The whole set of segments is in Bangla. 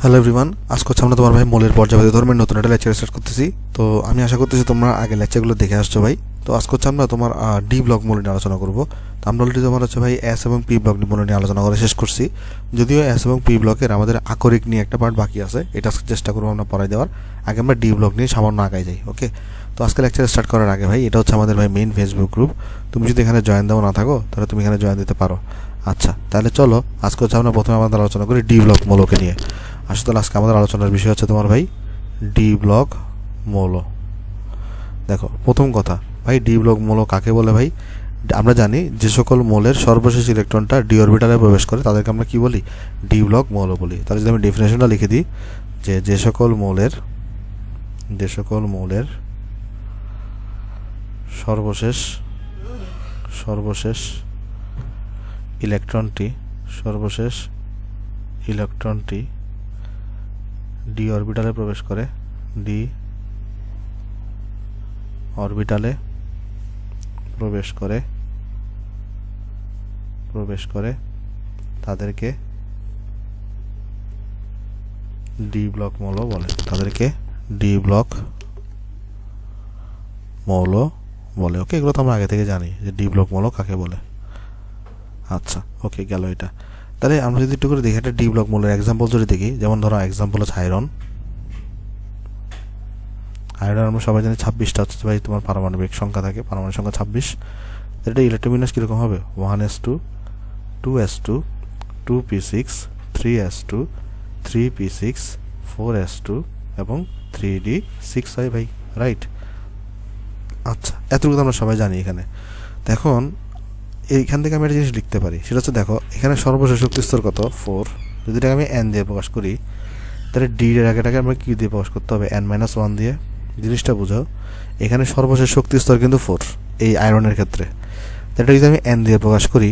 হ্যালো এভরিওয়ান, আজকে হচ্ছে আমরা তোমার ভাই মৌলের পর্যায়ভেদে ধর্মের নতুন একটা লেকচার স্টার্ট করতেছি। তো আমি আশা করতেছি তোমরা আগে লেকচারগুলো দেখে আসছো ভাই। তো আজকে হচ্ছে আমরা তোমার ডি ব্লক মৌল নিয়ে আলোচনা করবো। তো আমরা অলরেডি তোমার হচ্ছে ভাই এস এবং পি ব্লক মৌল নিয়ে আলোচনা করে শেষ করছি। যদিও এস এবং পি ব্লকের আমাদের আকরিক নিয়ে একটা পার্ট বাকি আছে, এটা চেষ্টা করবো আমরা পড়াই দেওয়ার। আগে আমরা ডি ব্লক নিয়ে সামান্য আগাই যাই। ওকে, তো আজকে লেকচার স্টার্ট করার আগে ভাই, এটা হচ্ছে আমাদের ভাই মেইন ফেসবুক গ্রুপ। তুমি যদি এখানে জয়েন দেওয়া না থাকো তাহলে তুমি এখানে জয়েন দিতে পারো। আচ্ছা, তাহলে চলো আজকে হচ্ছে আমরা প্রথমে আমাদের আলোচনা করি ডি ব্লক মৌলকে নিয়ে। আসলে আজকে আমাদের আলোচনার বিষয় হচ্ছে তোমার ভাই ডি ব্লক মৌল। দেখো, প্রথম কথা ভাই, ডি ব্লক মৌল কাকে বলে ভাই? আমরা জানি যে সকল মৌলের সর্বশেষ ইলেকট্রনটা ডি অরবিটালে প্রবেশ করে তাদেরকে আমরা কি বলি? ডি ব্লক মৌল বলি। তাহলে যদি আমি ডেফিনেশনটা লিখে দিই যে যে সকল মৌলের সর্বশেষ ইলেকট্রনটি ডি অরবিটালে প্রবেশ করে তাদেরকে ডি ব্লক মৌল বলে। ওকে, এগুলো তো আমরা আগে থেকে জানি যে ডি ব্লক মৌল কাকে বলে। আচ্ছা, ওকে, গেল এটা। তাহলে আমরা যদি একটু করে দেখি একটা ডি ব্লক মৌলের এক্সাম্পল যদি দেখি, যেমন ধরো এক্সাম্পল হচ্ছে আয়রন আমরা সবাই জানি 26টা হচ্ছে ভাই তোমার পারমাণবিক সংখ্যা থাকে, পারমাণবিক সংখ্যা 26। এটা ইলেকট্রন বিন্যাস কীরকম হবে? 1s2 2s2 2p6 3s2 3p6 4s2 এবং 3d6 হয় ভাই, রাইট? আচ্ছা, এতটুকু আমরা সবাই জানি এখানে। এখন এইখান থেকে আমি একটা জিনিস লিখতে পারি, সেটা হচ্ছে দেখো এখানে সর্বশেষ শক্তি স্তর কত? 4। যদি এটাকে আমি n দিয়ে প্রকাশ করি তাহলে ডি এর আগেটাকে আমরা কী দিয়ে প্রকাশ করতে হবে? n-1 দিয়ে। জিনিসটা বুঝো, এখানে সর্বশেষ শক্তি স্তর কিন্তু 4 এই আয়রনের ক্ষেত্রে। তাহলে যদি আমি n দিয়ে প্রকাশ করি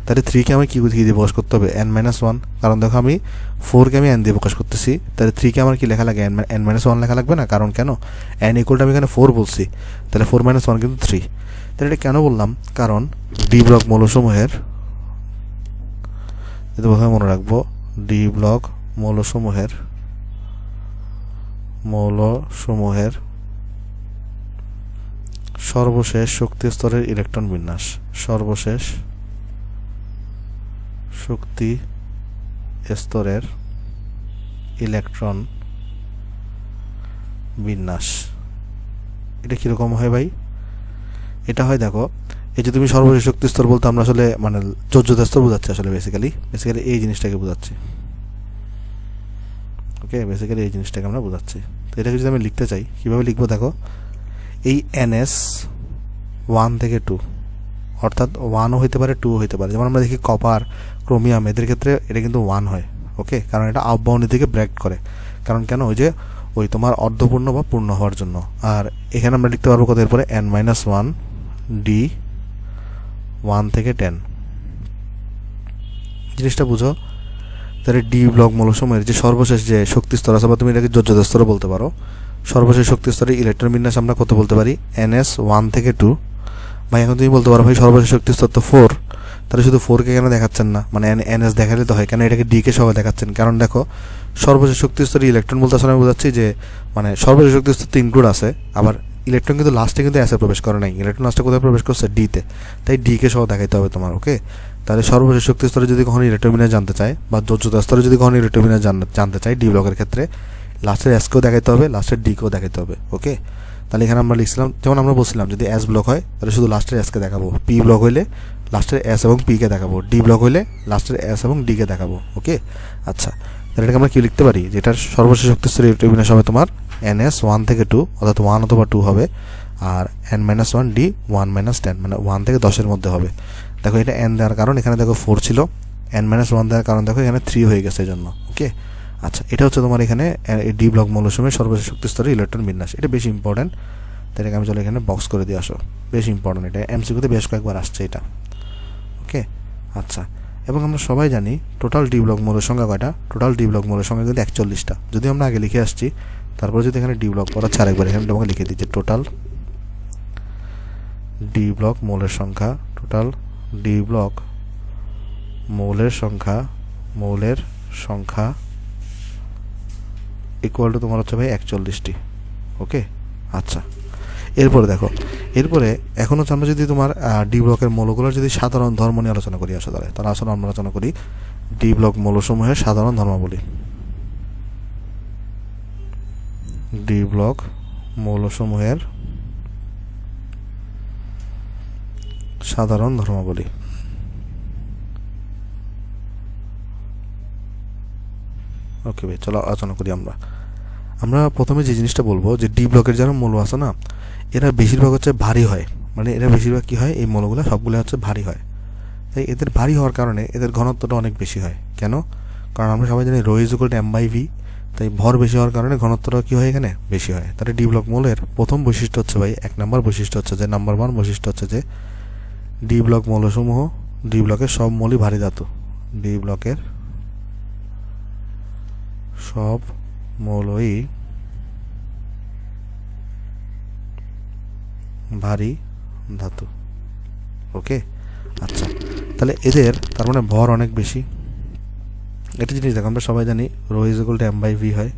তাহলে 3কে আমি কী দিয়ে প্রকাশ করতে হবে? n-1। কারণ দেখো আমি 4কে আমি n দিয়ে প্রকাশ করতেছি, তাহলে 3কে আমার কি লেখা লাগে? n-1 লেখা লাগবে না? কারণ কেন? n ইকুয়ালটা আমি এখানে 4 বলছি, তাহলে 4-1 কিন্তু 3। তাহলে এটা কেন বললাম? কারণ ডি ব্লক মৌলসমূহের, যদি প্রথমে মনে রাখবো, ডি ব্লক মৌলসমূহের সর্বশেষ শক্তি স্তরের ইলেকট্রন বিন্যাস, এটা কীরকম হয় ভাই? এটা হয় দেখো, এই যে তুমি সর্বশেষ শক্তি স্তর বলতে আমরা আসলে মানে যোজ্যতা স্তর বোঝাচ্ছি আসলে, বেসিক্যালি এই জিনিসটাকে বোঝাচ্ছি। ওকে, বেসিক্যালি এই জিনিসটাকে আমরা বোঝাচ্ছি। তো এটাকে যদি আমি লিখতে চাই, কীভাবে লিখবো দেখো, এই NS 1 থেকে 2, অর্থাৎ 1ও হইতে পারে 2ও হইতে পারে। যেমন আমরা দেখি কপার, ক্রোমিয়াম, এদের ক্ষেত্রে এটা কিন্তু 1 হয়। ওকে, কারণ এটা আপ বাউন্ডের দিকে ব্রেক করে। কারণ কেন? ওই তোমার অর্ধপূর্ণ বা পূর্ণ হওয়ার জন্য। আর এখানে আমরা লিখতে পারবো কত এরপরে? n-1 d 1 থেকে 10। জিনিসটা বুঝো, তাহলে ডি ব্লক মৌলসমূহের যে সর্বশেষ যে শক্তি স্তর আছে, বা তুমি এটাকে যোজ্যতা স্তরও বলতে পারো, সর্বশেষ শক্তি স্তরে ইলেকট্রন বিন্যাস আমরা কত বলতে পারি? NS 1 থেকে 2। ভাই এখন তুমি বলতে পারো ভাই সর্বশেষ শক্তি স্তর তো 4, তাহলে শুধু 4কে কেন দেখাচ্ছেন না? মানে NS দেখালে তো হয়, কেন এটাকে ডিকে সহ দেখাচ্ছেন? কারণ দেখো সর্বশেষ শক্তি স্তরে ইলেকট্রন বলতে আসলে আমি বোঝাচ্ছি যে মানে সর্বশেষ শক্তি স্তর তো ইনক্লুড আছে, আবার ইলেকট্রন কিন্তু লাস্টে কিন্তু এসে প্রবেশ করে নাই, ইলেকট্রন লাস্টে কোথায় প্রবেশ করছে? ডিতে। তাই ডিকে সহ দেখাইতে হবে তোমার। ওকে, তাহলে সর্বশেষ শক্তি স্তরে যদি কখনো ইলেকট্রন বিন্যাস জানতে চায়, বা যোজ্যতা স্তরে যদি কখনো ইলেকট্রন বিন্যাস জানতে চায় ডি ব্লকের ক্ষেত্রে, লাস্টের এসকেও দেখাইতে হবে, লাস্টের ডিকেও দেখাইতে হবে। ওকে, তাহলে এখানে আমরা লিখছিলাম, যেমন আমরা বলছিলাম যদি এস ব্লক হয় তাহলে শুধু লাস্টের এসকে দেখাবো, পি ব্লক হইলে লাস্টের এস এবং পিকে দেখাবো, ডি ব্লক হইলে লাস্টের এস এবং ডিকে দেখাবো। ওকে, আচ্ছা, তাহলে এটাকে আমরা কি লিখতে পারি? যেটার সর্বশেষ শক্তি স্তরে ইলেকট্রন বিন্যাস হবে তোমার NS 1 থেকে 2, অর্থাৎ 1 অথবা 2 হবে, আর n-1 d 1-10, মানে 1 থেকে 10-এর মধ্যে হবে। দেখো এটা n দেওয়ার কারণ এখানে দেখো 4 ছিল, n-1 দেওয়ার কারণ দেখো এখানে 3 হয়ে গেছে এই জন্য। ওকে, আচ্ছা, এটা হচ্ছে তোমার এখানে ডি ব্লক মৌলসমূহের সর্বশেষ শক্তি স্তরে ইলেকট্রন বিন্যাস। এটা বেশি ইম্পর্টেন্ট, তাহলে আমি চলো এখানে বক্স করে দিয়ে আসো। বেশি ইম্পর্টেন্ট, এটা MCQতে বেশ কয়েকবার আসছে এটা। ওকে, আচ্ছা, এবং আমরা সবাই জানি টোটাল ডি ব্লক মৌলের সংখ্যা কয়টা? টোটাল ডি ব্লক মৌলের সংখ্যা কিন্তু 41টা। যদি আমরা আগে লিখে আসছি, তারপরে যদি এখানে ডি ব্লক পড়াচ্ছে আরেকবার, এখানে তোমাকে লিখে দিচ্ছি টোটাল ডি ব্লক মৌলের সংখ্যা, টোটাল ডি ব্লক মৌলের সংখ্যা ইকুয়াল টু তোমার হচ্ছে ভাই 41টি। ওকে, আচ্ছা এরপরে দেখো, এরপরে এখন হচ্ছে আমরা যদি তোমার ডি ব্লকের মৌলগুলোর যদি সাধারণ ধর্ম নিয়ে আলোচনা করি আসলে, তাহলে আসলে আমরা আলোচনা করি ডি ব্লক মৌলসমূহের সাধারণ ধর্মাবলী। ডি ব্লক মৌলসমূহের সাধারণ ধর্মাবলী। ওকে ভাই, চলো আলোচনা করি আমরা প্রথমে যে জিনিসটা বলবো যে ডি ব্লকের যারা মৌল আছে না, এরা বেশিরভাগ হচ্ছে ভারী হয়, মানে এরা বেশিরভাগ কী হয়, এই মৌলগুলো সবগুলো হচ্ছে ভারী হয়। তাই এদের ভারী হওয়ার কারণে এদের ঘনত্বটা অনেক বেশি হয়। কেন? কারণ আমরা সবাই জানি rho is equal to m/v, তাই ভর বেশি হওয়ার কারণে ঘনত্বটা কী হয় এখানে বেশি হয়। তাহলে ডি ব্লক মৌলের প্রথম বৈশিষ্ট্য হচ্ছে ভাই, 1 নম্বর বৈশিষ্ট্য হচ্ছে যে, নাম্বার 1 বৈশিষ্ট্য হচ্ছে যে ডি ব্লক মৌলসমূহ, ডি ব্লকের সব মৌলই ভারী ধাতু। ডি ব্লকের সব মৌলই ভারী ধাতু। ওকে, আচ্ছা তাহলে এদের তার মানে ভর অনেক বেশি। একটা জিনিস দেখো, আমরা সবাই জানি rho is equal to m/v হয়,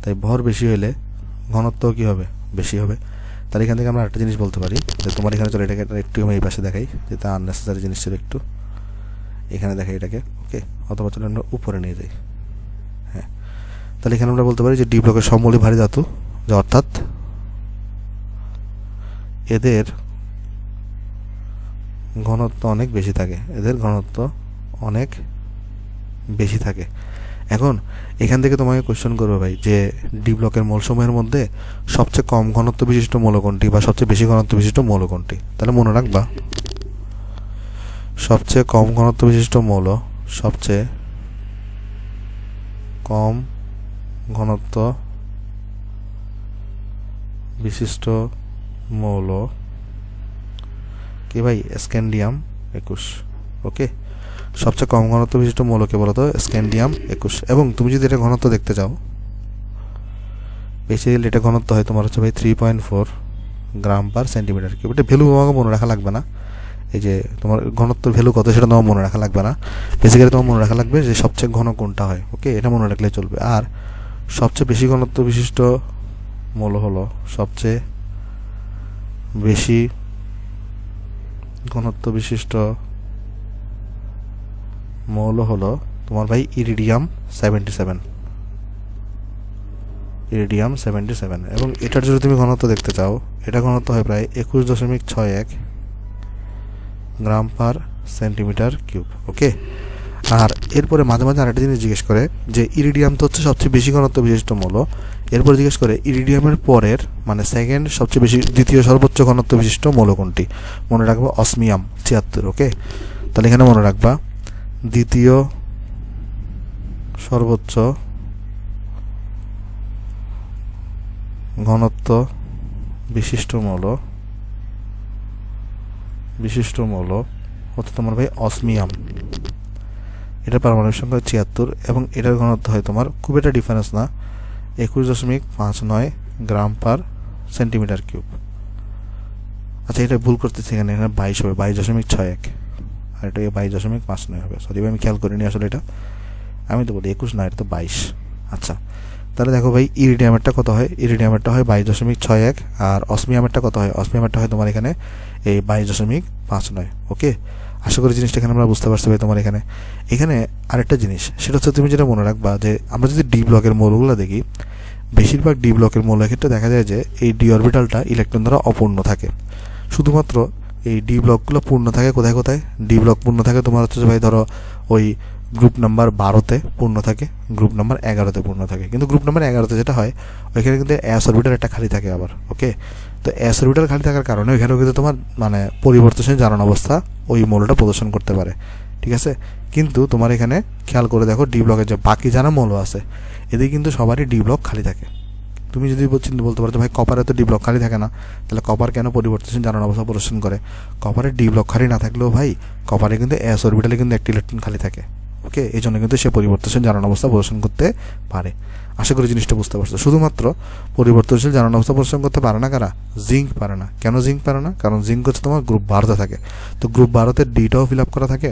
তাই ভর বেশি হলে ঘনত্ব কী হবে, বেশি হবে। তাহলে এখান থেকে আমরা একটা জিনিস বলতে পারি যে তোমার এখানে চলো এটাকে একটু আমি এই পাশে দেখাই, যেটা আননেসেসারি জিনিস ছিল একটু, এখানে দেখাই এটাকে। ওকে, অথবা চলো আমরা উপরে নিয়ে যাই। হ্যাঁ, তাহলে এখানে আমরা বলতে পারি যে ডি ব্লকের সব মৌলই ভারী ধাতু, যে অর্থাৎ এদের ঘনত্ব অনেক বেশি থাকে, এদের ঘনত্ব অনেক বেশি থাকে। এখন এখান থেকে তোমাকে কোশ্চেন করবে ভাই যে ডি ব্লকের মৌলসমূহের মধ্যে সবচেয়ে কম ঘনত্ব বিশিষ্ট মৌল কোনটি বা সবচেয়ে বেশি ঘনত্ব বিশিষ্ট মৌল কোনটি। তাহলে মনে রাখবা, সবচেয়ে কম ঘনত্ব বিশিষ্ট মৌল, সবচেয়ে কম ঘনত্ব বিশিষ্ট মৌল কি ভাই, স্ক্যান্ডিয়াম 21। ওকে, সবচেয়ে কম ঘনত্ব বিশিষ্ট মৌলকে বলতো স্ক্যান্ডিয়াম 21। এবং তুমি যদি এটা ঘনত্ব দেখতে চাও, বেসিক্যালি এটা ঘনত্ব হয় তোমার হচ্ছে ভাই 3.4 গ্রাম পার সেন্টিমিটার কিউব। এটা ভ্যালু তোমাকে মনে রাখা লাগবে না, এই যে তোমার ঘনত্বের ভ্যালু কত সেটা তোমার মনে রাখা লাগবে না। বেসিক্যালি তোমার মনে রাখা লাগবে যে সবচেয়ে ঘন কোনটা হয়। ওকে, এটা মনে রাখলে চলবে। আর সবচেয়ে বেশি ঘনত্ব বিশিষ্ট মৌল হলো, সবচেয়ে বেশি ঘনত্ব বিশিষ্ট মৌল হলো তোমার ভাই ইরিডিয়াম 77। ইরিডিয়াম 77, এবং এটার যদি তুমি ঘনত্ব দেখতে চাও, এটা ঘনত্ব হয় প্রায় 21.61 গ্রাম পার সেন্টিমিটার কিউব। ওকে, আর এরপরে মাঝে মাঝে আরেকটা জিনিস জিজ্ঞেস করে যে ইরিডিয়াম তো হচ্ছে সবচেয়ে বেশি ঘনত্ব বিশিষ্ট মৌল, এরপরে জিজ্ঞেস করে ইরিডিয়ামের পরের মানে সেকেন্ড সবচেয়ে বেশি, দ্বিতীয় সর্বোচ্চ ঘনত্ব বিশিষ্ট মৌল কোনটি। মনে রাখবো অসমিয়াম 76। ওকে, তাহলে এখানে মনে রাখবা দ্বিতীয় সর্বোচ্চ ঘনত্ব বিশিষ্ট মৌল হচ্ছে তোমার ভাই অসমিয়াম। এটার পারমাণবিক সংখ্যা 76 এবং এটার ঘনত্ব হয় তোমার খুব একটা ডিফারেন্স না, 21.59 গ্রাম পার সেন্টিমিটার কিউব। আচ্ছা, এটা ভুল করতেছি, এখানে 22 হবে, 22.61, আর এটা 22.59 হবে। সরি ভাই, আমি খেয়াল করিনি আসলে, এটা আমি তো বলি 21 না, এটা তো 22। আচ্ছা, তাহলে দেখো ভাই ইরিডিয়ামেরটা কত হয়, ইরিডিয়ামেরটা হয় 22.61, আর অসমিয়ামেরটা কত হয়, অসমিয়ামেরটা হয় তোমার এখানে এই 22.59। ওকে, আশা করি জিনিসটা এখানে আমরা বুঝতে পারছি ভাই। তোমার এখানে আরেকটা জিনিস, সেটা হচ্ছে তুমি যেটা মনে রাখবা যে আমরা যদি ডি ব্লকের মৌলগুলো দেখি, বেশিরভাগ ডি ব্লকের মৌলের ক্ষেত্রে দেখা যায় যে এই ডি অরবিটালটা ইলেকট্রন দ্বারা অপূর্ণ থাকে। শুধুমাত্র এই ডি ব্লকগুলো পূর্ণ থাকে কোথায় কোথায়, ডি ব্লক পূর্ণ থাকে তোমার হচ্ছে ভাই ধরো ওই গ্রুপ নাম্বার 12তে পূর্ণ থাকে, গ্রুপ নাম্বার 11তে পূর্ণ থাকে। কিন্তু গ্রুপ নাম্বার 11তে যেটা হয়, ওইখানে কিন্তু এস অরবিটাল একটা খালি থাকে আবার। ওকে, তো এস অরবিটাল খালি থাকার কারণে ওইখানেও কিন্তু তোমার মানে পরিবর্তনশীল জারণ অবস্থা ওই মৌলটা প্রদর্শন করতে পারে। ঠিক আছে, কিন্তু তোমার এখানে খেয়াল করে দেখো ডি ব্লকের যে বাকি যারা মৌল আছে, এদের কিন্তু সবারই ডি ব্লক খালি থাকে। তুমি যদি বলতে পারো ভাই কপারে তো ডি ব্লক খালি থাকে না, তাহলে কপার কেন পরিবর্তনশীল জারণ অবস্থা প্রদর্শন করে? কপারের ডি ব্লক খালি না থাকলেও ভাই কপারে কিন্তু এস অরবিটালে কিন্তু একটি ইলেকট্রন খালি থাকে। ওকে, এই জন্য কিন্তু সে পরিবর্তনশীল জারণ অবস্থা প্রদর্শন করতে পারে। আশা করি জিনিসটা বুঝতে পারছো। শুধুমাত্র পরিবর্তনশীল জারণ অবস্থা প্রদর্শন করতে পারে না কারা? জিঙ্ক পারে না। কেন জিঙ্ক পারে না? কারণ জিঙ্ক হচ্ছে তোমার গ্রুপ 12তে থাকে। তো গ্রুপ 12তে ডিটাও ফিল আপ করা থাকে,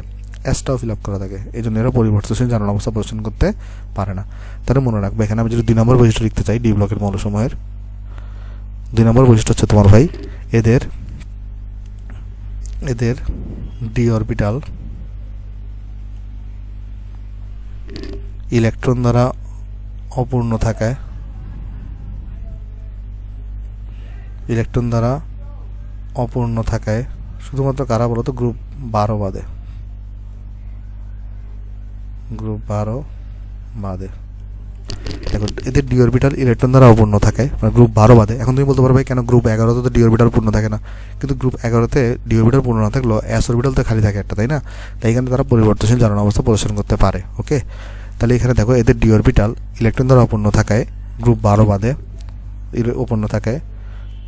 এসটাও ফিল আপ করা থাকে, এই জন্য এরা পরিবর্তনশীল জারণ অবস্থা প্রদর্শন করতে পারে না। তাহলে মনে রাখবে এখানে আমি যদি 2 নম্বর বৈশিষ্ট্য লিখতে চাই ডি ব্লকের মৌলসমূহের, 2 নম্বর বৈশিষ্ট্য হচ্ছে তোমার ভাই এদের ডি অরবিটাল ইলেকট্রন দ্বারা অপূর্ণ থাকায় শুধুমাত্র কারা বলতো গ্রুপ 12 বাদে, দেখো এদের ডি অরবিটাল ইলেকট্রন দ্বারা অপূর্ণ থাকে মানে গ্রুপ 12 বাদে। এখন তুমি বলতে পারবে কেন গ্রুপ 11 তে ডি অরবিটাল পূর্ণ থাকে না? কিন্তু গ্রুপ 11 তে ডি অরবিটাল পূর্ণ না থাকলেও এস অরবিটাল তো খালি থাকে একটা, তাই না? তাই এখানে তারা পরিবর্তনশীল জারণ অবস্থা প্রদর্শন করতে পারে। ওকে, তাহলে এখানে দেখো এদের ডি অরবিটাল ইলেকট্রন দ্বারা অপূর্ণ থাকায় গ্রুপ 12 বাদে অপূর্ণ থাকায়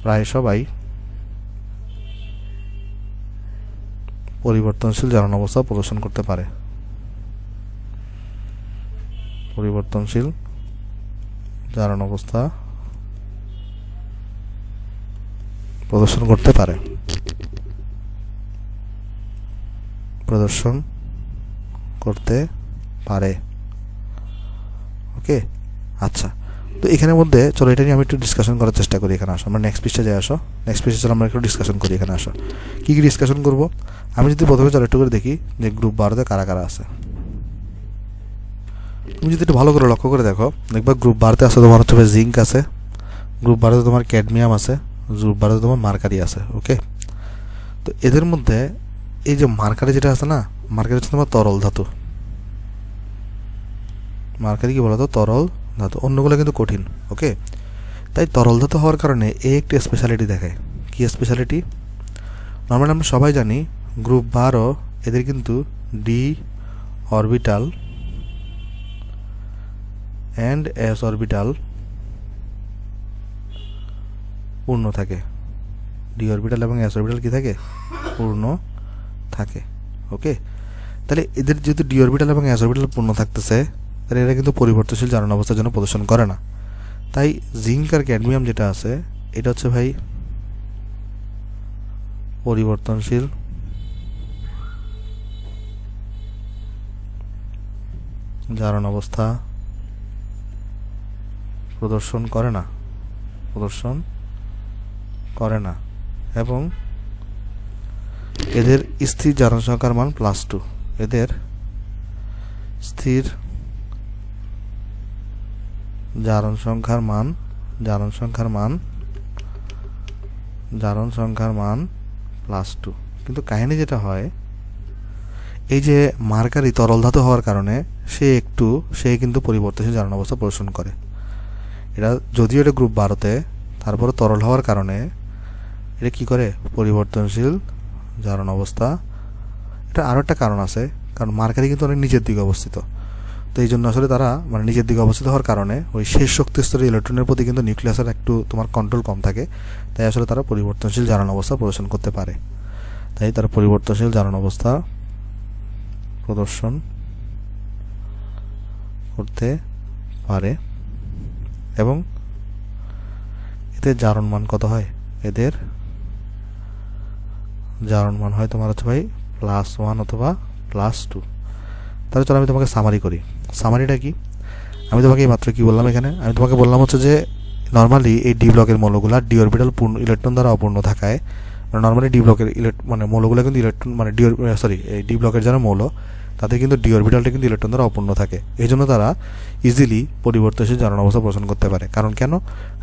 প্রায় সবাই পরিবর্তনশীল জারণ অবস্থা প্রদর্শন করতে পারে। পরিবর্তনশীল জারণ অবস্থা প্রদর্শন করতে পারে। ওকে, আচ্ছা, তো এখানের মধ্যে চলো এটা নিয়ে আমি একটু ডিসকাশন করার চেষ্টা করি। এখানে আসো, আমরা নেক্সট পৃষ্ঠা যাই। নেক্সট পৃষ্ঠা চলো আমরা একটু ডিসকাশন করি। এখানে আসো, কী ডিসকাশন করব? আমি যদি প্রথমে চলো একটু করে দেখি যে গ্রুপ 12 তে কারা কারা আছে। তুমি যদি একটু ভালো করে লক্ষ্য করে দেখো, দেখবা গ্রুপ 12 তে আছে তোমার হচ্ছে জিঙ্ক আছে, গ্রুপ 12 তে তোমার ক্যাডমিয়াম আছে, গ্রুপ 12 তে তোমার মার্কারি আছে। ওকে, তো এদের মধ্যে এই যে মার্কারি যেটা আছে না, মার্কারি হচ্ছে তোমার তরল ধাতু। মার্কারি কি বলতো? তরল ধাতু। অন্যগুলো কিন্তু কঠিন। ওকে, তাই তরল ধাতু হওয়ার কারণে একটি স্পেশালিটি দেখায়। কি স্পেশালিটি? নর্মালি আমরা সবাই জানি গ্রুপ 12 এদের কিন্তু D orbital and S orbital পূর্ণ থাকে। ডি অরবিটাল এবং এস অরবিটাল কি থাকে? পূর্ণ থাকে। ওকে, তাহলে এদের যেহেতু ডি অরবিটাল এবং এস অরবিটাল পূর্ণ থাকতেছে, তাহলে এরা কিন্তু পরিবর্তনশীল জারণ অবস্থার জন্য প্রদর্শন করে না। তাই জিঙ্ক আর ক্যাডমিয়াম যেটা আছে এটা হচ্ছে ভাই পরিবর্তনশীল জারণ অবস্থা প্রদর্শন করে না এবং এদের স্থির জারণ সংখ্যার মান +2। এদের স্থির জারণ সংখ্যার মান +2। কিন্তু কাহিনী যেটা হয়, এই যে মার্কারি তরল ধাতু হওয়ার কারণে সে কিন্তু পরিবর্তনশীল জারণ অবস্থা প্রদর্শন করে। এটা যদিও এটা গ্রুপ 12 তে, তারপরে তরল হওয়ার কারণে এটা কি করে? পরিবর্তনশীল জারণ অবস্থা। এটা আরও একটা কারণ আছে, কারণ মার্কারি কিন্তু অনেক নিচের দিকে অবস্থিত। তো এই জন্য আসলে তারা মানে নিচের দিকে অবস্থিত হওয়ার কারণে ওই শেষ শক্তি স্তরের ইলেকট্রনের প্রতি কিন্তু নিউক্লিয়াসের একটু তোমার কন্ট্রোল কম থাকে। তাই আসলে তারা পরিবর্তনশীল জারণ অবস্থা প্রদর্শন করতে পারে। তাই তারা পরিবর্তনশীল জারণ অবস্থা প্রদর্শন করতে পারে। এবং এদের জারণ মান কত হয়? এদের জারণ মান হয় তোমার হচ্ছে ভাই +1 অথবা +2। তাহলে চলো আমি তোমাকে সামারি করি। সামারিটা কি? আমি তোমাকে এইমাত্র কি বললাম? এখানে আমি তোমাকে বললাম হচ্ছে যে নর্মালি এই ডি ব্লকের মৌলগুলা ডি অরবিটাল পূর্ণ ইলেকট্রন দ্বারা অপূর্ণ থাকায়, নর্মালি ডি ব্লকের মানে মৌলগুলো কিন্তু ইলেকট্রন মানে এই ডি ব্লকের যারা মৌল তাদের কিন্তু ডি অরবিটালটা কিন্তু ইলেকট্রন দ্বারা অপূর্ণ থাকে। এই জন্য তারা ইজিলি পরিবর্তনশীল জারণ অবস্থা প্রদর্শন করতে পারে।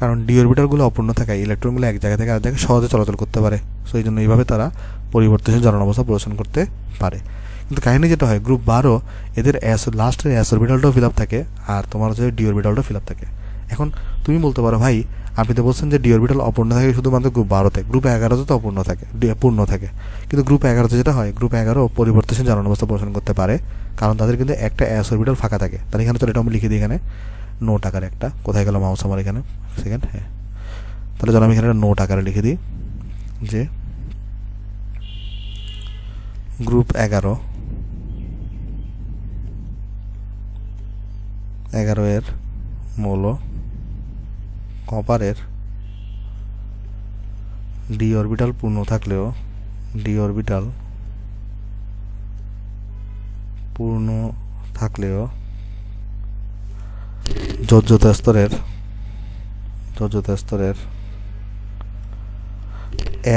কারণ ডি অরবিটালগুলো অপূর্ণ থাকায় ইলেকট্রনগুলো এক জায়গা থেকে আরেক জায়গায় সহজে চলাচল করতে পারে। সো এই জন্য এইভাবে তারা পরিবর্তনশীল জারণ অবস্থা প্রদর্শন করতে পারে। কিন্তু কাহিনী যেটা হয়, গ্রুপ 12 এদের লাস্টের এস অরবিটালটাও ফিল আপ থাকে আর তোমার হচ্ছে ডি অরবিটালটাও ফিল আপ থাকে। এখন তুমি বলতে পারো ভাই আপনি তো বলছেন যে ডি অরবিটাল অপূর্ণ থাকে শুধুমাত্র গ্রুপ 12 তে, গ্রুপ 11 তো পূর্ণ থাকে। কিন্তু গ্রুপ 11 যেটা হয়, গ্রুপ 11 পরিবর্তনশীল জারণ অবস্থা প্রদর্শন করতে পারে, কারণ তাদের কিন্তু একটা এস অরবিটাল ফাঁকা থাকে। তাহলে এখানে তো এটা আমি লিখে দিই, এখানে নোট আকারে একটা, কোথায় গেল মাউস আমার? এখানে সেকেন্ড, হ্যাঁ। তাহলে চলো আমি এখানে নোট আকারে লিখে দিই যে গ্রুপ 11 এর মৌল কপারের ডি অরবিটাল পূর্ণ থাকলেও ডি অরবিটাল অপূর্ণ থাকলেও যোজ্যতা স্তরের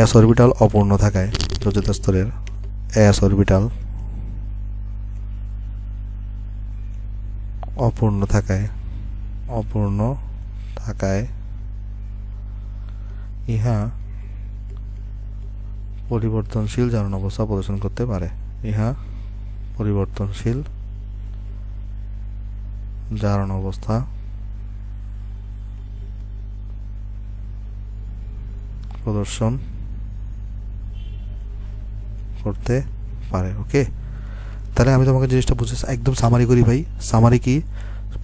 s অরবিটাল অপূর্ণ থাকায় যোজ্যতা স্তরের s অরবিটাল অপূর্ণ থাকায় ইহা পরিবর্তনশীল জারণ অবস্থা প্রদর্শন করতে পারে। ইহা পরিবর্তনশীল জারণ অবস্থা প্রদর্শন করতে পারে। ওকে, তাহলে আমি তোমাকে জিনিসটা বুঝে একদম সামারি করি ভাই। সামারি কি?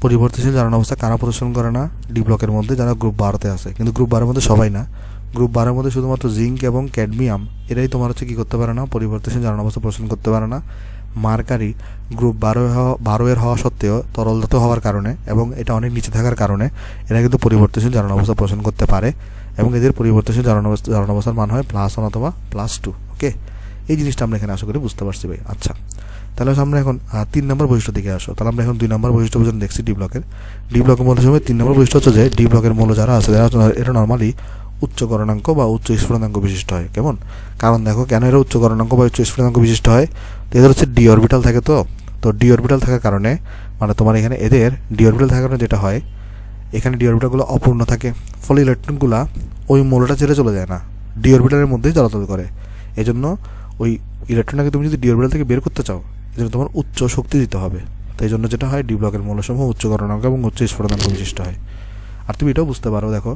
পরিবর্তনশীল জারণ অবস্থা কারা প্রদর্শন করে না? ডি ব্লকের মধ্যে যারা গ্রুপ 12তে আছে, কিন্তু গ্রুপ 12 মধ্যে সবাই না। গ্রুপ 12 মধ্যে শুধুমাত্র জিঙ্ক এবং ক্যাডমিয়াম এরাই তোমার হচ্ছে কি করতে পারে না? পরিবর্তনশীল জারণ অবস্থা প্রদর্শন করতে পারে না। মার্কারি গ্রুপ 12 হওয়া সত্ত্বেও তরল ধাতু হওয়ার কারণে এবং এটা অনেক নিচে থাকার কারণে এরা কিন্তু পরিবর্তনশীল জারণ অবস্থা প্রদর্শন করতে পারে এবং এদের পরিবর্তনশীল জারণ অবস্থার মান হয় +1 অথবা +2। ওকে, এই জিনিসটা আমরা এখানে আশা করি বুঝতে পারছি ভাই। আচ্ছা, তাহলে আমরা এখন 3 নম্বর বৈশিষ্ট্য দিকে আসো। তাহলে আমরা এখন 2 নম্বর বৈশিষ্ট্য পর্যন্ত দেখছি ডি ব্লকের। ডি ব্লকের মৌলের সময় 3 নম্বর বৈশিষ্ট্য হচ্ছে যে ডি ব্লকের মৌল যারা আছে এরা নর্মালি উচ্চ গলনাঙ্ক বা উচ্চ স্ফুটনাঙ্ক বিশিষ্ট হয়। কেমন? কারণ দেখো কেন এরা উচ্চ গলনাঙ্ক বা উচ্চ স্ফুটনাঙ্ক বিশিষ্ট হয়? তো এদের হচ্ছে ডি অরবিটাল থাকে। তো ডি অরবিটাল থাকার কারণে মানে তোমার এখানে এদের ডি অরবিটাল থাকার কারণে যেটা হয়, এখানে ডি অরবিটালগুলো অপূর্ণ থাকে, ফলে ইলেকট্রনগুলো ওই মৌলটা ছেড়ে চলে যায় না, ডি অরবিটালের মধ্যেই চলাচল করে। এজন্য ওই ইলেকট্রনটাকে তুমি যদি ডি অরবিটাল থেকে বের করতে চাও, এজন্য তোমার উচ্চ শক্তি দিতে হবে। তো এই জন্য যেটা হয়, ডি ব্লকের মৌলসমূহ উচ্চ গলনাঙ্ক এবং উচ্চ স্ফুটনাঙ্ক বিশিষ্ট হয়। আর তুমি এটাও বুঝতে পারো, দেখো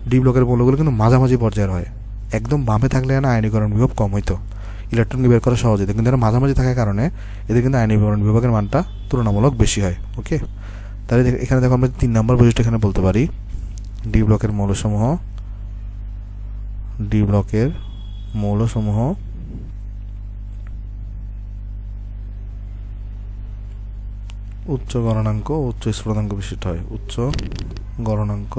ডি ব্লকের মৌলগুলো কিন্তু মাঝামাঝি পর্যায়ের হয়। একদম বামে থাকলে না আয়নীকরণ বিভব কম হইতো, ইলেকট্রনকে বের করা সহজ হতো, কিন্তু এরা মাঝামাঝি থাকার কারণে এদের কিন্তু আয়নীকরণ বিভাগের মানটা তুলনামূলক বেশি হয়। ওকে, তাহলে এখানে দেখো আমরা 3 নম্বর বৈশিষ্ট্য এখানে বলতে পারি ডি ব্লকের মৌলসমূহ উচ্চ গলনাঙ্ক ও উচ্চ স্ফুটনাঙ্ক বিশিষ্ট হয়। উচ্চ গলনাঙ্ক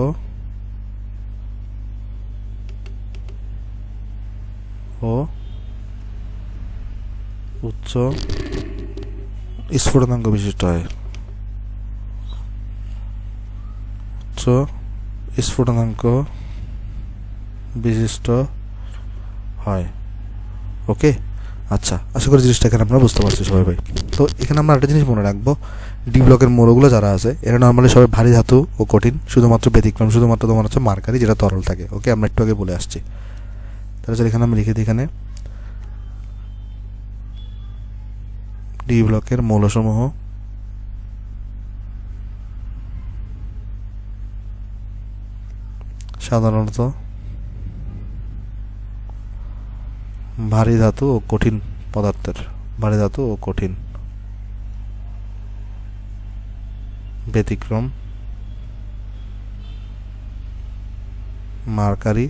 ও উচ্চ স্ফুটনাঙ্ক বিশিষ্ট হয়। উচ্চ স্ফুটনাঙ্ক বিশিষ্ট হয়। ওকে, আচ্ছা, আশা করি জিনিসটা এখানে আমরা বুঝতে পারছি সবাই ভাই। তো এখানে আমরা একটা জিনিস মনে রাখবো, ডি ব্লকের মৌলগুলো যারা আছে এরা নর্মালি সবাই ভারী ধাতু ও কঠিন, শুধুমাত্র ব্যতিক্রম শুধুমাত্র তোমার হচ্ছে মার্কারি যেটা তরল থাকে। ওকে, আমরা একটু আগে বলে আসছি। তাহলে এখানে আমরা লিখে দিই, এখানে ডি ব্লকের মৌলসমূহ সাধারণত ভারী ধাতু ও কঠিন পদার্থের, ভারী ধাতু ও কঠিন, ব্যতিক্রম মার্কারি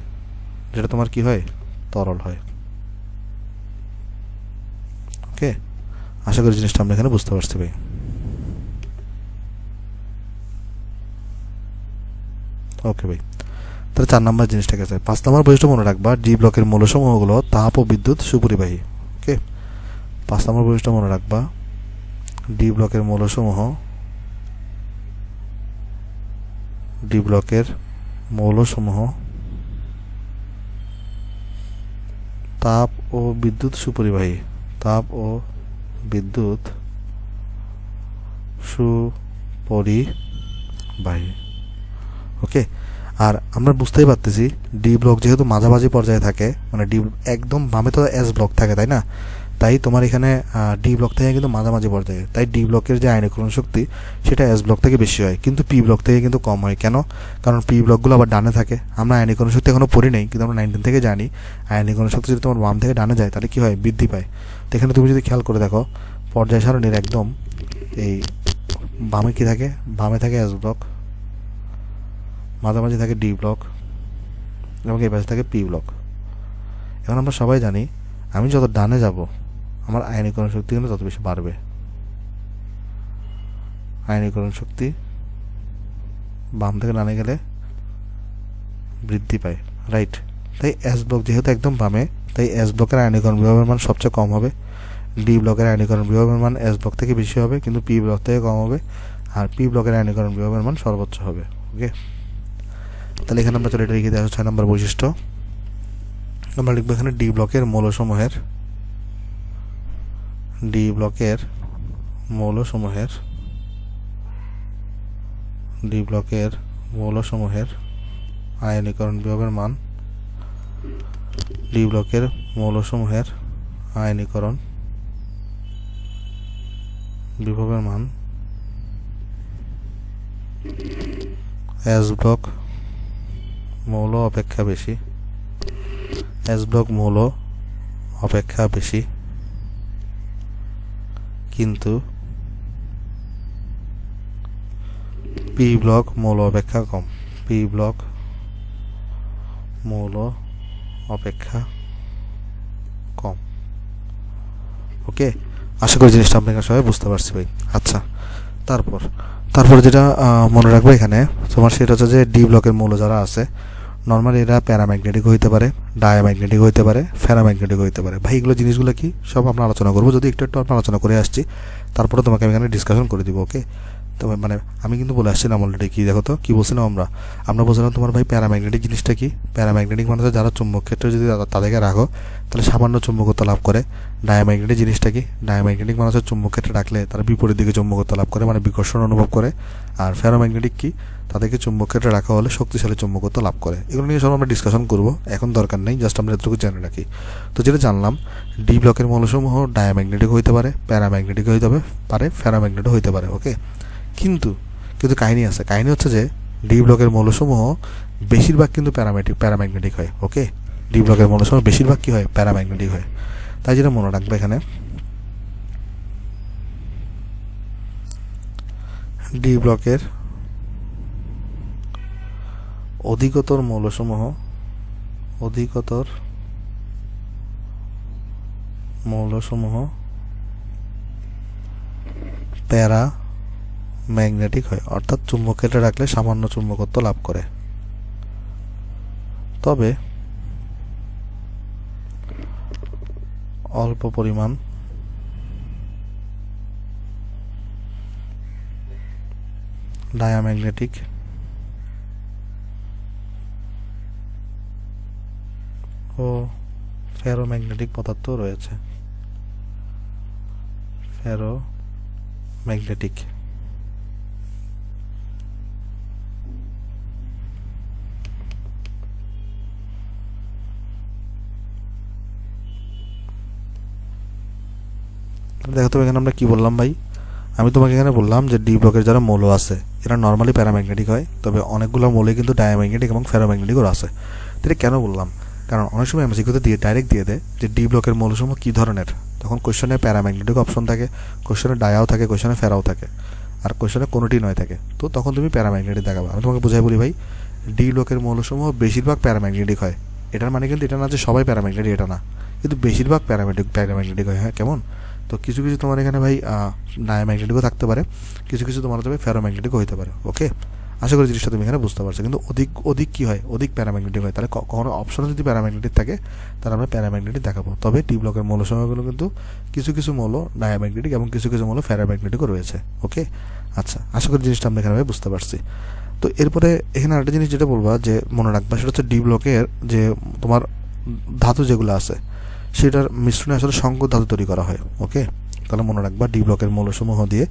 যেটা তোমার কি হয়, তরল হয়। ওকে, আশা করি জিনিসটা আমরা এখানে বুঝতে পারছি ভাই। ওকে ভাই, তাহলে 4 নম্বর জিনিসটাকে আছে। 5 নম্বর বৈশিষ্ট্য মনে রাখবা, ডি ব্লকের মৌলসমূহগুলো তাপ ও বিদ্যুৎ সুপরিবাহী। ওকে, 5 নম্বর বৈশিষ্ট্য মনে রাখবা, ডি ব্লকের মৌলসমূহ তাপ ও বিদ্যুৎ সুপরিবাহী। তাপ ও বিদ্যুৎ সুপরিবাহী। ওকে, আর আমরা বুঝতেই পারতেছি ডি ব্লক যেহেতু মাঝামাঝি পর্যায়ে থাকে, মানে ডি একদম বামে তো এস ব্লক থাকে, তাই না? তাই তোমার এখানে ডি ব্লক থেকে কিন্তু মাঝামাঝি পর্যায়ে, তাই ডি ব্লকের যে আয়নীকরণ শক্তি সেটা এস ব্লক থেকে বেশি হয়, কিন্তু পি ব্লক থেকে কিন্তু কম হয়। কেন? কারণ পি ব্লকগুলো আবার ডানে থাকে। আমরা আয়নীকরণ শক্তি এখনও পড়ি নেই, কিন্তু আমরা 19 থেকে জানি আয়নীকরণ শক্তি যদি তোমার বাম থেকে ডানে যায় তাহলে কী হয়, বৃদ্ধি পায়। তো এখানে তুমি যদি খেয়াল করে দেখো, পর্যায় সারণীর একদম এই বামে কী থাকে, বামে থাকে এস ব্লক, মাঝামাঝি থাকে ডি ব্লক এবং এই পাশে থাকে পি ব্লক। এখন আমরা সবাই জানি আমি যত ডানে যাব আমার আয়নীকরণ শক্তি কিন্তু তত বেশি বাড়বে। আয়নীকরণ শক্তি বাম থেকে ডানে গেলে বৃদ্ধি পায়, রাইট? তাই এস ব্লক যেহেতু একদম বামে, তাই এস ব্লকের আয়নীকরণ বিভবের মান সবচেয়ে কম হবে। ডি ব্লকের আয়নীকরণ বিভবের মান এস ব্লক থেকে বেশি হবে কিন্তু পি ব্লক থেকে কম হবে, আর পি ব্লকের আয়নীকরণ বিভবের মান সর্বোচ্চ হবে। ওকে, তাহলে এখানে আমরা চলে এটা লিখে দেওয়া 6 নম্বর বৈশিষ্ট্য। আমরা লিখবো এখানে ডি ব্লকের মৌলসমূহের আয়নীকরণ বিভবের মান এস ব্লক মৌল অপেক্ষা বেশি কিন্তু পি ব্লক মৌল অপেক্ষা কম। ওকে, আশা করি জিনিসটা আপনাকে সবাই বুঝতে পারছি ভাই। আচ্ছা, তারপর যেটা মনে রাখবো এখানে তোমার সেটা হচ্ছে যে ডি ব্লকের মৌল যারা আছে নর্মালি এরা প্যারাম্যাগনেটিক হইতে পারে, ডায়াম্যাগনেটিক হইতে পারে, ফেরাম্যাগনেটিক হইতে পারে। ভাই এগুলো জিনিসগুলো কি সব আমরা আলোচনা করবো, যদি একটু আমরা আলোচনা করে আসছি, তারপরে তোমাকে আমি এখানে ডিসকাশন করে দিব। ওকে, তবে মানে আমি কিন্তু বলে আসছিলাম অলরেডি, কি দেখো তো কি বলছিলাম আমরা বলছিলাম তোমার ভাই প্যারাম্যাগনেটিক জিনিসটা কি। প্যারাম্যাগনেটিক মানে যারা চুম্বক ক্ষেত্রে যদি তাদেরকে রাখো তাহলে সামান্য চুম্বকত্ব লাভ করে। ডায়াম্যাগনেটিক জিনিসটা কি, ডায়াম্যাগনেটিক মানে হচ্ছে চুম্বক ক্ষেত্রে রাখলে তারা বিপরীত দিকে চুম্বকত্ব লাভ করে, মানে বিকর্ষণ অনুভব করে। আর ফেরোম্যাগনেটিক কি, তাদেরকে চুম্বক ক্ষেত্রে রাখা হলে শক্তিশালী চুম্বকত্ব লাভ করে। এগুলো নিয়ে সব আমরা ডিসকাশন করবো, এখন দরকার নেই, জাস্ট আমরা এতটুকু জেনে রাখি। তো যেটা জানলাম, ডি ব্লকের মৌলসমূহ ডায়াম্যাগনেটিক হইতে পারে, প্যারাম্যাগনেটিক হইতে পারে, ফেরোম্যাগনেটিক হইতে পারে। ওকে, কিন্তু কাহিনী আছে, কাহিনী হচ্ছে যে ডি ব্লকের মৌলসমূহ বেশিরভাগ কিন্তু প্যারাম্যাগনেটিক হয়। ওকে, ডি ব্লকের মৌলসমূহ বেশিরভাগ কি হয়, প্যারাম্যাগনেটিক হয়। তাই যেটা মনে রাখবে এখানে ডি ব্লকের অধিকতর মৌলসমূহ প্যারাম্যাগনেটিক হয়, অর্থাৎ চুম্বক ক্ষেত্রে রাখলে সামান্য চুম্বকত্ব লাভ করে। তবে অল্প পরিমাণ ডায়াম্যাগনেটিক ও ফেরোম্যাগনেটিক পদার্থ রয়েছে। ফেরোম্যাগনেটিক দেখো তো এখানে আমরা কি বললাম ভাই, আমি তোমাকে এখানে বললাম যে ডি ব্লকের যারা মৌল আছে এরা নর্মালি প্যারাম্যাগনেটিক হয়, তবে অনেকগুলো মৌলে কিন্তু ডায়াম্যাগনেটিক এবং ফেরোম্যাগনেটিকও আছে। এটা কেন বললাম, কারণ অনেক সময় এমসিকিউতে ডাইরেক্ট দিয়ে দেয় যে ডি ব্লকের মৌলসমূহ কী ধরনের, তখন কোশ্চেনে প্যারাম্যাগনেটিক অপশন থাকে, কোশ্চেনে ডায়াও থাকে, কোশ্চেনে ফেরাও থাকে, আর কোশ্চেনে কোনোটি নয় থাকে। তো তখন তুমি প্যারাম্যাগনেটিক দেখাবা। আমি তোমাকে বুঝাই বলি ভাই, ডি ব্লকের মৌলসমূহ বেশিরভাগ প্যারাম্যাগনেটিক হয়। এটার মানে কিন্তু এটা না যে সবাই প্যারাম্যাগনেটিক, এটা না, কিন্তু বেশিরভাগ প্যারাম্যাগনেটিক হয়। হ্যাঁ, কেমন? তো কিছু তোমার এখানে ভাই ডায়াম্যাগনেটিকও থাকতে পারে, কিছু তোমার হচ্ছে ফেরোম্যাগনেটিকও হতে পারে। ওকে, আশা করি জিনিসটা তুমি এখানে বুঝতে পারছো। কিন্তু অধিক কী হয়, অধিক প্যারাম্যাগনেটিক হয়। তাহলে কখনো অপশনে যদি প্যারাম্যাগনেটিক থাকে তাহলে আমরা প্যারাম্যাগনেটিক দেখাবো। তবে ডি ব্লকের মৌলসমূহগুলো কিন্তু কিছু মৌল ডায়াম্যাগনেটিক এবং কিছু মৌল ফেরোম্যাগনেটিকও রয়েছে। ওকে, আচ্ছা, আশা করি জিনিসটা আমরা এখানে বুঝতে পারছি। তো এরপরে এখানে আরেকটা জিনিস যেটা বলবা যে মনে রাখবা, সেটা হচ্ছে ডি ব্লকের যে তোমার ধাতু যেগুলো আছে সেটার মিশ্রণে আসলে সংকর ধাতু তৈরি করা হয়। ওকে, তাহলে মনে রাখবা ডি ব্লকের মৌলসমূহ দিয়ে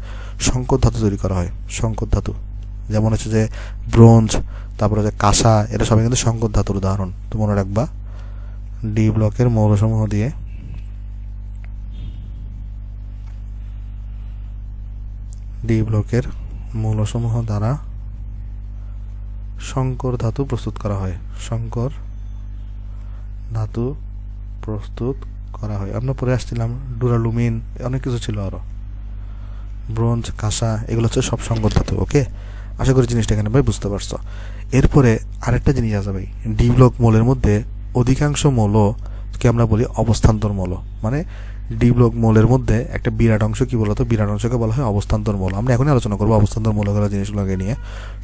সংকর ধাতু তৈরি করা হয়। সংকর ধাতু যেমন হচ্ছে যে ব্রোঞ্জ, তারপরে হচ্ছে কাঁসা, এটা সবাই কিন্তু সংকর ধাতুর উদাহরণ। তো মনে রাখবা ডি ব্লকের মৌলসমূহ দিয়ে দ্বারা সংকর ধাতু প্রস্তুত করা হয়। আমরা পরে আসছিলাম ডুরালুমিন, অনেক কিছু ছিল আরো, ব্রোঞ্জ, কাঁসা, এগুলো হচ্ছে সব সংকর ধাতু। ওকে, আশা করি জিনিসটা এখানে ভাই বুঝতে পারছো। এরপরে আরেকটা জিনিস আছে ভাই, ডি ব্লক মৌলের মধ্যে অধিকাংশ মৌলকে আমরা বলি অবস্থান্তর মৌল। মানে ডি ব্লক মৌলের মধ্যে একটা বিরাট অংশ কি বলতো, বিরাট অংশকে বলা হয় অবস্থান্তর মৌল। আমরা এখনই আলোচনা করবো অবস্থান্তর মৌলগুলো জিনিসগুলোকে নিয়ে।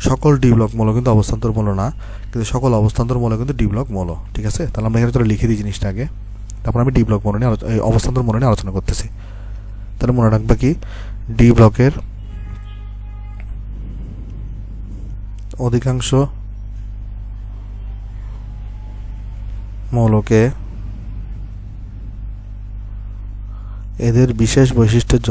সকল ডি ব্লক মৌল কিন্তু অবস্থান্তর মৌল না, কিন্তু সকল অবস্থান্তর মৌল কিন্তু ডি ব্লক মৌল। ঠিক আছে, তাহলে আমরা এখানে তোরা লিখে দিই জিনিসটা আগে, তারপর আমি ডি ব্লক মৌল নিয়ে অবস্থান্তর মৌল নিয়ে আলোচনা করতেছি। তাহলে মনে রাখবা কি ডি ব্লকের অধিকাংশ মৌলকে এদের বিশেষ বৈশিষ্ট্যের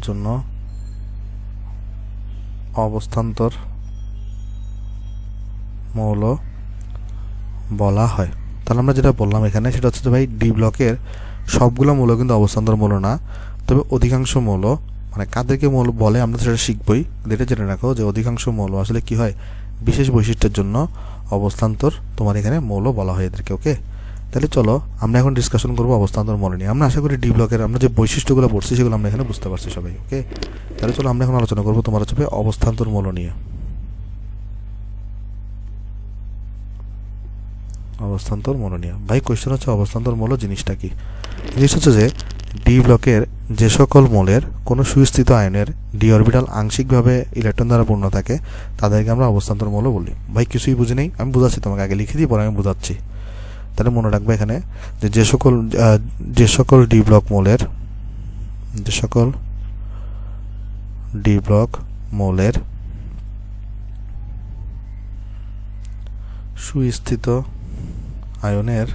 জন্য অবস্থান্তর মৌল বলা হয়। তাহলে আমরা যেটা বললাম এখানে সেটা হচ্ছে যে ভাই ডি ব্লকের সবগুলো মৌল কিন্তু অবস্থান্তর মৌল না, তবে অধিকাংশ মৌল, মানে কাদেরকে মৌল বলে আমরা সেটা শিখবই। এটা জেনে রাখো যে অধিকাংশ মৌল আসলে কি হয়, বিশেষ বৈশিষ্ট্যের জন্য অবস্থান্তর তোমার এখানে মৌল বলা হয় এদেরকে। ওকে, তাহলে চলো আমরা এখন ডিসকাশন করবো অবস্থান্তর মৌল নিয়ে। আমরা আশা করি ডি ব্লকের আমরা যে বৈশিষ্ট্যগুলো পড়ছি সেগুলো আমরা এখানে বুঝতে পারছি সবাই। ওকে, তাহলে চলো আমরা এখন আলোচনা করবো তোমার হচ্ছে অবস্থান্তর মৌল নিয়ে। ভাই কোয়েশ্চেন হচ্ছে অবস্থান্তর মৌল জিনিসটা কি? জিনিস হচ্ছে যে ডি ব্লকের যে সকল মৌলের কোনো সুস্থিত আয়নের ডি অরবিটাল আংশিকভাবে ইলেকট্রন দ্বারা পূর্ণ থাকে তাদেরকে আমরা অবস্থান্তর মৌল বলি। ভাই কিছুই বুঝি নেই, আমি বুঝাচ্ছি তোমাকে, আগে লিখে দিই পরে আমি বুঝাচ্ছি। তাহলে মনে রাখবে এখানে যে সকল ডি ব্লক মৌলের সুস্থিত আয়নের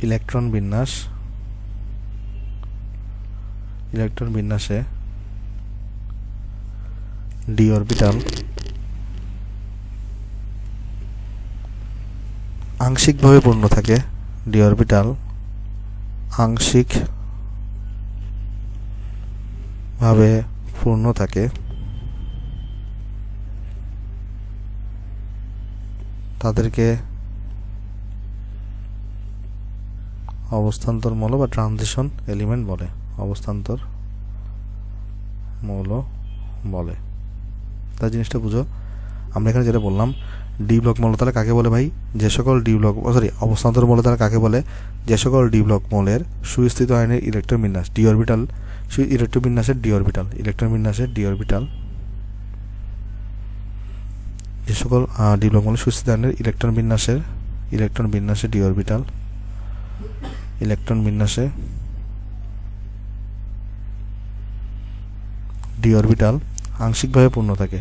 ইলেকট্রন বিন্যাসে ডি অরবিটাল আংশিকভাবে পূর্ণ থাকে, তাদেরকে অবস্থান্তর মৌল বা ট্রানজিশন এলিমেন্ট বলে, অবস্থান্তর মৌল বলে। তাই জিনিসটা বুঝো। আমরা এখানে যেটা বললাম ডি ব্লক মৌল তাহলে কাকে বলে ভাই, যে সকল অবস্থান্তর মৌল তাহলে কাকে বলে, যে সকল ডি ব্লক মৌলের সুস্থিত আয়নের ইলেকট্রন বিন্যাস ডি অরবিটাল, ইলেকট্রন বিন্যাসের ডি অরবিটাল, যে সকল ডি ব্লক মৌলের সুস্থিত আয়নের ইলেকট্রন বিন্যাসে ডি অরবিটাল আংশিকভাবে পূর্ণ থাকে,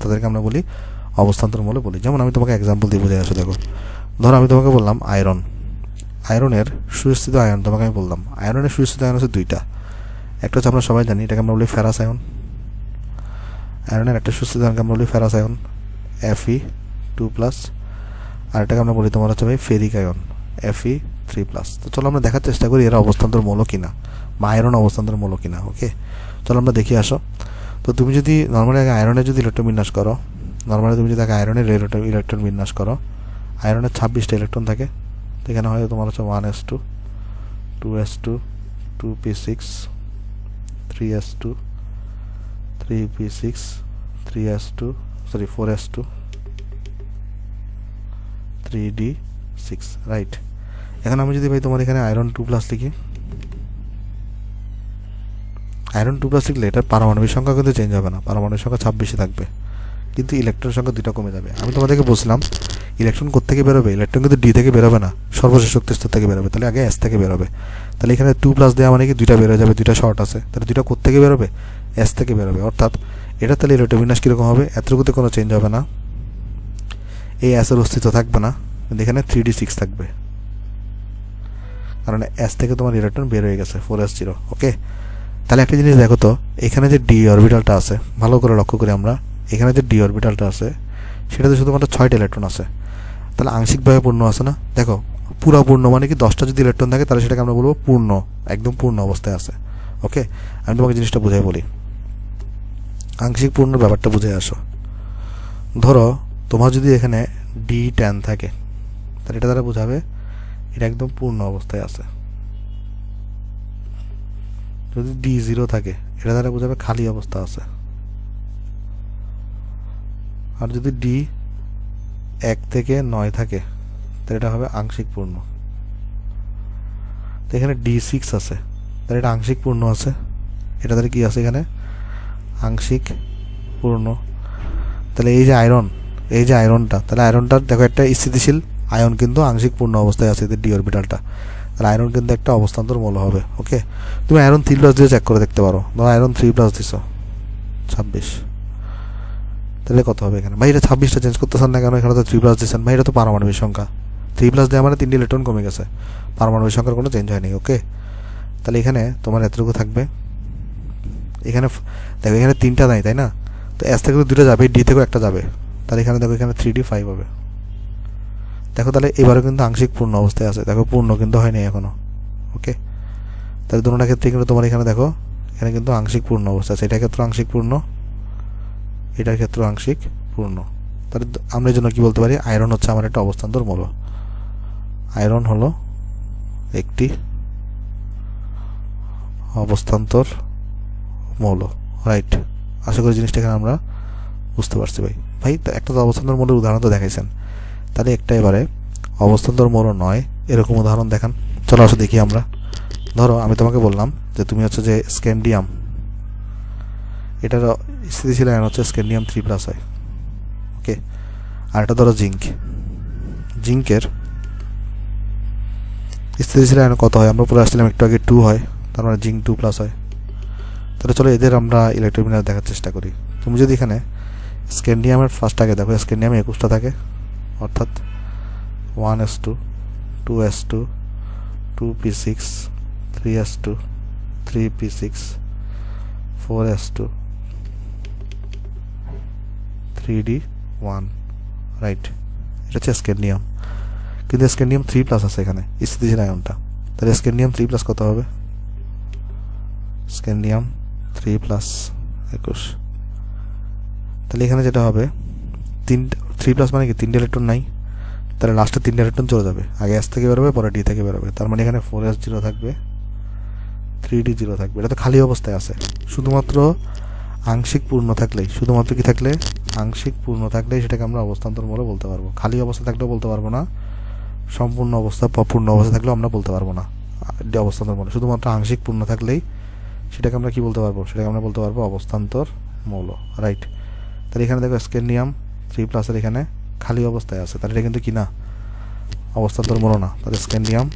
তাদেরকে আমরা বলি অবস্থান্তর মৌল বলি। যেমন আমি তোমাকে এক্সাম্পল দিয়ে বোঝাই আসো। দেখো, ধরো আমি তোমাকে বললাম আয়রনের সুস্থিত আয়ন, তোমাকে আমি বললাম আয়রনের সুস্থিত আয়ন হচ্ছে দুইটা। একটা হচ্ছে আমরা সবাই জানি, এটাকে আমরা বলি ফেরাস আয়ন। আয়রনের একটা সুস্থিত আয়নকে আমরা বলি ফেরাস আয়ন Fe2+, আর এটাকে আমরা বলি তোমার হচ্ছে ভাই ফেরিক আয়ন Fe3+। তো চলো আমরা দেখার চেষ্টা করি এরা অবস্থান্তর মৌল কিনা বা আয়রন অবস্থান্তর মৌল কিনা। ওকে, চলো আমরা দেখি আসো। তো তুমি যদি নর্মালি আয়রনের যদি ইলেকট্রন বিন্যাস করো, আয়রনের 26টা ইলেকট্রন থাকে। তো এখানে হয় তোমার হচ্ছে 1s2, 2s2, 2p6, 3s2, 3p6, 4s2, 3d6, right. এখন আমি যদি ভাই তোমার এখানে আয়রন 2+ লিখি, আয়রন 2+ লিখলে এটার পারমাণবিক সংখ্যা কিন্তু চেঞ্জ হবে না, পারমাণবিক সংখ্যা 26 থাকবে, কিন্তু ইলেকট্রন সংখ্যা 2টা কমে যাবে। আমি তোমাদেরকে বলছিলাম ইলেকট্রন কোত্থেকে বেরোবে, ইলেকট্রন কিন্তু ডি থেকে বেরোবে না, সর্বশেষ শক্তি স্তর থেকে বেরোবে। তাহলে আগে এস থেকে বেরোবে। তাহলে এখানে 2+ দেওয়া মানে কি 2টা বেরো যাবে, 2টা শর্ট আছে, তাহলে 2টা কোত্থেকে বেরোবে, এস থেকে বেরোবে। অর্থাৎ এটা তাহলে ইলেকট্রন বিন্যাস কীরকম হবে, এতটুকুতে কোনো চেঞ্জ হবে না, এই এসের অস্তিত্ব থাকবে না, কিন্তু এখানে 3d6 থাকবে, কারণ এস থেকে তোমার ইলেকট্রন বের হয়ে গেছে 4s0। ওকে, তাহলে একটা জিনিস দেখো তো, এখানে যে ডি অরবিটালটা আছে, ভালো করে লক্ষ্য করি আমরা, এখানে যে ডি অরবিটালটা আছে সেটাতে শুধুমাত্র 6টা ইলেকট্রন আছে। তাহলে আংশিকভাবে পূর্ণ আছে না? দেখো, পুরো পূর্ণ মানে কি 10টা যদি ইলেকট্রন থাকে তাহলে সেটাকে আমরা বলবো পূর্ণ, একদম পূর্ণ অবস্থায় আছে। ওকে, আমি তোমাকে জিনিসটা বুঝাই বলি, আংশিক পূর্ণ ব্যাপারটা বুঝে আসো। ধরো তোমার যদি এখানে D10 থাকে তাহলে এটা দ্বারা বোঝাবে এটা একদম পূর্ণ অবস্থায় আছে। যদি D0 থাকে এটা দ্বারা বোঝাবে খালি অবস্থা আছে। আর যদি D1 থেকে 9 থাকে তাহলে এটা হবে আংশিক পূর্ণ। তো এখানে D6 আছে তাহলে এটা আংশিক পূর্ণ আছে। এটা তাহলে কি আছে, এখানে আংশিক পূর্ণ। তাহলে এই যে আয়রনটা, তাহলে আয়রনটার দেখো একটা স্থিতিশীল আয়ন কিন্তু আংশিক পূর্ণ অবস্থায় আছে এদের ডি অরবিটালটা। তাহলে আয়রন কিন্তু একটা অবস্থান্তর মৌল হবে। ওকে, তুমি আয়রন 3+ দিয়ে চেক করে দেখতে পারো। ধরো আয়রন 3+ দিছো 26, তাহলে কত হবে এখানে? ভাই এটা 26টা চেঞ্জ করতেছেন না কেন? এখানে তো 3+ দিচ্ছেন। ভাই এটা তো পারমাণবিক সংখ্যা, 3+ দেওয়া মানে 3 ইলেকট্রন কমে গেছে, পারমাণবিক সংখ্যার কোনো চেঞ্জ হয়নি। ওকে, তাহলে এখানে তোমার এতটুকু থাকবে। এখানে দেখো এখানে 3টা নাই, তাই না? তো এস থেকে 2টা যাবে, ডি থেকেও একটা যাবে। তাহলে এখানে দেখো এখানে 3d5 হবে। দেখো তাহলে এবারও কিন্তু আংশিক পূর্ণ অবস্থায় আছে, দেখো পূর্ণ কিন্তু হয়নি এখনো। ওকে, তাহলে দুটোটার ক্ষেত্রে কিন্তু তোমার এখানে দেখো এখানে কিন্তু আংশিক পূর্ণ অবস্থা আছে। এটার ক্ষেত্রে আংশিক পূর্ণ, এটার ক্ষেত্রে আংশিক পূর্ণ। তাহলে আমরা এই জন্য কী বলতে পারি? আয়রন হচ্ছে আমার একটা অবস্থান্তর মৌল। আয়রন হলো একটি অবস্থান্তর মৌল। রাইট, আশা করি জিনিসটা এখানে আমরা বুঝতে পারছি। ভাই একটা তো অবস্থান্তর মৌলের উদাহরণ তো দেখাইছেন, তাহলে একটা এবারে অবস্থান্তর মৌল নয় এরকম উদাহরণ দেখান। চলো আসো দেখি আমরা। ধরো আমি তোমাকে বললাম যে তুমি হচ্ছে যে স্ক্যান্ডিয়াম, এটার স্থিতিশীল আয়ন হচ্ছে স্ক্যান্ডিয়াম 3+ হয়। ওকে, আর এটা ধরো জিঙ্কের স্থিতিশীল আয়ন কত হয়? আমরা পরে আসছিলাম একটু আগে 2 হয়, তার মানে জিঙ্ক 2+ হয়। তাহলে চলো এদের আমরা ইলেকট্রোবিন্যাস দেখার চেষ্টা করি। তুমি যদি এখানে স্ক্যান্ডিয়ামের ফার্স্ট আগে দেখো, স্ক্যান্ডিয়ামে 21টা থাকে, অর্থাৎ 1s2, 2s2, 2p6, 3s2, 3p6, 4s2, 3d1। Right, এটা হচ্ছে স্ক্যান্ডিয়াম। কিন্তু স্ক্যান্ডিয়াম 3+ আছে এখানে স্থিতিশীল আয়নটা। তাহলে স্ক্যান্ডিয়াম 3+ কত হবে? স্ক্যান্ডিয়াম 3+ 21। তাহলে এখানে যেটা হবে 3+ মানে কি 3 ইলেকট্রন নাই, তাহলে লাস্টে 3 ইলেকট্রন চলে যাবে। আগে এস থেকে বেরোবে, পরে ডি থেকে বেরোবে। তার মানে এখানে 4s0 থাকবে, 3d0 থাকবে। এটা তো খালি অবস্থায় আছে। শুধুমাত্র আংশিক পূর্ণ থাকলেই, শুধুমাত্র কি থাকলে? আংশিক পূর্ণ থাকলেই সেটাকে আমরা অবস্থান্তর মৌল বলতে পারবো। খালি অবস্থা থাকলেও বলতে পারবো না, সম্পূর্ণ অবস্থা পূর্ণ অবস্থা থাকলেও আমরা বলতে পারবো না অবস্থান্তর মৌল। শুধুমাত্র আংশিক পূর্ণ থাকলেই সেটাকে আমরা কি বলতে পারবো? সেটাকে আমরা বলতে পারবো অবস্থান্তর মৌল। রাইট, তাহলে এখানে দেখো স্ক্যান্ডিয়াম 3+এর এখানে খালি অবস্থায় আছে, তাহলে এটা কিন্তু কি না? অবস্থান্তর মৌল না। তাহলে স্ক্যান্ডিয়াম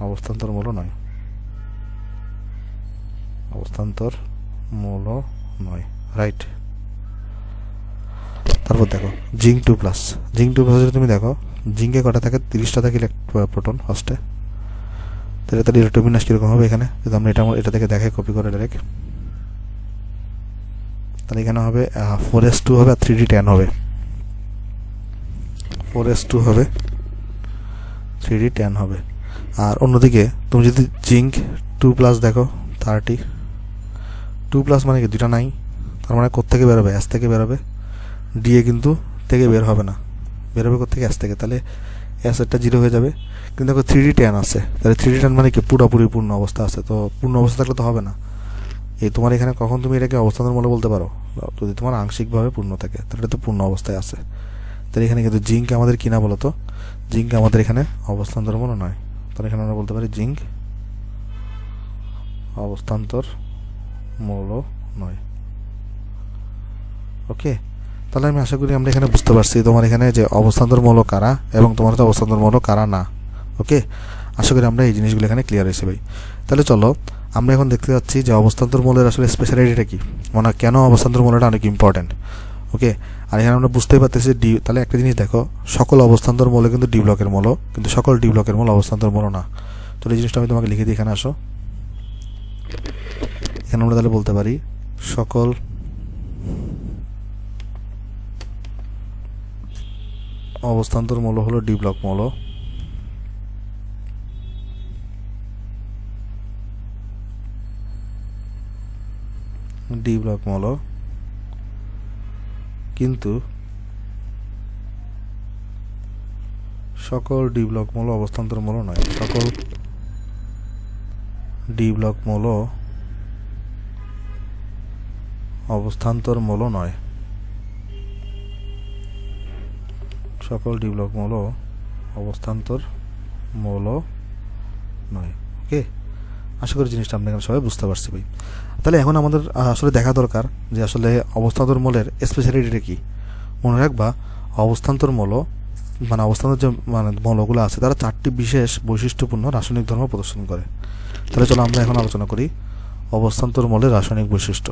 অবস্থান্তর মৌল নয়, অবস্থান্তর মৌল নয়। রাইট, তারপর দেখো জিঙ্ক 2+। জিঙ্ক 2+ তুমি দেখো জিঙ্কে কটা থাকে? 30টা থাকে প্রোটন ফার্স্টে। তাহলে ইলেকট্রোবিন্যাস কীরকম হবে এখানে? যদি আমরা এটা থেকে দেখাই, কপি করে ডাইরেক্ট, তাহলে এখানে হবে 4s2 হবে আর 3d10 হবে। 4s2 হবে, 3d10 হবে। আর অন্যদিকে তুমি যদি জিঙ্ক 2+ দেখো 30, 2+ মানে কি 2টা নাই, তার মানে কোত্থেকে বেরোবে? এস থেকে বেরোবে। ডিএ কিন্তু থেকে বের হবে না, বেরোবে কোত্থেকে? এস থেকে। তাহলে এস একটা 0 হয়ে যাবে। কিন্তু দেখো 3d10 আছে, তাহলে 3d10 মানে কি পুরোপুরি পূর্ণ অবস্থা আছে। তো পূর্ণ অবস্থা থাকলে তো হবে না। এই তোমার এখানে কখন তুমি এটাকে অবস্থান্তর মৌল বলতে পারো? যদি তোমার আংশিকভাবে পূর্ণ থাকে, তাহলে এটা তো পূর্ণ অবস্থায় আছে। তাহলে এখানে কিন্তু জিঙ্ক আমাদের কিনা বলো তো? জিঙ্ক আমাদের এখানে অবস্থান্তর মৌল নয়। তাহলে এখানে আমরা বলতে পারি জিঙ্ক অবস্থান্তর মৌল নয়। ওকে, তাহলে আমি আশা করি আমরা এখানে বুঝতে পারছি তোমার এখানে যে অবস্থান্তর মৌল কারা এবং তোমার তো অবস্থান্তর মৌল কারা না। ওকে, আশা করি আমরা এই জিনিসগুলো এখানে ক্লিয়ার হয়েছে ভাই। তাহলে চলো আমরা এখন দেখতে যাচ্ছি যে অবস্থান্তর মৌলের আসলে স্পেশালিটিটা কি, মানে কেন অবস্থান্তর মৌলটা অনেক ইম্পর্টেন্ট। ওকে, আর এখানে আমরা বুঝতেই পারতেছি ডি। তাহলে একটা জিনিস দেখো, সকল অবস্থান্তর মৌল কিন্তু ডি ব্লকের মৌল, কিন্তু সকল ডি ব্লকের মৌল অবস্থান্তর মৌল না। তাহলে এই জিনিসটা আমি তোমাকে লিখে দিই, এখানে আসো। এখানে আমরা তাহলে বলতে পারি সকল অবস্থান্তর মৌল হলো ডি ব্লক মৌল। ডি ব্লক মৌল, কিন্তু সকল ডি ব্লক মৌল অবস্থান্তর মৌল নয়। সকল ডি ব্লক মৌল অবস্থান্তর মৌল নয়। সকল ডি ব্লক মৌল অবস্থান্তর মৌল নয়। ওকে, আশা করি জিনিসটা আমরা এখানে সবাই বুঝতে পারছি ভাই। তাহলে এখন আমাদের আসলে দেখা দরকার যে আসলে অবস্থান্তর মৌলের স্পেশালিটিটা কী। মনে রাখবা অবস্থান্তর মৌল মানে অবস্থান্তর যে মানে মৌলগুলো আছে তারা 4টি বিশেষ বৈশিষ্ট্যপূর্ণ রাসায়নিক ধর্ম প্রদর্শন করে। তাহলে চলো আমরা এখন আলোচনা করি অবস্থান্তর মৌলের রাসায়নিক বৈশিষ্ট্য,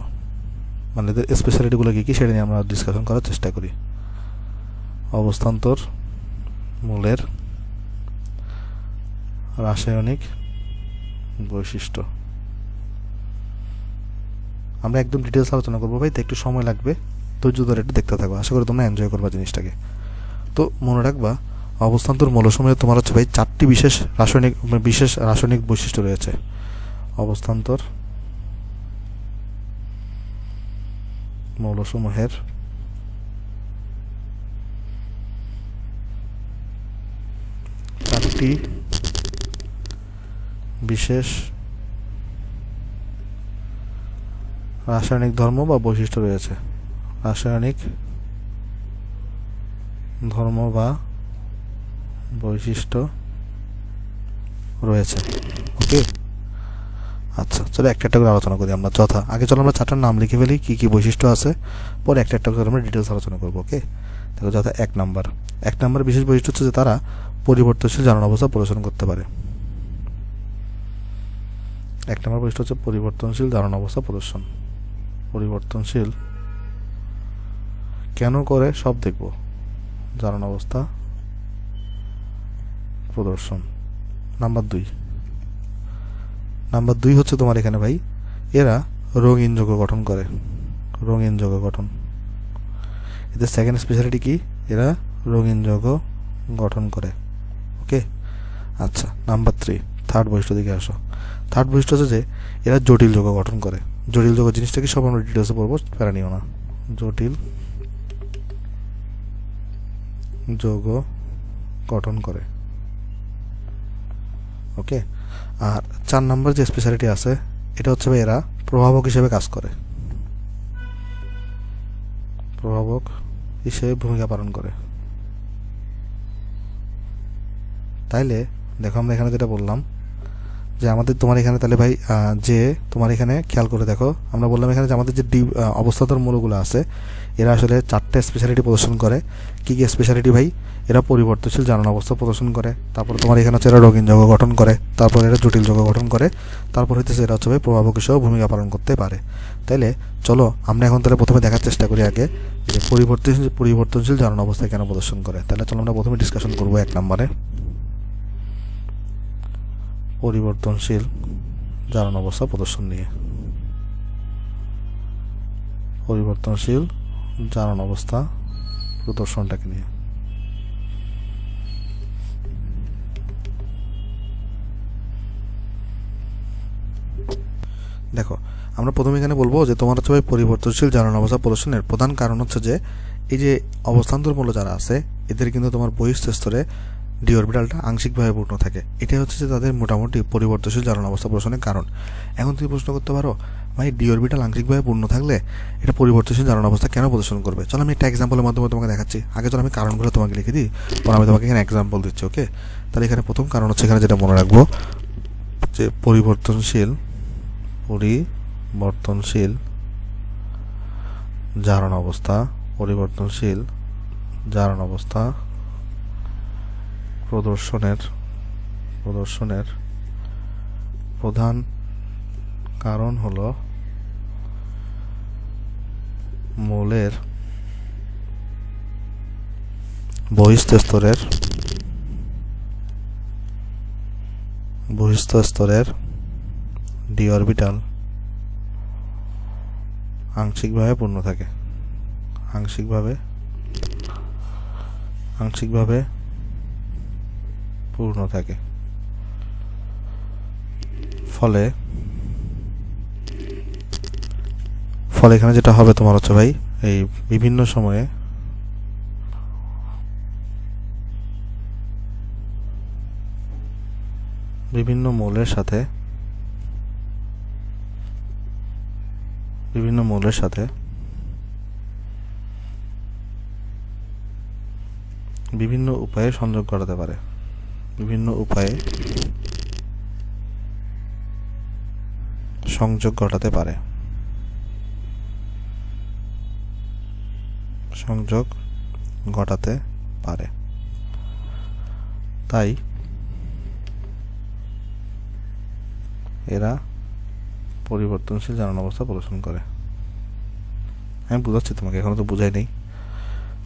মানে এদের স্পেশালিটিগুলো কী কী সেটা নিয়ে আমরা ডিসকাশন করার চেষ্টা করি। অবস্থান্তর মৌলের রাসায়নিক বৈশিষ্ট্য আমরা একদম ডিটেলস আলোচনা করবো ভাই, তো একটু সময় লাগবে, ধৈর্য ধরে একটু দেখতে থাকবো, আশা করি তোমরা এনজয় করবা জিনিসটাকে। তো মনে রাখবা অবস্থান্তর মৌলসমূহে তোমার হচ্ছে ভাই 4টি বিশেষ রাসায়নিক বৈশিষ্ট্য রয়েছে। অবস্থান্তর মৌলসমূহের চারটি বিশেষ রাসায়নিক ধর্ম বা বৈশিষ্ট্য রয়েছে। রাসায়নিক ধর্ম বা বৈশিষ্ট্য রয়েছে। ওকে, আচ্ছা চলো একটা একটা করে আলোচনা করি আমরা যথা। আগে চলো আমরা 4টার নাম লিখে ফেলি, কী কী বৈশিষ্ট্য আছে, পরে একটা একটা করে আমরা ডিটেলস আলোচনা করবো। ওকে, দেখো যথা 1 নাম্বার বিশেষ বৈশিষ্ট্য হচ্ছে যে তারা পরিবর্তনশীল জারণ অবস্থা প্রদর্শন করতে পারে। 1 নম্বর বৈশিষ্ট্য হচ্ছে পরিবর্তনশীল জারণ অবস্থা প্রদর্শন। পরিবর্তনশীল কেন করে সব দেখব, জারণ অবস্থা প্রদর্শন। নাম্বার 2 হচ্ছে তোমার এখানে ভাই এরা রঙিন যৌগ গঠন করে। রঙিন যৌগ গঠন, এদের সেকেন্ড স্পেশালিটি কি, এরা রঙিন যৌগ গঠন করে। ওকে, আচ্ছা নাম্বার 3 থার্ড বৈশিষ্ট্য দিকে আসো। থার্ড বৈশিষ্ট্য হচ্ছে যে এরা জটিল যৌগ গঠন করে। জটিল যৌগ জিনিসটা কি সব আমরা ডিটেলসে পড়বো, প্যারা নিও না। জটিল যৌগ গঠন করে। ওকে, আর 4 নম্বর যে স্পেশালিটি আছে এটা হচ্ছে ভাই এরা প্রভাবক হিসেবে কাজ করে। প্রভাবক হিসেবে ভূমিকা পালন করে। তাইলে দেখো আমরা এখানে যেটা বললাম যে আমাদের তোমার এখানে তাহলে ভাই যে তোমার এখানে খেয়াল করে দেখো আমরা বললাম এখানে যে আমাদের যে অবস্থান্তর মৌলগুলো আছে এরা আসলে 4টে স্পেশালিটি প্রদর্শন করে। কী কী স্পেশালিটি ভাই, এরা পরিবর্তনশীল জারণ অবস্থা প্রদর্শন করে, তারপর তোমার এখানে হচ্ছে এরা রঙিন যৌগ গঠন করে, তারপর এরা জটিল যৌগ গঠন করে, তারপর হচ্ছে এরা হচ্ছে ভাই প্রভাবক হিসেবে ভূমিকা পালন করতে পারে। তাইলে চলো আমরা এখন তাহলে প্রথমে দেখার চেষ্টা করি আগে যে পরিবর্তনশীল জারণ অবস্থা কেন প্রদর্শন করে। তাহলে চলো আমরা প্রথমে ডিসকাশন করবো 1 নম্বরে পরিবর্তনশীল জারণ অবস্থা প্রদর্শন নিয়ে। পরিবর্তনশীল জারণ অবস্থা প্রদর্শনটাকে নিয়ে দেখো আমরা প্রথমে এখানে বলবো যে তোমার হচ্ছে ভাই পরিবর্তনশীল জারণ অবস্থা প্রদর্শনের প্রধান কারণ হচ্ছে যে এই যে অবস্থান্তর মৌল যারা আছে এদের কিন্তু তোমার বহিঃস্থ স্তরে ডি অরবিটালটা আংশিকভাবে পূর্ণ থাকে। এটাই হচ্ছে যে তাদের মোটামুটি পরিবর্তনশীল জারণ অবস্থা প্রদর্শনের কারণ। এখন তুমি প্রশ্ন করতে পারো ভাই ডি অরবিটাল আংশিকভাবে পূর্ণ থাকলে এটা পরিবর্তনশীল জারণ অবস্থা কেন প্রদর্শন করবে। চলো আমি একটা এক্সাম্পলের মাধ্যমে তোমাকে দেখাচ্ছি। আগে চলো আমি কারণগুলো তোমাকে লিখে দিই, পরে আমি তোমাকে এখানে এক্সাম্পল দিচ্ছি। ওকে, তাহলে এখানে প্রথম কারণ হচ্ছে এখানে যেটা মনে রাখবো যে পরিবর্তনশীল জারণ অবস্থা প্রদর্শনের প্রধান কারণ হলো মৌলের বহিঃস্থ স্তরের ডি অরবিটাল আংশিকভাবে পূর্ণ থাকে। আংশিকভাবে পূর্ণ থাকে। ফলে এখানে যেটা হবে তোমার হচ্ছে ভাই এই বিভিন্ন সময়ে বিভিন্ন মৌলের সাথে বিভিন্ন উপায়ে সংযোগ করাতে পারে। বিভিন্ন উপায়ে সংযোগ ঘটাতে পারে, সংযোগ ঘটাতে পারে। তাই এরা পরিবর্তনশীল জারণ অবস্থা প্রদর্শন করে। আমি বুঝাচ্ছি তোমাকে, এখনো তো বুঝাই নেই।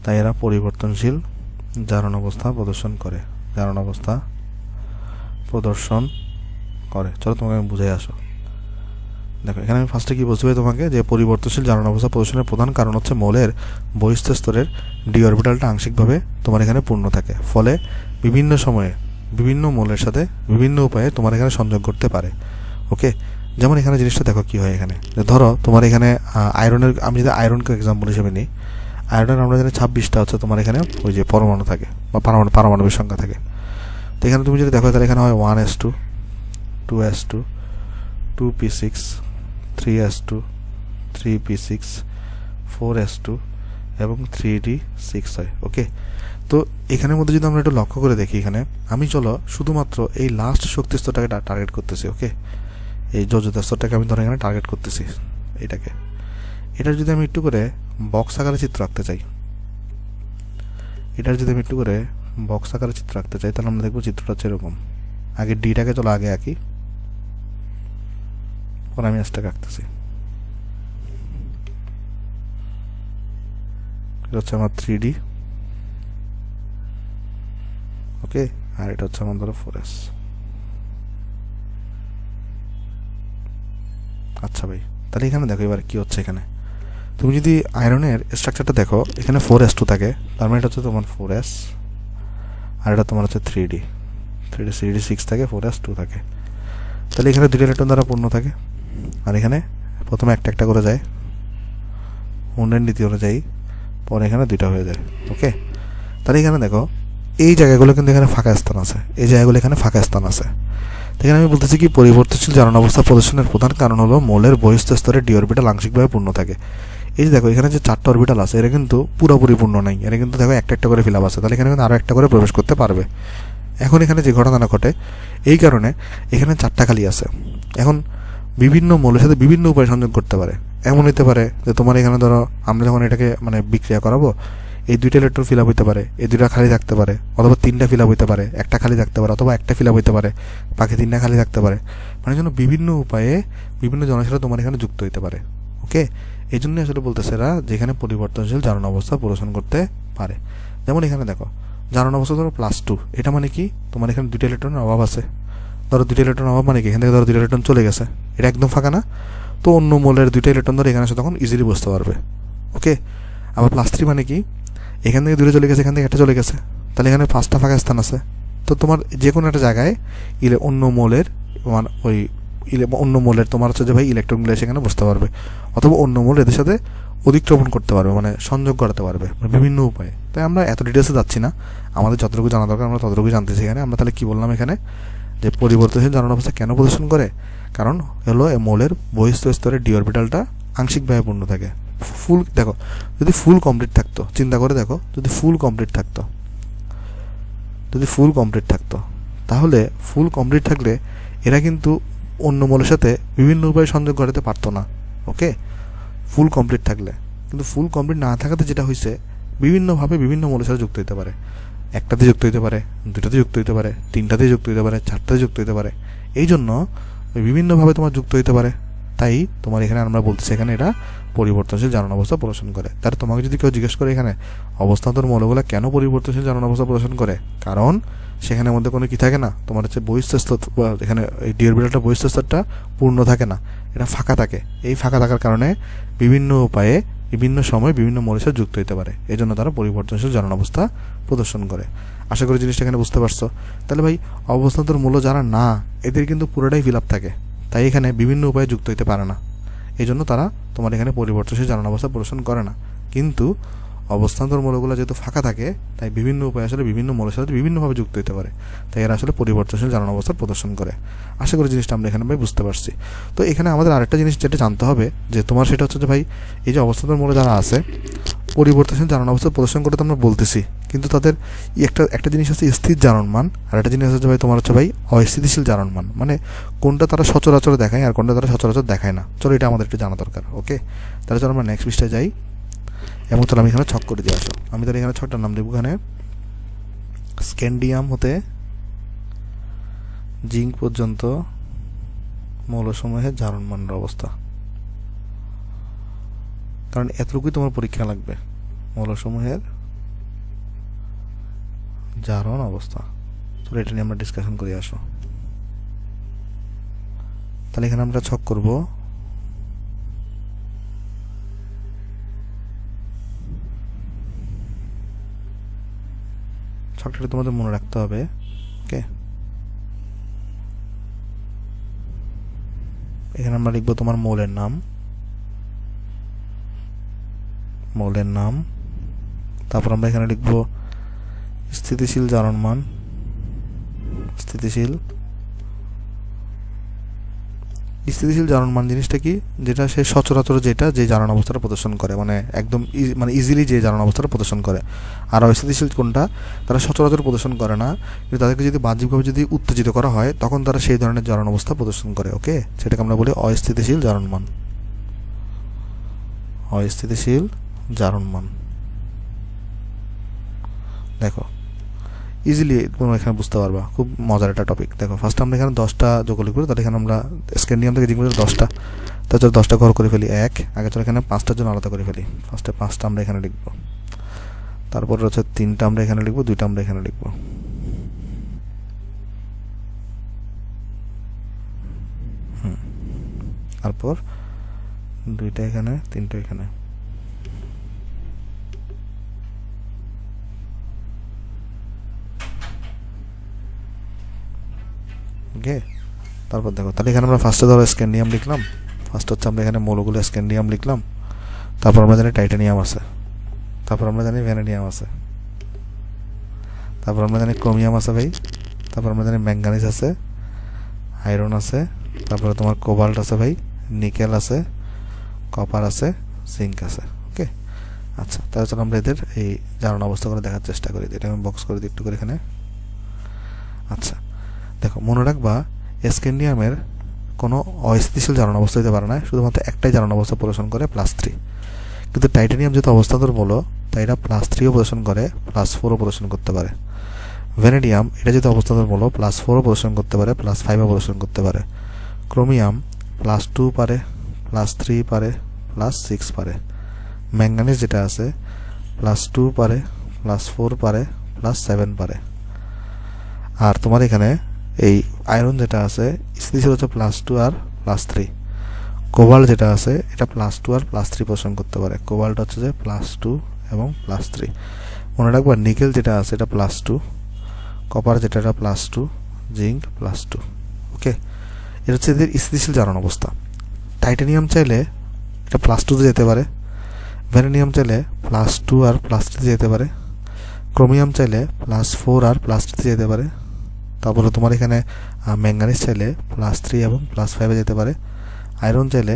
তাই এরা পরিবর্তনশীল জারণ অবস্থা প্রদর্শন করে, জারণ অবস্থা প্রদর্শন করে। চলো তোমাকে আমি বুঝাই আসো। দেখো এখানে আমি ফার্স্টে কি বুঝতে পারি তোমাকে, যে পরিবর্তনশীল জারণ অবস্থা প্রদর্শনের প্রধান কারণ হচ্ছে মৌলের বহিস্থ স্তরের ডি অরবিটালটা আংশিকভাবে তোমার এখানে পূর্ণ থাকে, ফলে বিভিন্ন সময়ে বিভিন্ন মৌলের সাথে বিভিন্ন উপায়ে তোমার এখানে সংযোগ করতে পারে। ওকে, যেমন এখানে জিনিসটা দেখো কি হয়। এখানে ধরো তোমার এখানে আয়রনের, আমি যদি আয়রনকে এক্সাম্পল হিসেবে নিই, আয়রনের আমরা জানি 26টা হচ্ছে তোমার এখানে ওই যে পরমাণু থাকে বা পারমাণবিক সংখ্যা থাকে। তো এখানে তুমি যদি দেখো তাহলে এখানে হয় 1s2, 2s2, 2p6, 3s2, 3p6, 4s2 এবং 3d6 হয়। ওকে, তো এখানের মধ্যে যদি আমরা একটু লক্ষ্য করে দেখি, এখানে আমি চলো শুধুমাত্র এই লাস্ট শক্তি স্তরটাকে টার্গেট করতেছি। ওকে, এই যোজ্যতা স্তরটাকে আমি ধরো এখানে টার্গেট করতেছি এটাকে। এটার যদি আমি একটু করে বক্স আকারে চিত্র আঁকতে চাই, এটার যদি আমি একটু করে বক্স আকারে চিত্র আঁকতে চাই, তাহলে আমরা দেখবো চিত্রটা হচ্ছে এরকম। আগে ডিটাকে চলো আগে আঁকি, পরে আমি এসটাকে আঁকতেছি। এটা হচ্ছে আমার 3D। ওকে, আর এটা হচ্ছে আমার ধরো 4s। আচ্ছা ভাই, তাহলে এখানে দেখো এবার কি হচ্ছে। এখানে তুমি যদি আয়রনের স্ট্রাকচারটা দেখো, এখানে 4s2 থাকে, তার মানে এটা হচ্ছে তোমার 4s, আর এটা তোমার হচ্ছে 3d6 থাকে, 4s2 থাকে। তাহলে এখানে দুটো ইলেকট্রন দ্বারা পূর্ণ থাকে, আর এখানে প্রথমে একটা একটা করে যায়, অন্যের নীতি অনুযায়ী, পরে এখানে দুইটা হয়ে যায়। ওকে, তাহলে এখানে দেখো এই জায়গাগুলো কিন্তু এখানে ফাঁকা স্থান আছে, এই জায়গাগুলো এখানে ফাঁকা স্থান আছে। এখানে আমি বলতেছি কি, পরিবর্তনশীল জারণ অবস্থা প্রদর্শনের প্রধান কারণ হলো মৌলের বহিস্থ স্তরে ডি অরবিটাল আংশিকভাবে পূর্ণ থাকে। এই যে দেখো এখানে যে 4টা অরবিটাল আছে, এরা কিন্তু পুরোপুরি পূর্ণ নাই, এরা কিন্তু দেখো একটা একটা করে ফিল আপ আছে। তাহলে এখানে কিন্তু আরও একটা করে প্রবেশ করতে পারবে। এখন এখানে যে ঘটনাটা ঘটে, এই কারণে এখানে 4টা খালি আছে। এখন বিভিন্ন মৌলের সাথে বিভিন্ন উপায়ে সংযোগ করতে পারে। এমন হতে পারে যে তোমার এখানে ধরো আমরা যখন এটাকে মানে বিক্রিয়া করাবো, এই দুইটা ইলেকট্রন ফিল আপ হইতে পারে, এই দুইটা খালি থাকতে পারে, অথবা 3টা ফিল আপ হইতে পারে, একটা খালি থাকতে পারে, অথবা একটা ফিল আপ হইতে পারে, বাকি 3টা খালি থাকতে পারে। মানে জন্য বিভিন্ন উপায়ে বিভিন্ন জনের সাথে তোমার এখানে যুক্ত হইতে পারে। ওকে, এই জন্যই আসলে বলতেছে এরা যেখানে পরিবর্তনশীল জারণ অবস্থা প্রদর্শন করতে পারে। যেমন এখানে দেখো জারণ অবস্থা ধরো +2, এটা মানে কি তোমার এখানে দুইটা ইলেকট্রনের অভাব আছে। ধরো দুইটা ইলেকট্রন অভাব মানে কি, এখান থেকে ধরো দুইটা ইলেকট্রন চলে গেছে, এটা একদম ফাঁকা না, তো অন্য মৌলের দুইটা ইলেকট্রন ধরে এখানে এসে তখন ইজিলি বসতে পারবে। ওকে, আবার +3 মানে কি, এখান থেকে দূরে চলে গেছে, এখান থেকে একটা চলে গেছে, তাহলে এখানে 5টা ফাঁকা স্থান আছে। তো তোমার যে কোনো একটা জায়গায় অন্য মৌলের মানে ওই অন্য মৌলের তোমার হচ্ছে যে ভাই ইলেকট্রনগুলো সেখানে বসতে পারবে, অথবা অন্য মৌল এদের সাথে অধিক্রমণ করতে পারবে, মানে সংযোগ করাতে পারবে বিভিন্ন উপায়ে। তাই আমরা এত ডিটেলসে যাচ্ছি না, আমাদের যতটুকু জানা দরকার আমরা ততটুকু জানতেছি। এখানে আমরা তাহলে কি বললাম, এখানে যে পরিবর্তনশীল জারণ অবস্থা কেন প্রদর্শন করে, কারণ হলো এই মৌলের বহিস্থ স্তরের ডি অরবিটালটা আংশিকভাবে পূর্ণ থাকে। ফুল দেখো, যদি ফুল কমপ্লিট থাকতো, চিন্তা করে দেখো, যদি ফুল কমপ্লিট থাকতো, তাহলে ফুল কমপ্লিট থাকলে এরা কিন্তু অন্য মৌলের সাথে বিভিন্ন উপায়ে সংযোগ ঘটাতে পারতো না। ওকে, ফুল কমপ্লিট থাকলে। কিন্তু ফুল কমপ্লিট না থাকাতে যেটা হয়েছে, বিভিন্নভাবে বিভিন্ন মৌলের সাথে যুক্ত হতে পারে। একটাতে যুক্ত হতে পারে, দুটাতে যুক্ত হতে পারে, 3টাতে যুক্ত হতে পারে, 4টাতে যুক্ত হতে পারে। এই জন্য বিভিন্নভাবে তোমার যুক্ত হতে পারে। তাই তোমার এখানে আমরা বলতেছি এখানে এটা পরিবর্তনশীল জারণ অবস্থা প্রদর্শন করে। তার তোমাকে যদি কেউ জিজ্ঞেস করে এখানে অবস্থান্তর মৌলগুলো কেন পরিবর্তনশীল জারণ অবস্থা প্রদর্শন করে, কারণ সেখানের মধ্যে কোনো কি থাকে না, তোমার হচ্ছে বহিস্থ স্তর, এখানে এই ডি অরবিটালটা বহিস্থ স্তরটা পূর্ণ থাকে না, এটা ফাঁকা থাকে। এই ফাঁকা থাকার কারণে বিভিন্ন উপায়ে বিভিন্ন সময় বিভিন্ন মৌলের সাথে যুক্ত হতে পারে। এই জন্য তারা পরিবর্তনশীল জারণ অবস্থা প্রদর্শন করে। আশা করি জিনিসটা এখানে বুঝতে পারছো। তাহলে ভাই অবস্থান্তর মৌল যারা না, এদের কিন্তু পুরোটাই ফিল আপ থাকে, তাই এখানে বিভিন্ন উপায়ে যুক্ত হতে পারে না। এই জন্য তারা তোমার এখানে পরিবর্তনশীল জারণ অবস্থা প্রদর্শন করে না। কিন্তু অবস্থান্তর মৌলগুলো যেহেতু ফাঁকা থাকে, তাই বিভিন্ন উপায়ে আসলে বিভিন্ন মৌলের সাথে বিভিন্নভাবে যুক্ত হতে পারে, তাই এরা আসলে পরিবর্তনশীল জারণ অবস্থা প্রদর্শন করে। আশা করি জিনিসটা আমরা এখানে ভাই বুঝতে পারছি। তো এখানে আমাদের আরেকটা জিনিস যেটা জানতে হবে, যে তোমার সেটা হচ্ছে যে ভাই এই যে অবস্থান্তর মৌল যারা আছে পরিবর্তনশীল জারণ অবস্থা প্রদর্শন করতে আমরা বলতেছি, কিন্তু তাদের একটা একটা জিনিস আছে স্থির জারণ মান, আর একটা জিনিস হচ্ছে ভাই তোমার হচ্ছে ভাই অস্থিতিশীল জারণ মান। মানে কোনটা তারা সচরাচর দেখায় আর কোনটা তারা সচরাচর দেখায় না। চলো এটা আমাদের একটু জানা দরকার। ওকে, তাহলে চলো আমরা নেক্সট পৃষ্ঠায় যাই এবং চলো আমি এখানে ছক করে দিয়ে আসো। আমি তাহলে এখানে ছকটার নাম দেবো এখানে স্ক্যান্ডিয়াম হতে জিঙ্ক পর্যন্ত মৌলসমূহের জারণ মানের অবস্থা, কারণ এতটুকুই তোমার পরীক্ষা লাগবে, মৌলসমূহের জারণ অবস্থা। তো এটা নিয়ে আমরা ডিসকাশন করে আসো। তাহলে এখানে আমরা ছক করব ছকটা তোমাদের মনে রাখতে হবে। ওকে, এখানে আমরা লিখবো তোমার মৌলের নাম, তারপর আমরা এখানে লিখবো স্থিতিশীল জারণ মান, স্থিতিশীল জারণ মান জিনিসটা কি, যেটা সে সচরাচর যে জারণ অবস্থাটা প্রদর্শন করে, মানে একদম মানে ইজিলি যে জারণ অবস্থাটা প্রদর্শন করে। আর অস্থিতিশীল কোনটা, তারা সচরাচর প্রদর্শন করে না, কিন্তু তাদেরকে যদি বাহ্যিকভাবে যদি উত্তেজিত করা হয় তখন তারা সেই ধরনের জারণ অবস্থা প্রদর্শন করে। ওকে, সেটাকে আমরা বলি অস্থিতিশীল জারণ মান। অস্থিতিশীল জারণ মান দেখো ইজিলি তোমরা এখানে বুঝতে পারবা, খুব মজার একটা টপিক। দেখো ফার্স্ট আমরা এখানে 10টা যোগলি করি, তাহলে এখানে আমরা স্ক্যান্ডিয়াম থেকে জিঙ্ক 10টা, তারপর 10টা ঘর করে ফেলি আগে চলো এখানে 5টার জন্য আলাদা করে ফেলি। ফার্স্টে 5টা আমরা এখানে লিখবো, তারপর হচ্ছে 3টা আমরা এখানে লিখবো, 2টা আমরা এখানে লিখবো। তারপর 2টা এখানে, 3টা এখানে। ওকে, তারপর দেখো তাহলে এখানে আমরা ফার্স্টে ধরো স্ক্যান্ডিয়াম লিখলাম, ফার্স্ট হচ্ছে আমরা এখানে মৌলগুলো স্ক্যান্ডিয়াম লিখলাম, তারপর আমরা জানি টাইটানিয়াম আছে, তারপর আমরা জানি ভ্যানাডিয়াম আছে, তারপর আমরা জানি ক্রোমিয়াম আছে ভাই, তারপর আমরা জানি ম্যাঙ্গানিজ আছে, আয়রন আছে, তারপরে তোমার কোবাল্ট আছে ভাই, নিকেল আছে, কপার আছে, জিঙ্ক আছে। ওকে, আচ্ছা তাহলে চলো আমরা এদের এই জারণ অবস্থা করে দেখার চেষ্টা করি। এটা আমি বক্স করে দিই একটু করে এখানে। আচ্ছা দেখো মনে রাখবা স্ক্যান্ডিয়ামের কোনো অস্থিতিশীল জারণ অবস্থা হতে পারে না, শুধুমাত্র একটাই জারণ অবস্থা প্রদর্শন করে +3। কিন্তু টাইটানিয়াম যেহেতু অবস্থান্তর বলো তাই এটা +3ও প্রদর্শন করে, +4ও প্রদর্শন করতে পারে। ভ্যানাডিয়াম এটা যেহেতু অবস্থান্তর বলো +4ও প্রদর্শন করতে পারে, +5ও প্রদর্শন করতে পারে। ক্রোমিয়াম +2 পারে, +3 পারে, +6 পারে। ম্যাঙ্গানিজ যেটা আছে +2 পারে, +4 পারে, +7 পারে। আর তোমার এখানে এই আয়রন যেটা আছে স্থিতিশীল হচ্ছে +2 আর +3। কোবাল্ট যেটা আছে এটা +2 আর +3 প্রদর্শন করতে পারে। কোবাল্ট হচ্ছে যে +2 এবং +3। মনে রাখবা নিকেল যেটা আছে এটা +2, কপার যেটা এটা +2, জিঙ্ক +2। ওকে, এটা হচ্ছে এদের স্থিতিশীল জারণ অবস্থা। টাইটানিয়াম চাইলে এটা +2 তে যেতে পারে, ভ্যানাডিয়াম চাইলে +2 আর +3 তে যেতে পারে, ক্রোমিয়াম চাইলে +4 আর +3 তে যেতে পারে, তারপরে তোমার এখানে ম্যাঙ্গানিজ চাইলে +3 এবং +5 এ যেতে পারে, আয়রন চাইলে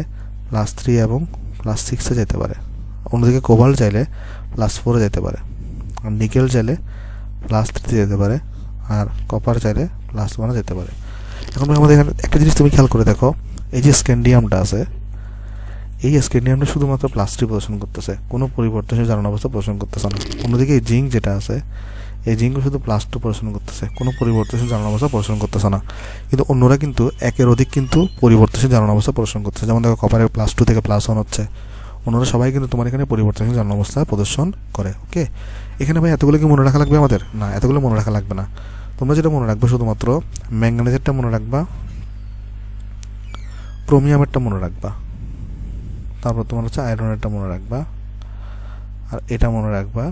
+3 এবং +6 এ যেতে পারে, অন্যদিকে কোবাল্ট চাইলে +4 এ যেতে পারে, আর নিকেল চাইলে +3 তে যেতে পারে, আর কপার চাইলে +1 এ যেতে পারে। এখন আমাদের এখানে একটা জিনিস তুমি খেয়াল করে দেখো, এই যে স্ক্যান্ডিয়ামটা আছে এই স্ক্যান্ডিয়ামটা শুধুমাত্র +3 প্রদর্শন করতেছে, কোনো পরিবর্তনশীল জারণ অবস্থা প্রদর্শন করতেছে না। অন্যদিকে এই জিঙ্ক যেটা আছে এই জিঙ্ক শুধু +2 প্রদর্শন করতেছে, কোনো পরিবর্তনশীল জারণ অবস্থা প্রদর্শন করতেছে না। কিন্তু অন্যরা কিন্তু একের অধিক কিন্তু পরিবর্তনশীল জারণ অবস্থা প্রদর্শন করতেছে। যেমন দেখো কপারের +2 থেকে +1 হচ্ছে, অন্যরা সবাই কিন্তু তোমার এখানে পরিবর্তনশীল জারণ অবস্থা প্রদর্শন করে। ওকে, এখানে ভাই এতগুলো কি মনে রাখা লাগবে আমাদের? না, এতগুলো মনে রাখা লাগবে না। তোমরা যেটা মনে রাখবে শুধুমাত্র ম্যাঙ্গানিজেরটা মনে রাখবা, ক্রোমিয়ামেরটা মনে রাখবা, তারপর তোমার হচ্ছে আয়রনেরটা মনে রাখবা, আর এটা মনে রাখবা,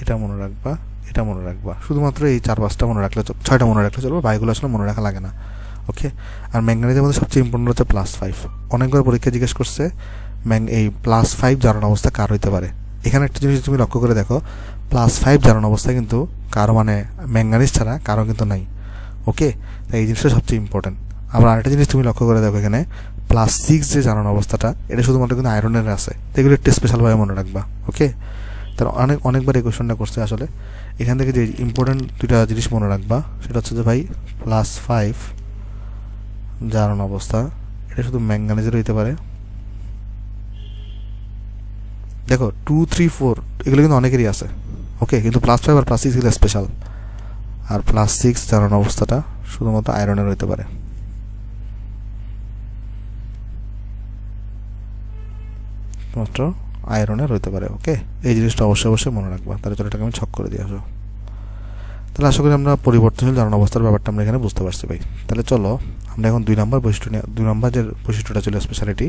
এটা মনে রাখবা, এটা মনে রাখবা। শুধুমাত্র এই 4-5টা মনে রাখলে, 6টা মনে রাখলে চলবে, বাইগুলো আসলে মনে রাখা লাগে না। ওকে, আর ম্যাঙ্গানিজের মধ্যে সবচেয়ে ইম্পর্টেন্ট হচ্ছে +5। অনেকবার পরীক্ষা জিজ্ঞেস করছে এই +5 জারণ অবস্থা কার হইতে পারে। এখানে একটা জিনিস তুমি লক্ষ্য করে দেখো, +5 জারণ অবস্থা কিন্তু কারো মানে ম্যাঙ্গানিজ ছাড়া কারো কিন্তু নাই। ওকে, তাই এই জিনিসটা সবচেয়ে ইম্পর্টেন্ট। আবার আরেকটা জিনিস তুমি লক্ষ্য করে দেখো, এখানে +6 যে জারণ অবস্থাটা এটা শুধুমাত্র কিন্তু আয়রনের আছে, এগুলো একটু স্পেশালভাবে মনে রাখবা। ওকে, তার অনেকবার এই কোয়েশ্চনটা করছে আসলে। এখান থেকে যে ইম্পর্টেন্ট দুইটা জিনিস মনে রাখবা সেটা হচ্ছে যে ভাই +5 জারণ অবস্থা, এটা শুধু ম্যাঙ্গানিজের হইতে পারে। দেখো 2, 3, 4 এগুলো কিন্তু অনেকেরই আছে, ওকে, কিন্তু +5 আর +6 এগুলো স্পেশাল। আর +6 জারণ অবস্থাটা শুধুমাত্র আয়রনের হইতে পারে। মাত্র আয়রনের হইতে পারে, ওকে। এই জিনিসটা অবশ্যই মনে রাখবা। তাহলে চলো এটাকে আমি ছক করে দিয়ে আসো। তাহলে আশা করি আমরা পরিবর্তনশীল জারণ অবস্থার ব্যাপারটা আমরা এখানে বুঝতে পারছি ভাই। তাহলে চলো আমরা এখন 2 নম্বর যে বৈশিষ্ট্যটা ছিল স্পেশালিটি,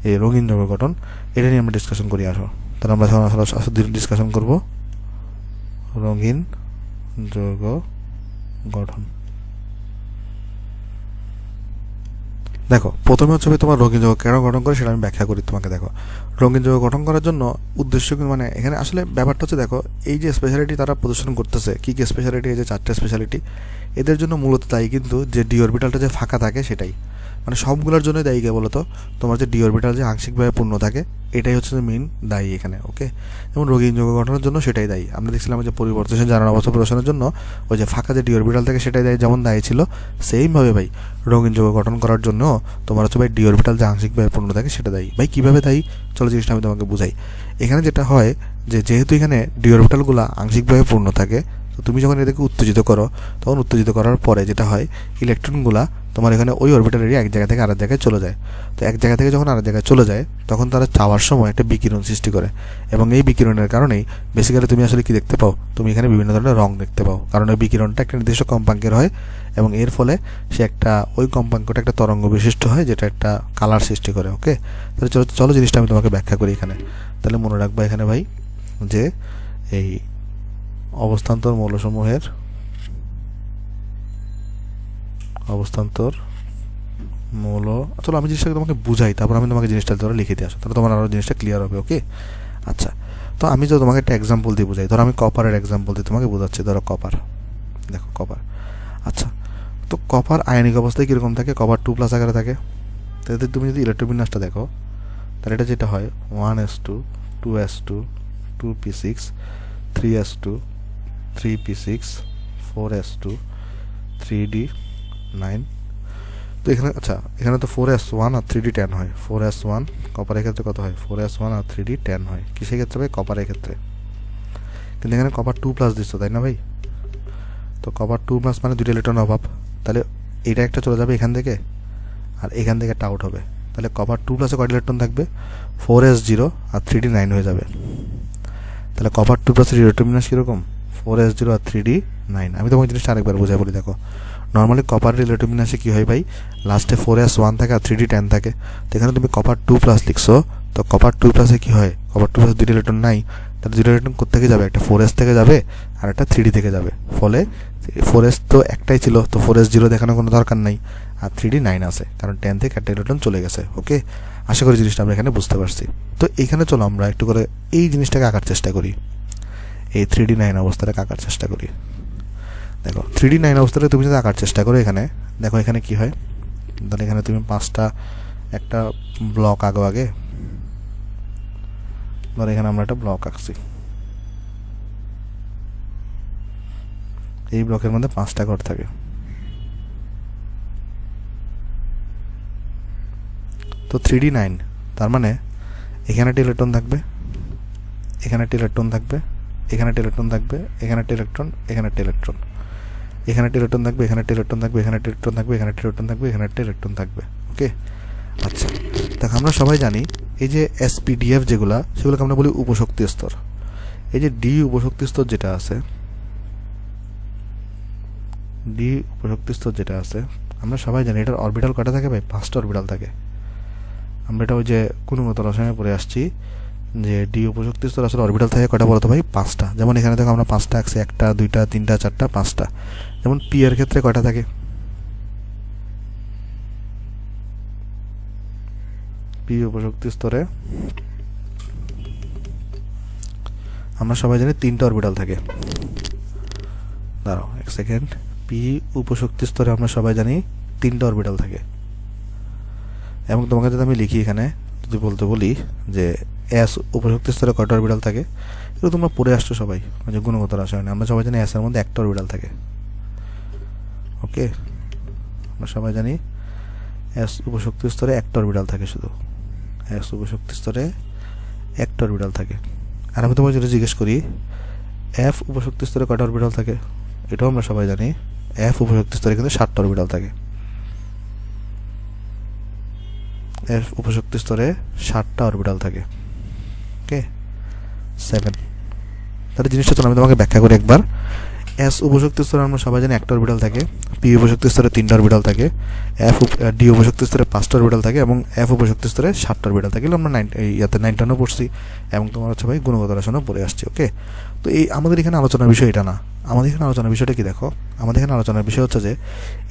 এই রঙিন যৌগ গঠন, এটা নিয়ে আমরা ডিসকাশন করি আসো। তাহলে আমরা আসলে ডিসকাশন করব রঙিন যৌগ গঠন। দেখো প্রথমে হচ্ছে তোমার রঙিন যৌগ কেন গঠন করে সেটা আমি ব্যাখ্যা করি তোমাকে। দেখো রঙিন যৌগ গঠন করার জন্য উদ্দেশ্য মানে এখানে আসলে ব্যাপারটা হচ্ছে, দেখো এই যে স্পেশালিটি তারা প্রদর্শন করতেছে, কী কী স্পেশালিটি, এই যে 4টে স্পেশালিটি, এদের জন্য মূলত দায়ী কিন্তু যে ডি অরবিটালটা যে ফাঁকা থাকে সেটাই, মানে সবগুলোর জন্যই দায়ী। কে বলতো, তোমার যে ডি অরবিটাল যে আংশিকভাবে পূর্ণ থাকে এটাই হচ্ছে মেইন দায়ী এখানে, ওকে। যেমন রঙিন যৌগ গঠনের জন্য সেটাই দায়ী। আমরা দেখছিলাম যে পরিবর্তনশীল জারণ অবস্থা প্রদর্শনের জন্য ওই যে ফাঁকা যে ডি অরবিটাল থাকে সেটাই দায়ী, যেমন দায়ী ছিল সেইমভাবে ভাই রঙিন যৌগ গঠন করার জন্য তোমার হচ্ছে ভাই ডি অরবিটাল যে আংশিকভাবে পূর্ণ থাকে সেটা দায়ী। ভাই কীভাবে দায়ী, চলো জিনিসটা আমি তোমাকে বুঝাই। এখানে যেটা হয় যে যেহেতু এখানে ডি অরবিটালগুলো আংশিকভাবে পূর্ণ থাকে, তো তুমি যখন এদেরকে উত্তেজিত করো তখন উত্তেজিত করার পরে যেটা হয় ইলেকট্রনগুলা তোমার এখানে ওই অরবিটালেরই এক জায়গা থেকে আরেক জায়গায় চলে যায়। তো এক জায়গা থেকে যখন আরেক জায়গায় চলে যায় তখন তারা চাওয়ার সময় একটা বিকিরণ সৃষ্টি করে, এবং এই বিকিরণের কারণেই বেসিক্যালি তুমি আসলে কি দেখতে পাও, তুমি এখানে বিভিন্ন ধরনের রং দেখতে পাও, কারণ ওই বিকিরণটা একটা নির্দিষ্ট কম্পাঙ্কের হয় এবং এর ফলে সে একটা ওই কম্পাঙ্কটা একটা তরঙ্গ বিশিষ্ট হয় যেটা একটা কালার সৃষ্টি করে, ওকে। তাহলে চলো জিনিসটা আমি তোমাকে ব্যাখ্যা করি এখানে। তাহলে মনে রাখবা এখানে ভাই যে এই অবস্থান্তর মৌলসমূহের মৌল, চলো আমি জিনিসটাকে তোমাকে বুঝাই, তারপর আমি তোমাকে জিনিসটা ধরে লিখে দিয়ে আসো, তাহলে তোমার আরও জিনিসটা ক্লিয়ার হবে, ওকে। আচ্ছা, তো আমি তো তোমাকে একটা এক্সাম্পল দিয়ে বুঝাই। ধরো আমি কপারের এক্সাম্পল দিয়ে তোমাকে বোঝাচ্ছি। ধরো কপার, দেখো কপার, আচ্ছা, তো কপার আয়নিক অবস্থায় কীরকম থাকে, কপার 2+ আকারে থাকে। তাহলে তুমি যদি ইলেকট্রোবিন্যাসটা দেখো তাহলে এটা যেটা হয় 1s2 2s2 2p6 3s2 3p6 4s2 3d9। তো এখানে আচ্ছা, এখানে তো 4s1 আর 3d10 হয়। 4s1 কপারের ক্ষেত্রে কত হয়, 4s1 আর 3d10 হয়। কিসের ক্ষেত্রে ভাই, কপারের ক্ষেত্রে। কিন্তু এখানে কপার 2+ দিচ্ছ, তাই না ভাই? তো কপার 2+ মানে 2টা ইলেকট্রন অভাব, তাহলে এটা একটা চলে যাবে এখান থেকে আর এখান থেকে একটা আউট হবে। তাহলে কপার 2+এ কয়টা ইলেকট্রন থাকবে, 4s0 আর 3d9 হয়ে যাবে। তাহলে কপার 2+এর ইলেকট্রোবিন্যাস কীরকম, 4s0 আর 3d9। আমি তোমাকে জিনিসটা আরেকবার বোঝাই বলি। দেখো নর্মালি কপারের ইলেকট্রোবিন্যাসে কী হয় ভাই, লাস্টে 4s1 থাকে আর 3d10 থাকে। তো এখানে তুমি কপার 2+ লিখছো, তো কপার 2+এ কী হয়, কপার 2+ 2টা ইলেকট্রন নাই, তাহলে 2টা ইলেকট্রন কোথেকে যাবে, একটা 4s থেকে যাবে আর একটা 3d থেকে যাবে। ফলে 4s তো একটাই ছিল, তো 4s0 দেখানোর কোনো দরকার নাই, আর 3d9 আছে কারণ 10 থেকে একটা ইলেকট্রন চলে গেছে, ওকে। আশা করি জিনিসটা আমরা এখানে বুঝতে পারছি। তো এখানে চলো আমরা একটু করে এই জিনিসটাকে আঁকার চেষ্টা করি, এই 3d9 অবস্থাটাকে আঁকার চেষ্টা করি। দেখো 3d9 অবস্থাটা তুমি যদি আঁকার চেষ্টা করো, এখানে দেখো এখানে কি হয়, তাহলে এখানে তুমি 5টা একটা ব্লক আঁকো আগে। ধর এখানে আমরা একটা ব্লক আঁকছি, এই ব্লকের মধ্যে 5টা ঘর থাকে। তো 3d9 তার মানে এখানে একটা ইলেকট্রন থাকবে, এখানে একটা ইলেকট্রন থাকবে, এখানে একটা ইলেকট্রন থাকবে, এখানে একটা ইলেকট্রন, এখানে একটা ইলেকট্রন, এখানে একটা ইলেকট্রন থাকবে, এখানে একটা ইলেকট্রন থাকবে, এখানে একটা ইলেকট্রন থাকবে, এখানে একটা ইলেকট্রন থাকবে, এখানে একটা ইলেকট্রন থাকবে, ওকে। আচ্ছা, দেখো আমরা সবাই জানি এই যে SPDF সেগুলোকে আমরা বলি উপশক্তি স্তর। এই যে ডি উপশক্তি স্তর যেটা আছে, আমরা সবাই জানি এটার অরবিটাল কটা থাকে ভাই, 5টা অরবিটাল থাকে। আমরা এটা ওই যে গুণগত রসায়নে পড়ে আসছি যে ডি উপশক্তি স্তর আসলে অরবিটাল থাকে কটা বলতো ভাই, 5টা। যেমন এখানে দেখো আমরা 5টা আঁকছি, 1টা 2টা 3টা 4টা 5টা। যেমন পি এর ক্ষেত্রে কয়টা থাকে, পি উপশক্তি স্তরে আমরা সবাই জানি 3টা অরবিটাল থাকে। দাঁড়াও এক সেকেন্ড, পি উপশক্তি স্তরে আমরা সবাই জানি 3টা অরবিটাল থাকে। এবং তোমাকে যদি আমি লিখি এখানে যদি বলতে বলি যে এস উপশক্তি স্তরে কয়টা অরবিটাল থাকে, এগুলো তোমরা পড়ে আসছো সবাই, যে গুণগত রসায়নে আমরা সবাই জানি এসের মধ্যে একটা অরবিটাল থাকে। ওকে, আমরা সবাই জানি এস উপশক্তি স্তরে একটা অরবিটাল থাকে, শুধু এস উপশক্তি স্তরে একটা অরবিটাল থাকে। আর আমি তোমাকে যেটা জিজ্ঞেস করি এফ উপশক্তি স্তরে কয়টা অরবিটাল থাকে, এটাও আমরা সবাই জানি এফ উপশক্তি স্তরে কিন্তু 7টা অরবিটাল থাকে। এফ উপশক্তি স্তরে 7টা অরবিটাল থাকে। ওকে, 7। তাহলে জিনিসটা তো আমি তোমাকে ব্যাখ্যা করি একবার। এস উপশক্তি স্তরে আমরা সবাই জানি একটা অরবিটাল থাকে, পি উপশক্তি স্তরে 3টা অরবিটাল থাকে, ডি উপশক্তি স্তরে 5টা অরবিটাল থাকে এবং এফ উপশক্তি স্তরে 7টা অরবিটাল থাকে। এগুলো আমরা 9 পড়ছি এবং তোমার হচ্ছে ভাই গুণগত রসায়নও পড়ে আসছে। ওকে, তো এই আমাদের এখানে আলোচনার বিষয় এটা না। আমাদের এখানে আলোচনার বিষয়টা কি দেখো, আমাদের এখানে আলোচনার বিষয় হচ্ছে যে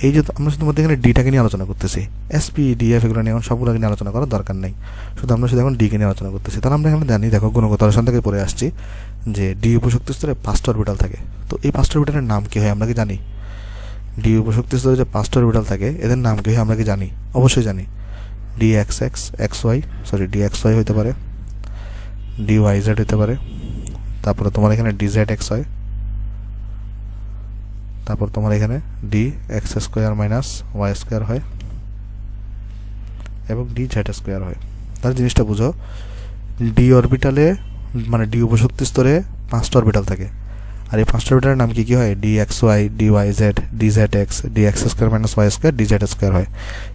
এই যে আমরা শুধু মধ্যে এখানে ডিটাকে নিয়ে আলোচনা করতেছি, এসপি ডিএফ এগুলো নিয়ে এখন সবগুলোকে নিয়ে আলোচনা করার দরকার নেই, শুধু আমরা শুধু এখন ডিকে নিয়ে আলোচনা করতেছি। তাহলে আমরা এখানে জানি দেখো গুণগত রসায়ন থেকে পড়ে আসছি যে ডি উপশক্তি স্তরে 5টা অরবিটাল থাকে। তো এই 5টা অরবিটালের নাম কি হয় আমরা কি জানি? ডি উপশক্তি স্তরে যে 5টা অরবিটাল থাকে এদের নাম কি হয় আমরা কি জানি? অবশ্যই জানি। D X X X Y D X Y হতে পারে, ডি ওয়াই জেড হতে পারে, তারপরে তোমার এখানে ডি জেড এক্স হয়, তারপর তোমার এখানে D X square minus Y square হয় এবং ডি জেড স্কোয়ার হয়। তাহলে জিনিসটা বুঝো, ডি অরবিটালে মানে ডি উপশক্তি স্তরে 5টা অরবিটাল থাকে, আর এই 5টা অরবিটালের নাম কি কি হয়? D X Y, D Y Z, D Z X, D X square minus Y square, D Z square হয়।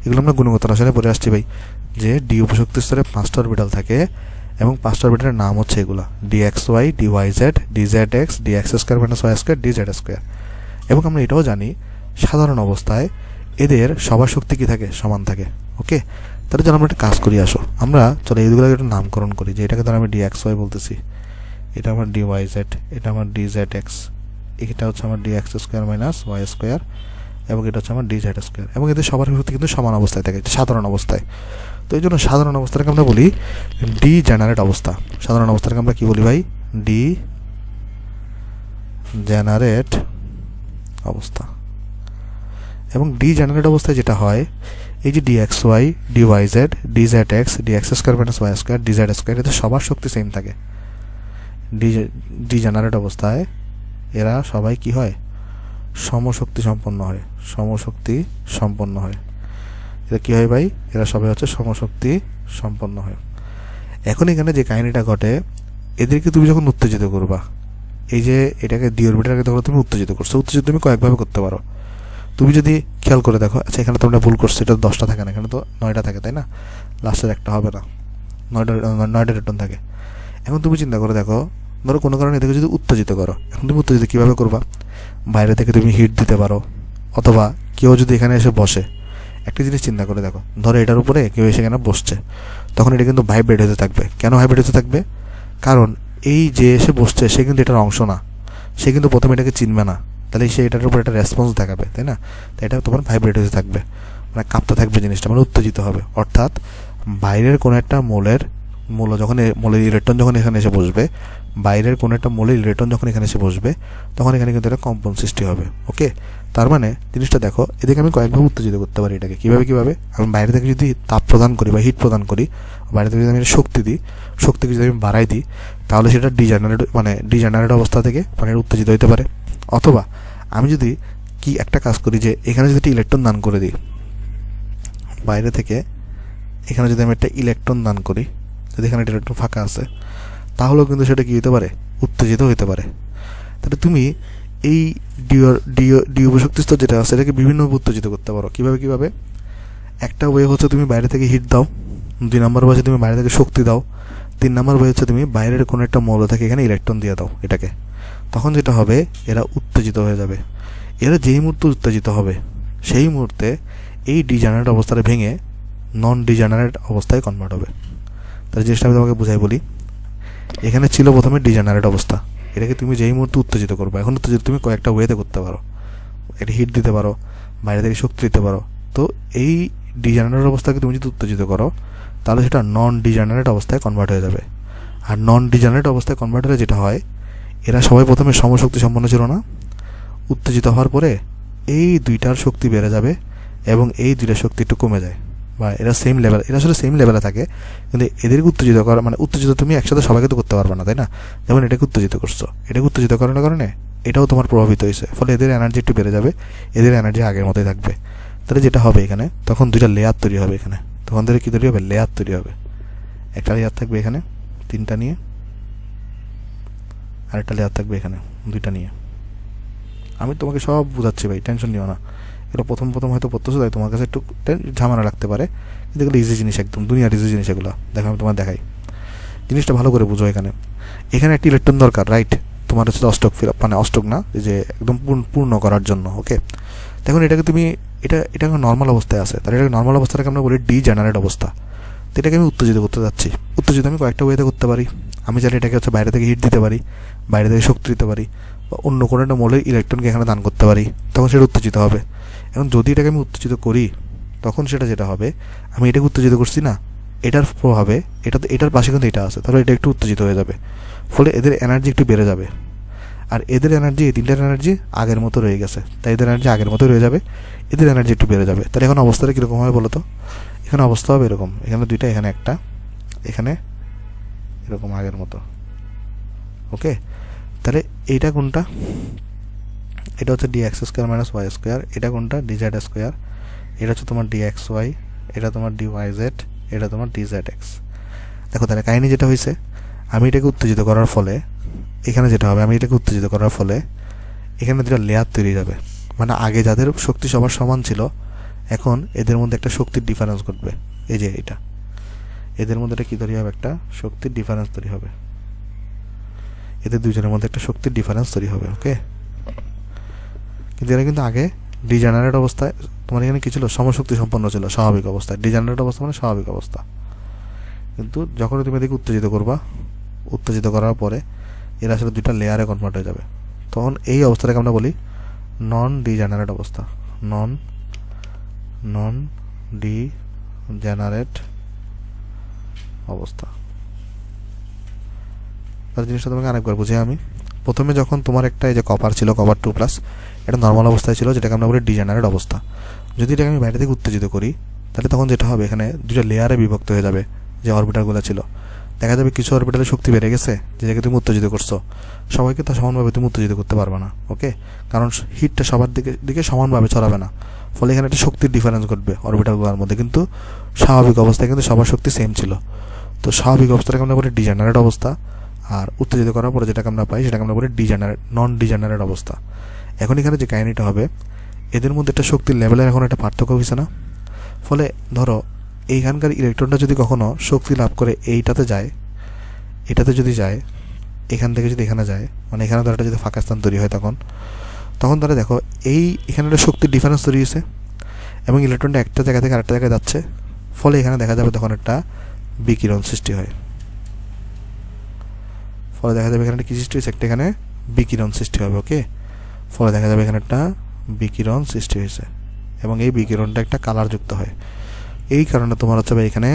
এগুলো আমরা গুণগত রসায়নে পড়ে আসছি ভাই, যে ডি উপশক্তি স্তরে 5টা অরবিটাল থাকে এবং 5টা অরবিটালের নাম হচ্ছে এগুলা D X Y, D Y Z, D Z X, D X square minus Y square, D Z square. এবং আমরা এটাও জানি সাধারণ অবস্থায় এদের সবার শক্তি কি থাকে? সমান থাকে। ওকে, তাহলে যেন আমরা একটা কাজ করি, আসো আমরা চলো এইগুলোকে একটু নামকরণ করি, যে এটাকে ধরো আমি ডি এক্স ওয়াই বলতেছি, এটা আমার ডি ওয়াই জেড, এটা আমার ডি জেড এক্স, এটা হচ্ছে আমার D X square minus Y square এবং এটা হচ্ছে আমার ডি জেড স্কোয়ার। এবং এদের সবার শক্তি কিন্তু সমান অবস্থায় থাকে, সাধারণ অবস্থায়। তো এই জন্য সাধারণ অবস্থাটাকে আমরা বলি ডি জেনারেট অবস্থা। সাধারণ অবস্থাটাকে আমরা কি বলি ভাই? ডি জেনারেট অবস্থা। এবং ডি জেনারেট অবস্থায় যেটা হয়, এই যে D X Y, D Y Z, D Z X, D X square minus Y square, D Z square, এতে সবার শক্তি সেম থাকে। ডি জেনারেট অবস্থায় এরা সবাই কি হয়? সমশক্তি সম্পন্ন হয়, সমশক্তি সম্পন্ন হয়। এটা কি হয় ভাই? এরা সবাই হচ্ছে সমশক্তি সম্পন্ন হয়। এখন এখানে যে কাহিনীটা ঘটে, এদেরকে তুমি যখন উত্তেজিত করবা, এই যে এটাকে ডি অরবিটালকে তখন তুমি উত্তেজিত করছো, উত্তেজিত তুমি কয়েকভাবে করতে পারো। তুমি যদি খেয়াল করে দেখো, আচ্ছা এখানে তোমরা ভুল করছো, এটা 10টা থাকে না, এখানে তো 9টা থাকে, তাই না? লাস্টের একটা হবে না, 9টা রিটার্ন থাকে। এখন তুমি চিন্তা করে দেখো, ধরো কোনো কারণে এদেরকে যদি উত্তেজিত করো, এখন তুমি উত্তেজিত কীভাবে করবা? বাইরে থেকে তুমি হিট দিতে পারো, অথবা কেউ যদি এখানে এসে বসে, একটা জিনিস চিন্তা করে দেখো, ধরো এটার উপরে কেউ এসে এখানে বসছে, তখন এটা কিন্তু ভাইব্রেট হতে থাকবে। কেন ভাইব্রেট হতে থাকবে? কারণ এই যে এসে বসছে সে কিন্তু এটার অংশ না, সে কিন্তু প্রথমে এটাকে চিনবে না, তাহলে সে এটার উপর একটা রেসপন্স দেখাবে, তাই না? তাই এটা তোমার ভাইব্রেট হতে থাকবে, মানে কাঁপতে থাকবে জিনিসটা, মানে উত্তেজিত হবে। অর্থাৎ বাইরের কোনো একটা মূল যখন মৌলের ইলেকট্রন যখন এখানে এসে বসবে, বাইরের কোনো একটা মৌলের ইলেকট্রন যখন এখানে এসে বসবে, তখন এখানে কিন্তু একটা কম্পন সৃষ্টি হবে। ওকে, তার মানে জিনিসটা দেখো, এদিকে আমি কয়েকভাবে উত্তেজিত করতে পারি এটাকে। কীভাবে? আমি বাইরে থেকে যদি তাপ প্রদান করি বা হিট প্রদান করি, বাইরে থেকে যদি আমি শক্তি দিই, শক্তিকে যদি আমি বাড়াই দিই, তাহলে সেটা ডিজেনারেট অবস্থা থেকে মানে উত্তেজিত হতে পারে। অথবা আমি যদি কি একটা কাজ করি, যে এখানে যদি একটা ইলেকট্রন দান করে দিই বাইরে থেকে, এখানে যদি আমি একটা ইলেকট্রন দান করি, যদি এখানে একটা ইলেকট্রন ফাঁকা আছে, তাহলেও কিন্তু সেটা কী হতে পারে? উত্তেজিত হতে পারে। তাহলে তুমি এই ডি উপশক্তি স্তর যেটা আছে এটাকে বিভিন্নভাবে উত্তেজিত করতে পারো। কীভাবে? একটা ওয়ে হচ্ছে তুমি বাইরে থেকে হিট দাও, 2 নম্বর ওয়ে হচ্ছে তুমি বাইরে থেকে শক্তি দাও, 3 নম্বর ওয়ে হচ্ছে তুমি বাইরের কোনো একটা মৌল থেকে এখানে ইলেকট্রন দিয়ে দাও এটাকে। তখন যেটা হবে, এরা উত্তেজিত হয়ে যাবে। এরা যেই মুহূর্তে উত্তেজিত হবে, সেই মুহূর্তে এই ডিজেনারেট অবস্থাটা ভেঙে নন ডিজেনারেট অবস্থায় কনভার্ট হবে। তাহলে জিনিসটা আমি তোমাকে বুঝাই বলি। এখানে ছিল প্রথমে ডিজেনারেট অবস্থা, এটাকে তুমি যেই মুহূর্তে উত্তেজিত করবে, এখন উত্তেজিত তুমি কয়েকটা ওয়েতে করতে পারো। এটা হিট দিতে পারো, বাইরে থেকে শক্তি দিতে পারো। তো এই ডিজেনারেট অবস্থাকে তুমি যদি উত্তেজিত করো, তাহলে সেটা নন ডিজেনারেট অবস্থায় কনভার্ট হয়ে যাবে। আর নন ডিজেনারেট অবস্থায় কনভার্ট হলে যেটা হয়, এরা সবাই প্রথমে সমশক্তি সম্পন্ন ছিল না, উত্তেজিত হওয়ার পরে এই দুইটার শক্তি বেড়ে যাবে এবং এই দুইটার শক্তি একটু কমে যায়, বা এরা সেম লেভেল, এরা আসলে সেম লেভেলে থাকে, কিন্তু এদেরকে উত্তেজিত করা মানে উত্তেজিত তুমি একসাথে সবাইকে তো করতে পারবে না, তাই না? যেমন এটাকে উত্তেজিত করছো, এটাকে উত্তেজিত করানোর কারণে এটাও তোমার প্রভাবিত হয়েছে, ফলে এদের এনার্জি একটু বেড়ে যাবে, এদের এনার্জি আগের মতোই থাকবে। তাহলে যেটা হবে এখানে, তখন দুইটা লেয়ার তৈরি হবে এখানে, তখন ধরে কী তৈরি হবে, লেয়ার তৈরি হবে। একটা লেয়ার থাকবে এখানে 3টা নিয়ে, আরেকটা লেয়ার থাকবে এখানে 2টা নিয়ে। আমি তোমাকে সব বোঝাচ্ছি ভাই, টেনশন নিও না। এগুলো প্রথম প্রথম হয়তো পড়তেছো, তাই তোমার কাছে একটু ঝামেলা লাগতে পারে, কিন্তু এগুলো ইজি জিনিস, একদম দুনিয়ার ইজি জিনিস এগুলো। দেখো আমি তোমার দেখাই, জিনিসটা ভালো করে বুঝো। এখানে এখানে একটা ইলেকট্রন দরকার, রাইট? তোমার হচ্ছে অষ্টক ফিল মানে অষ্টক না, যে একদম পূর্ণ করার জন্য, ওকে? দেখুন এটাকে তুমি এটা নর্মাল অবস্থায় আছে, তাহলে এটাকে নর্মাল অবস্থাটাকে আমরা বলি ডিজেনারেট অবস্থা। তো এটাকে আমি উত্তেজিত করতে যাচ্ছি। উত্তেজিত আমি কয়েকটা ওয়েতে করতে পারি। আমি চাইলে এটাকে হচ্ছে বাইরে থেকে হিট দিতে পারি, বাইরে থেকে শক্তি দিতে পারি, বা অন্য কোনো একটা মৌলের ইলেকট্রনকে এখানে দান করতে পারি, তখন সেটা উত্তেজিত হবে। এখন যদি এটাকে আমি উত্তেজিত করি, তখন সেটা যেটা হবে, আমি এটাকে উত্তেজিত করছি না, এটার প্রভাবে এটার পাশে কিন্তু এটা আছে, তাহলে এটা একটু উত্তেজিত হয়ে যাবে, ফলে এদের এনার্জি একটু বেড়ে যাবে। আর এদের এনার্জি, এই তিনটার এনার্জি আগের মতো রয়ে গেছে, তাই এদের এনার্জি আগের মতো রয়ে যাবে, এদের এনার্জি একটু বেড়ে যাবে। তাহলে এখন অবস্থাটা কীরকম হবে বলো তো? এখানে অবস্থা হবে এরকম, এখানে 2টা, এখানে একটা, এখানে এরকম আগের মতো, ওকে? তাহলে এইটা কোনটা? এটা হচ্ছে dx square minus Y square. এটা কোনটা? dz square. এটা হচ্ছে তোমার dxy, এটা তোমার dyz, এটা তোমার dzx। দেখো তাহলে কাহিনী যেটা হয়েছে, আমি এটাকে উত্তেজিত করার ফলে এখানে যেটা হবে, আমি এটাকে উত্তেজিত করার ফলে এখানে 2টা লেয়ার তৈরি যাবে। মানে আগে যাদের শক্তি সবার সমান ছিল, এখন এদের মধ্যে একটা শক্তির ডিফারেন্স ঘটবে। এই যে এটা, এদের মধ্যে একটা কী তৈরি হবে, একটা শক্তির ডিফারেন্স তৈরি হবে। এদের দুজনের মধ্যে একটা শক্তির ডিফারেন্স তৈরি হবে, ওকে? কিন্তু এরা কিন্তু আগে ডিজেনারেট অবস্থায়, তোমার এখানে কী ছিল, সমশক্তি সম্পন্ন ছিল স্বাভাবিক অবস্থায়। ডিজেনারেট অবস্থা মানে স্বাভাবিক অবস্থা। কিন্তু যখন তুমি এদিকে উত্তেজিত করবা, উত্তেজিত করার পরে এরা আসলে 2টা লেয়ারে কনভার্ট হয়ে যাবে, তখন এই অবস্থাটাকে আমরা বলি নন ডিজেনারেট অবস্থা। নন ডিজেনারেট অবস্থা। তার জিনিসটা তোমাকে আরেকবার বুঝে আমি, প্রথমে যখন তোমার একটা এই যে কপার ছিল, কপার 2+, এটা নর্মাল অবস্থায় ছিল, যেটাকে আমরা বলি ডিজেনারেট অবস্থা। যদি এটাকে আমি বাইরে থেকে উত্তেজিত করি, তাহলে তখন যেটা হবে, এখানে 2টা লেয়ারে বিভক্ত হয়ে যাবে যে অরবিটালগুলো ছিল। দেখা যাবে কিছু অরবিটালের শক্তি বেড়ে গেছে, যেটাকে তুমি উত্তেজিত করছো, সবাইকে তো সমানভাবে তুমি উত্তেজিত করতে পারবে না, ওকে? কারণ হিটটা সবার দিকে সমানভাবে ছড়াবে না, ফলে এখানে একটা শক্তির ডিফারেন্স ঘটবে অরবিটালগুলোর মধ্যে। কিন্তু স্বাভাবিক অবস্থায় কিন্তু সবার শক্তি সেম ছিল। তো স্বাভাবিক অবস্থাটাকে আমরা বলি ডিজেনারেট অবস্থা, আর উত্তেজিত করার পরে যেটাকে আমরা পাই, সেটাকে আমরা বলি নন ডিজেনারেট অবস্থা। এখন এখানে যে কাহিনীটা হবে, এদের মধ্যে একটা শক্তির লেভেলের এখন একটা পার্থক্য হয়েছে না? ফলে ধরো এইখানকার ইলেকট্রনটা যদি কখনো শক্তি লাভ করে এইটাতে যায়, এটাতে যদি যায়, এখান থেকে যদি এখানে যায়, মানে এখানে ধরো একটা যদি ফাঁকা স্থান তৈরি হয়, তখন তাহলে দেখো এখানে একটা শক্তির ডিফারেন্স তৈরি হয়েছে, এবং ইলেকট্রনটা একটা জায়গা থেকে আরেকটা জায়গায় যাচ্ছে, ফলে এখানে দেখা যাবে তখন একটা বিকিরণ সৃষ্টি হয়। ফলে দেখা যাবে এখানে একটা কী সৃষ্টি হয়েছে, একটা এখানে বিকিরণ সৃষ্টি হবে, ওকে? ফলে দেখা যাবে এখানে একটা বিকিরণ সৃষ্টি হয়েছে, এবং এই বিকিরণটা একটা কালারযুক্ত হয়। এই কারণে তোমার হচ্ছে এখানে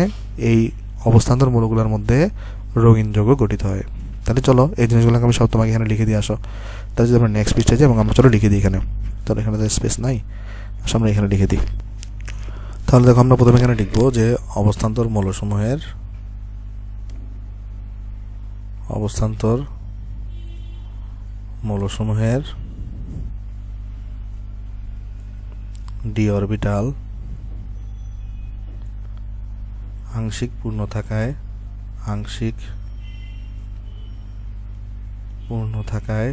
এই অবস্থান্তর মৌলগুলোর মধ্যে রঙিন যৌগ গঠিত হয়। তাহলে চলো এই জিনিসগুলোকে আমি সব তোমাকে এখানে লিখে দিয়ে আসো। তাহলে যদি আমরা নেক্সট পৃষ্ঠায় যাই, এবং আমরা চলো লিখে দিই এখানে। তাহলে এখানে তো স্পেস নাই, আমরা এখানে লিখে দিই। তাহলে দেখো আমরা প্রথমে এখানে লিখবো যে অবস্থান্তর মৌলসমূহের ডি অরবিটাল আংশিক পূর্ণ থাকায়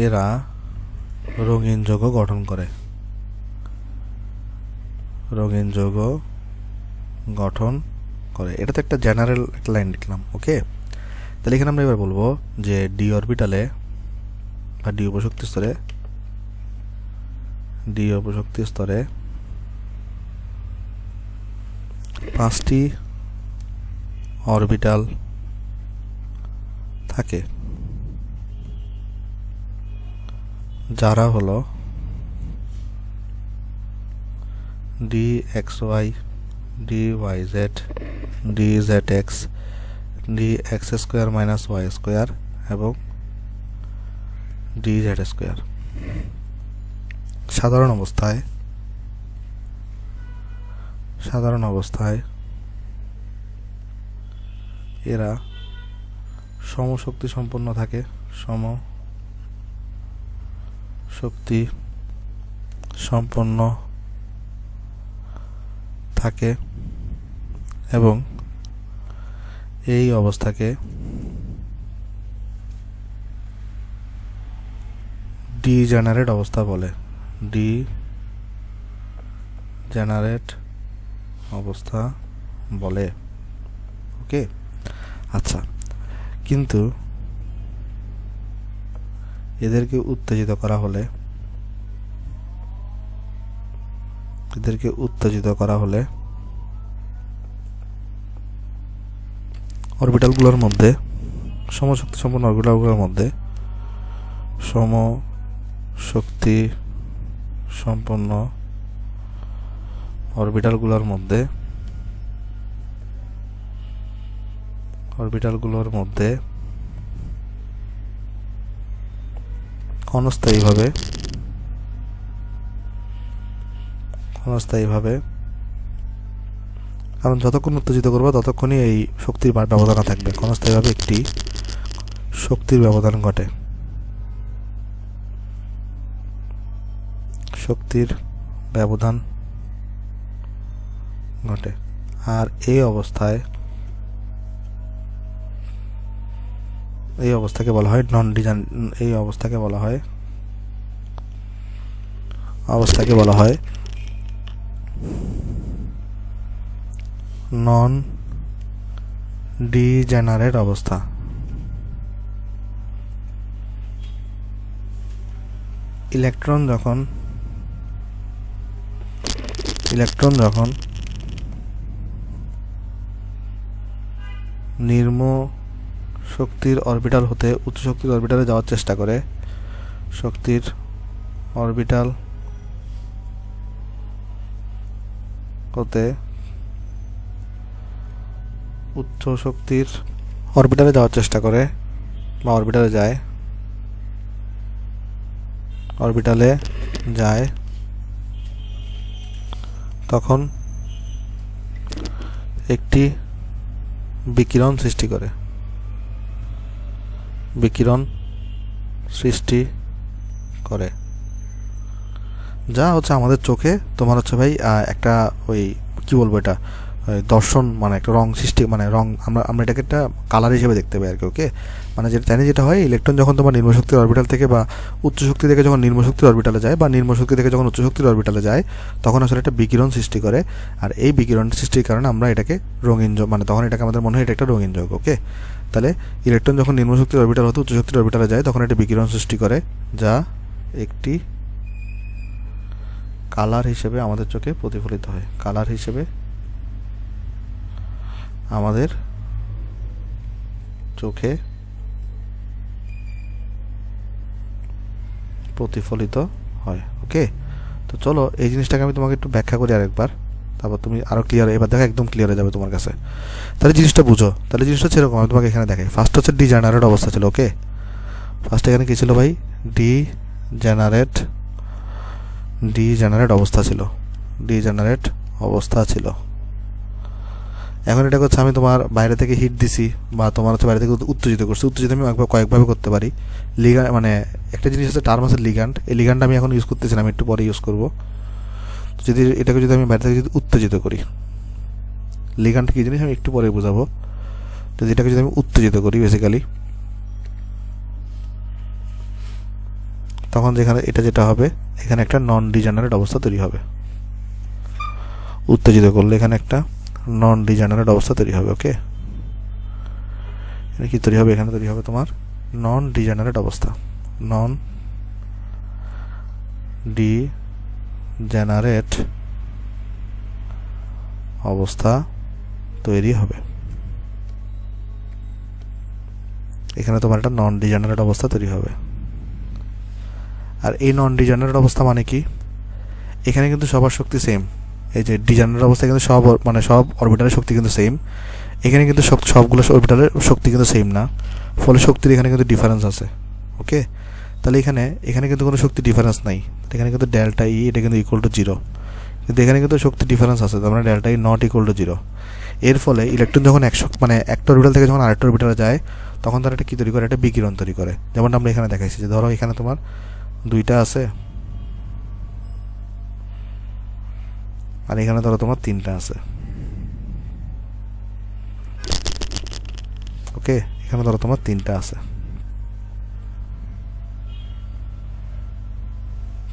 এরা রঙিন যৌগ গঠন করে। এটা তো একটা জেনারেল একটা লাইন লিখলাম, ওকে? তাহলে এখানে আমরা এবার বলবো যে ডি অরবিটালে বা ডি অপশক্তি স্তরে 5টি অরবিটাল থাকে, যারা হলো dxy, dyz, dzx, dx square minus Y square এবং dz স্কোয়ার। সাধারণ অবস্থায় সাধারণ অবস্থায় এরা সমশক্তি সম্পন্ন থাকে, সমশক্তি সম্পন্ন থাকে এবং এই অবস্থাকে ডিজেনারেট অবস্থা বলে। ডিজেনারেট অবস্থা বলে। ওকে, আচ্ছা, কিন্তু এদেরকে উত্তেজিত করা হলে অরবিটালগুলোর মধ্যে, সমশক্তি সম্পন্ন অরবিটালগুলোর মধ্যে সমশক্তি সম্পন্ন অরবিটালগুলোর মধ্যে ক্ষণস্থায়ীভাবে কারণ যতক্ষণ উত্তেজিত করবে ততক্ষণই এই শক্তির ব্যবধান থাকবে। ক্ষণস্থায়ীভাবে একটি শক্তির ব্যবধান ঘটে। আর এই অবস্থাকে বলা হয় নন ডিজেনারেট অবস্থা। ইলেকট্রন যখন নিম্ন শক্তির অরবিটাল হতে উচ্চ শক্তির অরবিটালে যাওয়ার চেষ্টা করে, শক্তির অরবিটাল হতে উচ্চ শক্তির অরবিটালে যাওয়ার চেষ্টা করে বা অরবিটালে যায়, তখন একটি বিকিরণ সৃষ্টি করে যা হচ্ছে আমাদের চোখে তোমার হচ্ছে ভাই একটা ওই কি বলবো, এটা দর্শন মানে একটা রং সৃষ্টি, মানে রং আমরা এটাকে একটা কালার হিসেবে দেখতে পাই আর কি। ওকে, মানে যেটা হয়, ইলেকট্রন যখন তোমার নিম্ন শক্তির অরবিটাল থেকে বা উচ্চ শক্তি থেকে যখন নিম্ন শক্তির অরবিটালে যায় বা নিম্ন শক্তি থেকে যখন উচ্চ শক্তির অরবিটালে যায়, তখন আসলে একটা বিকিরণ সৃষ্টি করে। আর এই বিকিরণ সৃষ্টির কারণে আমরা এটাকে রঙিন, মানে তখন এটাকে আমাদের মনে হয় এটা একটা রঙিন যৌগ। ওকে, তাহলে ইলেকট্রন যখন নিম্ন শক্তির অরবিটাল হতে উচ্চ শক্তির অরবিটালে যায়, তখন একটা বিকিরণ সৃষ্টি করে যা একটি কালার হিসেবে আমাদের চোখে প্রতিফলিত হয়। কালার হিসেবে আমাদের চোখে প্রতিফলিত হয়। ওকে, তো চলো এই জিনিসটাকে আমি তোমাকে একটু ব্যাখ্যা করি আরেকবার, তারপর তুমি আরো ক্লিয়ার, এবার দেখো একদম ক্লিয়ার হয়ে যাবে তোমার কাছে। তাহলে জিনিসটা বুঝো, তাহলে জিনিসটা সেরকম আমি তোমাকে এখানে দেখাই। ফার্স্ট হচ্ছে ডিজেনারেট অবস্থা ছিল। ওকে, ফার্স্ট এখানে কি ছিল ভাই? ডিজেনারেট অবস্থা ছিল। এখন এটা হচ্ছে আমি তোমার বাইরে থেকে হিট দিছি বা তোমার হচ্ছে বাইরে থেকে উত্তেজিত করছি। উত্তেজিত আমি কয়েকভাবে করতে পারি। লিগ্যান্ড, মানে একটা জিনিস আছে টার্ম আছে লিগ্যান্ড। এই লিগ্যান্ড আমি এখন ইউজ করতেছি না, আমি একটু পরে ইউজ করবো। যদি এটাকে যদি আমি বাইরে থেকে যদি উত্তেজিত করি, লিগ্যান্ড কী জিনিস আমি একটু পরে বোঝাবো। তো যেটাকে যদি আমি উত্তেজিত করি বেসিক্যালি, তখন যেটা হবে, এখানে একটা নন ডিজেনারেট অবস্থা তৈরি হবে। উত্তেজিত করলে এখানে একটা নন ডিজেনারেট অবস্থা তৈরি হবে। ওকে, এখানে কি তৈরি হবে? এখানে তৈরি হবে তোমার নন ডিজেনারেট অবস্থা। নন ডিজেনারেট অবস্থা তৈরি হবে। এখানে তোমার একটা নন ডিজেনারেট অবস্থা তৈরি হবে। আর এই নন ডিজেনারেট অবস্থা মানে কি? এখানে কিন্তু সবার শক্তি সেম। এই যে ডিজেনারেট অবস্থা কিন্তু সব অরবিটালের শক্তি কিন্তু সেম। এখানে কিন্তু সবগুলো অরবিটালের শক্তি কিন্তু সেম না, ফলে শক্তির এখানে কিন্তু ডিফারেন্স আছে। ওকে, তাহলে এখানে কিন্তু কোনো শক্তি ডিফারেন্স নাই। এখানে কিন্তু ডেল্টা ই এটা কিন্তু ইকুয়াল টু 0। কিন্তু এখানে কিন্তু শক্তি ডিফারেন্স আছে, তার মানে delta E not equal to 0। এর ফলে ইলেকট্রন যখন মানে একটা অরবিটাল থেকে যখন আরেকটা অরবিটালে যায় তখন তারা একটা কী তৈরি করে, একটা বিকিরণ তৈরি করে। যেমনটা আমরা এখানে দেখাইছি যে ধরো এখানে তোমার 2টা আছে আর এখানে ধরো তোমার 3টা আছে। ওকে, এখানে ধরো তোমার 3টা আছে।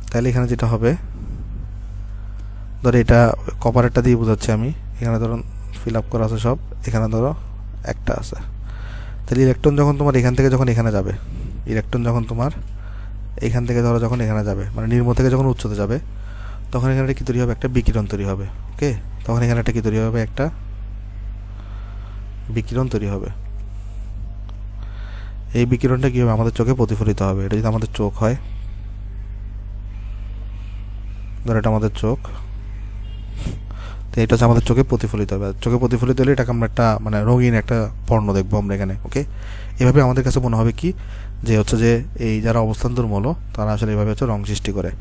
তাহলে এখানে যেটা হবে, ধরো এটা কপারেরটা দিয়ে বোঝাচ্ছি আমি, এখানে ধরো ফিল আপ করা আছে সব, এখানে ধরো একটা আছে। তাহলে ইলেকট্রন যখন তোমার এখান থেকে যখন এখানে যাবে, ইলেকট্রন যখন তোমার এখান থেকে ধরো যখন এখানে যাবে, মানে নিম্ন থেকে যখন উচ্চতে যাবে, তখন এখানে কী তৈরি হবে, একটা বিকিরণ তৈরি হবে। ওকে, তখন এখানে একটা কী তৈরি হবে, একটা বিকিরণ তৈরি হবে। এই বিকিরণটা কী হবে, আমাদের চোখে প্রতিফলিত হবে। এটা যদি আমাদের চোখ হয়, ধরো এটা আমাদের চোখ, তো এটা হচ্ছে আমাদের চোখে প্রতিফলিত হবে। চোখে প্রতিফলিত হলে এটাকে আমরা একটা মানে রঙিন একটা বর্ণ দেখবো আমরা এখানে। ওকে, এভাবে আমাদের কাছে মনে হবে কি যে হচ্ছে যে এই যারা অবস্থান্তর মৌল তারা আসলে এভাবে হচ্ছে রং সৃষ্টি করে।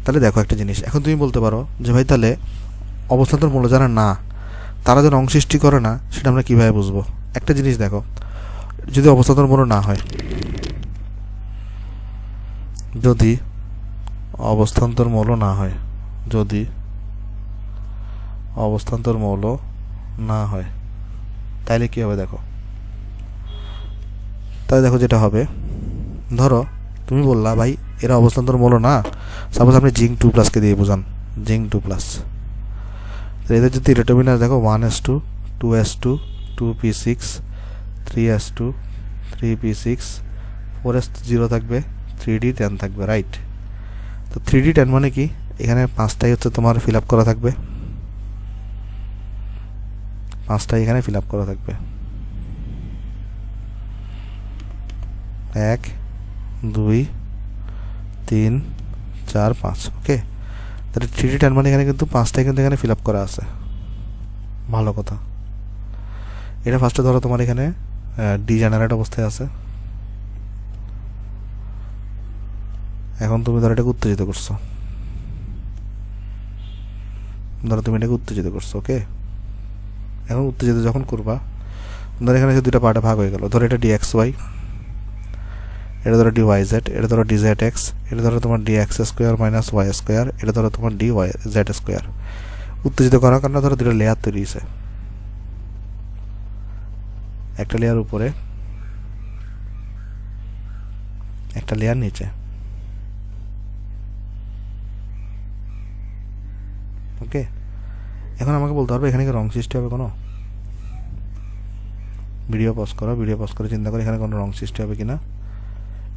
তাহলে দেখো একটা জিনিস, এখন তুমি বলতে পারো যে ভাই তাহলে অবস্থান্তর মৌল যারা না, তারা যে রং সৃষ্টি করে না সেটা আমরা কীভাবে বুঝবো? একটা জিনিস দেখো, যদি অবস্থান্তর মৌল না হয়, যদি অবস্থান্তর মৌল না হয়, যদি অবস্থান্তর মৌল না হয় তাইলে কী হবে দেখো। তাই দেখো যেটা হবে, ধরো তুমি বললা ভাই এরা অবস্থান্তর মৌল না, সাপোজ আপনি জিঙ্ক 2+ দিয়ে বোঝান, জিঙ্ক 2+। এদের যদি ইলেকট্রন দেখো 1s2 2s2 2p6 3s2 3p6 4s0 থাকবে, 3d10 থাকবে, রাইট? তো 3d10 মানে কি, এখানে 5টাই হচ্ছে তোমার ফিল আপ করা থাকবে, 5টাই এখানে ফিল আপ করা থাকবে, 1 2 3 4 5। ওকে, তাহলে 3d10 মানে এখানে কিন্তু 5টাই কিন্তু এখানে ফিল আপ করা আছে। ভালো কথা, এটা ফার্স্টে ধরো তোমার এখানে ডিজেনারেট অবস্থায় আছে। এখন তুমি ধরো এটাকে উত্তেজিত করছো, ধরো তুমি এটাকে উত্তেজিত করছো। ওকে, এখন উত্তেজিত যখন করবা, ধরো এখানে দুটো পার্টে ভাগ হয়ে গেল, ধরো এটা dxy, এটা ধরো dyz, এটা ধরো dzx, এটা ধরো তোমার dx² - y², এটা ধরো তোমার dyz²। উত্তেজিত করার কারণে ধরো দুটো লেয়ার তৈরি হয়েছে, একটা লেয়ার উপরে একটা লেয়ার নিচে। ওকে, এখন আমাকে বলতে পারবে এখানে কি রং সৃষ্টি হবে কোনো? ভিডিও পজ করো, ভিডিও পজ করে চিন্তা করো এখানে কোনো রং সৃষ্টি হবে কিনা।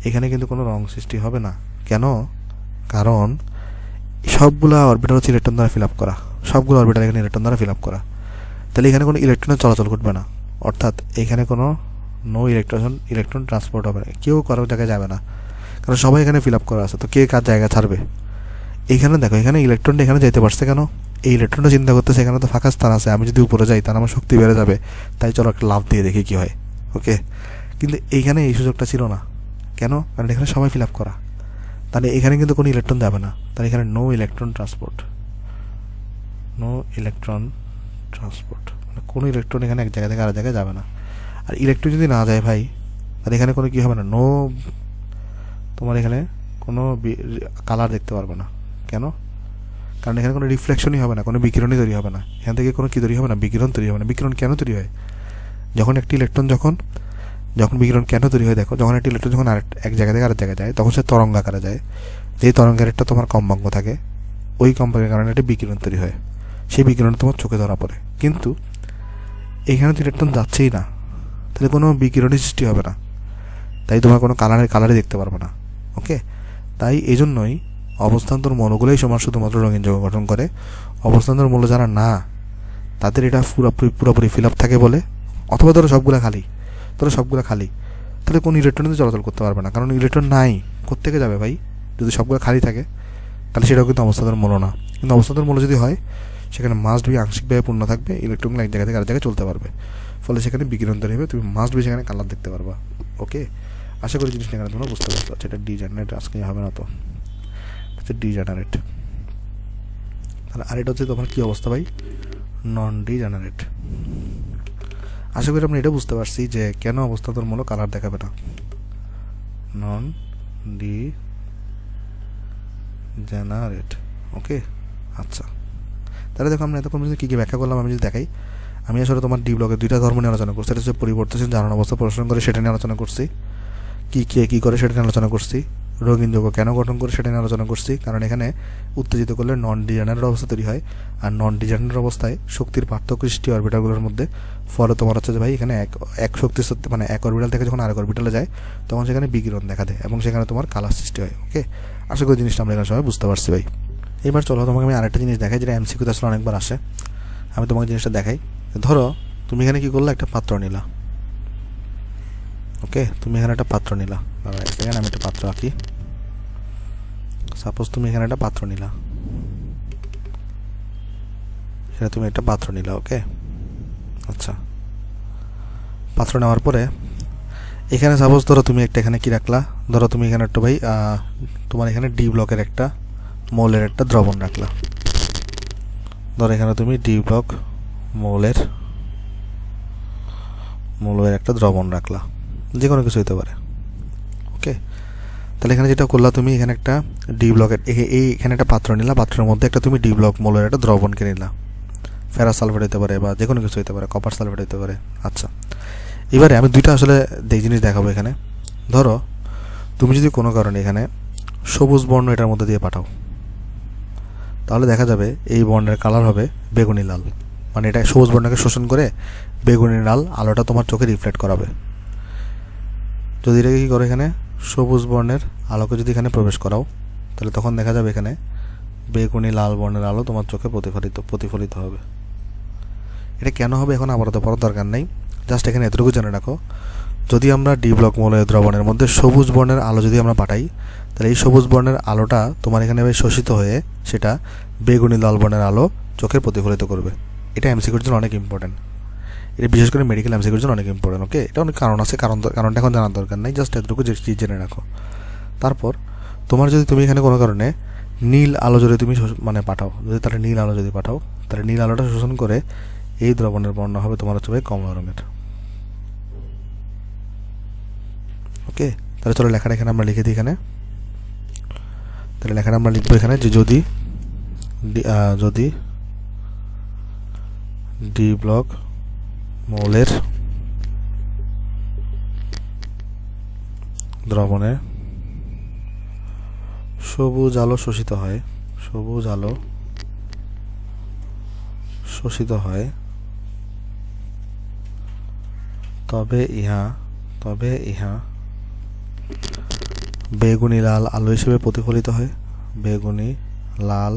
এখানে কিন্তু কোনো রং সৃষ্টি হবে না। কেন? কারণ সবগুলো অরবিটাল হচ্ছে ইলেকট্রন দ্বারা ফিল আপ করা, সবগুলো অরবিটাল এখানে ইলেকট্রন দ্বারা ফিল আপ করা। তাহলে এখানে কোনো ইলেকট্রনের চলাচল ঘটবে না, অর্থাৎ এখানে কোনো ইলেকট্রন ট্রান্সপোর্ট হবে না, কেউ কারো জায়গায় যাবে না, কারণ সবাই এখানে ফিল আপ করা আছে। তো কে কার জায়গা ছাড়বে? এখানে দেখো, এখানে ইলেকট্রনটা এখানে যেতে পারছে কেন? এই ইলেকট্রনটা চিন্তা করতেছে এখানে তো ফাঁকা স্থান আছে, আমি যদি উপরে যাই তাহলে আমার শক্তি বেড়ে যাবে, তাই চলো একটা লাভ দিয়ে দেখি কী হয়। ওকে, কিন্তু এইখানে এই সুযোগটা ছিল না। কেন? কারণ এখানে সবাই ফিল আপ করা, তাহলে এখানে কিন্তু কোনো ইলেকট্রন যাবে না, তাহলে এখানে নো ইলেকট্রন ট্রান্সপোর্ট, মানে কোনো ইলেকট্রন এখানে এক জায়গা থেকে আরেক জায়গায় যাবে না। আর ইলেকট্রন যদি না যায় ভাই, তাহলে এখানে কোনো কী হবে না, তোমার এখানে কোনো কালার দেখতে পারবে না। কেন? কারণ এখানে কোনো রিফ্লেকশনই হবে না, কোনো বিকিরণই তৈরি হবে না, এখান থেকে কোনো কী তৈরি হবে না, বিকিরণ তৈরি হবে না। বিকিরণ কেন তৈরি হয়? যখন একটি ইলেকট্রন যখন বিকিরণ কেন তৈরি হয় দেখো, যখন একটি ইলেকট্রন যখন এক জায়গা থেকে আরেক জায়গায় যায় তখন সে তরঙ্গ আকারে যায়, যেই তরঙ্গের একটা তোমার কম্পাঙ্ক থাকে, ওই কম্পাঙ্কের কারণে একটা বিকিরণ তৈরি হয়, সেই বিকিরণ তোমার চোখে ধরা পড়ে। কিন্তু এখানে তো ইলেকট্রন যাচ্ছেই না, তাহলে কোনো বিকিরণই সৃষ্টি হবে না, তাই তোমার কোনো কালারে দেখতে পারবে না। ওকে, তাই এই জন্যই অবস্থান্তর মৌলগুলোই শুধুমাত্র রঙিন যৌগ গঠন করে। অবস্থান্তর মৌল যারা না, তাদের এটা পুরোপুরি ফিল আপ থাকে বলে, অথবা ধরো সবগুলো খালি, তাহলে কোনো ইলেকট্রন চলাচল করতে পারবে না, কারণ ইলেকট্রন নাই, কোত্থেকে যাবে ভাই? যদি সবগুলো খালি থাকে তাহলে সেটাও কিন্তু অবস্থান্তর মৌল না। কিন্তু অবস্থান্তর মৌল যদি হয়, সেখানে মাস্ট বি আংশিকভাবে পূর্ণ থাকবে, ইলেকট্রনগুলো এক জায়গা থেকে আরেক জায়গায় চলতে পারবে, ফলে সেখানে বিকিরণ তৈরি হবে, তুমি মাস্ট বি সেখানে কালার দেখতে পারবা। ওকে, আশা করি জিনিসটা এখানে তোমরা বুঝতে পারছো। এটা ডিজেনারেট আজকে হবে না, তো হচ্ছে ডিজেনারেট। তাহলে আর এটা হচ্ছে তোমার কী অবস্থা ভাই, নন ডিজেনারেট। আশা করি আমরা এটা বুঝতে পারছি যে কেন অবস্থান্তরমূলক কালার দেখাবে না, নন ডিজেনারেট। ওকে, আচ্ছা তাহলে দেখো আমরা এতক্ষণ কী কী ব্যাখ্যা করলাম আমি যদি দেখাই। আমি আসলে তোমার ডি ব্লকের দুইটা ধর্ম নিয়ে আলোচনা করছি, এটা হচ্ছে পরিবর্তনশীল জারণ অবস্থা প্রদর্শন করে সেটা নিয়ে আলোচনা করছি, কী করে সেটা নিয়ে আলোচনা করছি, রঙিন যৌগ কেন গঠন করে সেটা নিয়ে আলোচনা করছি, কারণ এখানে উত্তেজিত করলে নন ডিজেনারেট অবস্থা তৈরি হয়, আর নন ডিজেনারেট অবস্থায় শক্তির পার্থক্য সৃষ্টি অরবিটালগুলোর মধ্যে। ফলে তোমার হচ্ছে যে ভাই এখানে এক শক্তি মানে এক অরবিটাল থেকে যখন আরেক অরবিটালে যায় তখন সেখানে বিকিরণ দেখা দেয় এবং সেখানে তোমার কালার সৃষ্টি হয়। ওকে, আশা করি জিনিসটা আমরা এখানে সবাই বুঝতে পারছি ভাই। এবার চলো তোমাকে আমি আরেকটা জিনিস দেখাই যেটা এমসিকিউতে আসলে অনেকবার আসে। আমি তোমাকে জিনিসটা দেখাই। ধরো তুমি এখানে কী করলে, একটা পাত্র নিলা। ওকে, তুমি এখানে একটা পাত্র নিলা, সেখানে আমি একটা পাত্র আঁকি। সাপোজ তুমি এখানে একটা পাত্র নিলা, সেটা তুমি একটা পাত্র নিলা। ওকে, আচ্ছা পাত্র নেওয়ার পরে এখানে সাপোজ ধরো তুমি একটা এখানে কি রাখলা, ধরো তুমি এখানে একটা ভাই তোমার এখানে ডি ব্লকের একটা মৌলের একটা দ্রবণ রাখলা। ধরো এখানে তুমি ডি ব্লক মৌলের একটা দ্রবণ রাখলা, যে কোনো কিছু হতে পারে। ওকে, তাহলে এখানে যেটা করলা তুমি এখানে একটা ডি ব্লকের এখানে একটা পাত্র নিলা, পাত্রের মধ্যে একটা তুমি ডি ব্লক মৌলের একটা দ্রবণকে নিলা। ফেরাস সালফেট হতে পারে বা যে কোনো কিছু হতে পারে, কপার সালফেট হতে পারে। আচ্ছা, এবারে আমি দুইটা আসলে জিনিস দেখাবো এখানে। ধরো তুমি যদি কোনো কারণে এখানে সবুজ বর্ণ এটার মধ্যে দিয়ে পাঠাও, তাহলে দেখা যাবে এই বর্ণের কালার হবে বেগুনি লাল, মানে এটা সবুজ বর্ণকে শোষণ করে বেগুনি লাল আলোটা তোমার চোখে রিফ্লেক্ট করাবে। যদি এটাকে কী করো, এখানে সবুজ বর্ণের আলোকে যদি এখানে প্রবেশ করাও, তাহলে তখন দেখা যাবে এখানে বেগুনি লাল বর্ণের আলো তোমার চোখে প্রতিফলিত হবে। এটা কেন হবে এখন আপাতত পড়ার দরকার নেই, জাস্ট এখানে এতটুকু জেনে রাখো, যদি আমরা ডি ব্লক মৌলের দ্রবণের মধ্যে সবুজ বর্ণের আলো যদি আমরা পাঠাই, তাহলে এই সবুজ বর্ণের আলোটা তোমার এখানে শোষিত হয়ে সেটা বেগুনি লাল বর্ণের আলো চোখে প্রতিফলিত করবে। এটা এমসিকিউর জন্য অনেক ইম্পর্টেন্ট, এটা বিশেষ করে মেডিকেল এমসিকিউর জন্য অনেক ইম্পর্টেন্ট। ওকে, এটা অনেক কারণ আছে, কারণটা এখন জানার দরকার নেই, জাস্ট এতটুকু জেনে রাখো। তারপর তুমি এখানে কোনো কারণে নীল আলো যদি তুমি মানে পাঠাও, যদি তাহলে নীল আলো যদি পাঠাও, তাহলে নীল আলোটা শোষণ করে এই দ্রবণের বর্ণ হবে তোমার হচ্ছে ভাই কমলা রঙের। ওকে, তাহলে চলো লেখাটা এখানে আমরা লিখে দিই এখানে। তাহলে লেখাটা আমরা লিখবো এখানে যে যদি ডি ব্লক মৌলের দ্রবণে সবুজ আলো শোষিত হয় তবে ইহা বেগুনি লাল আলো হিসেবে প্রতিফলিত হয়, বেগুনি লাল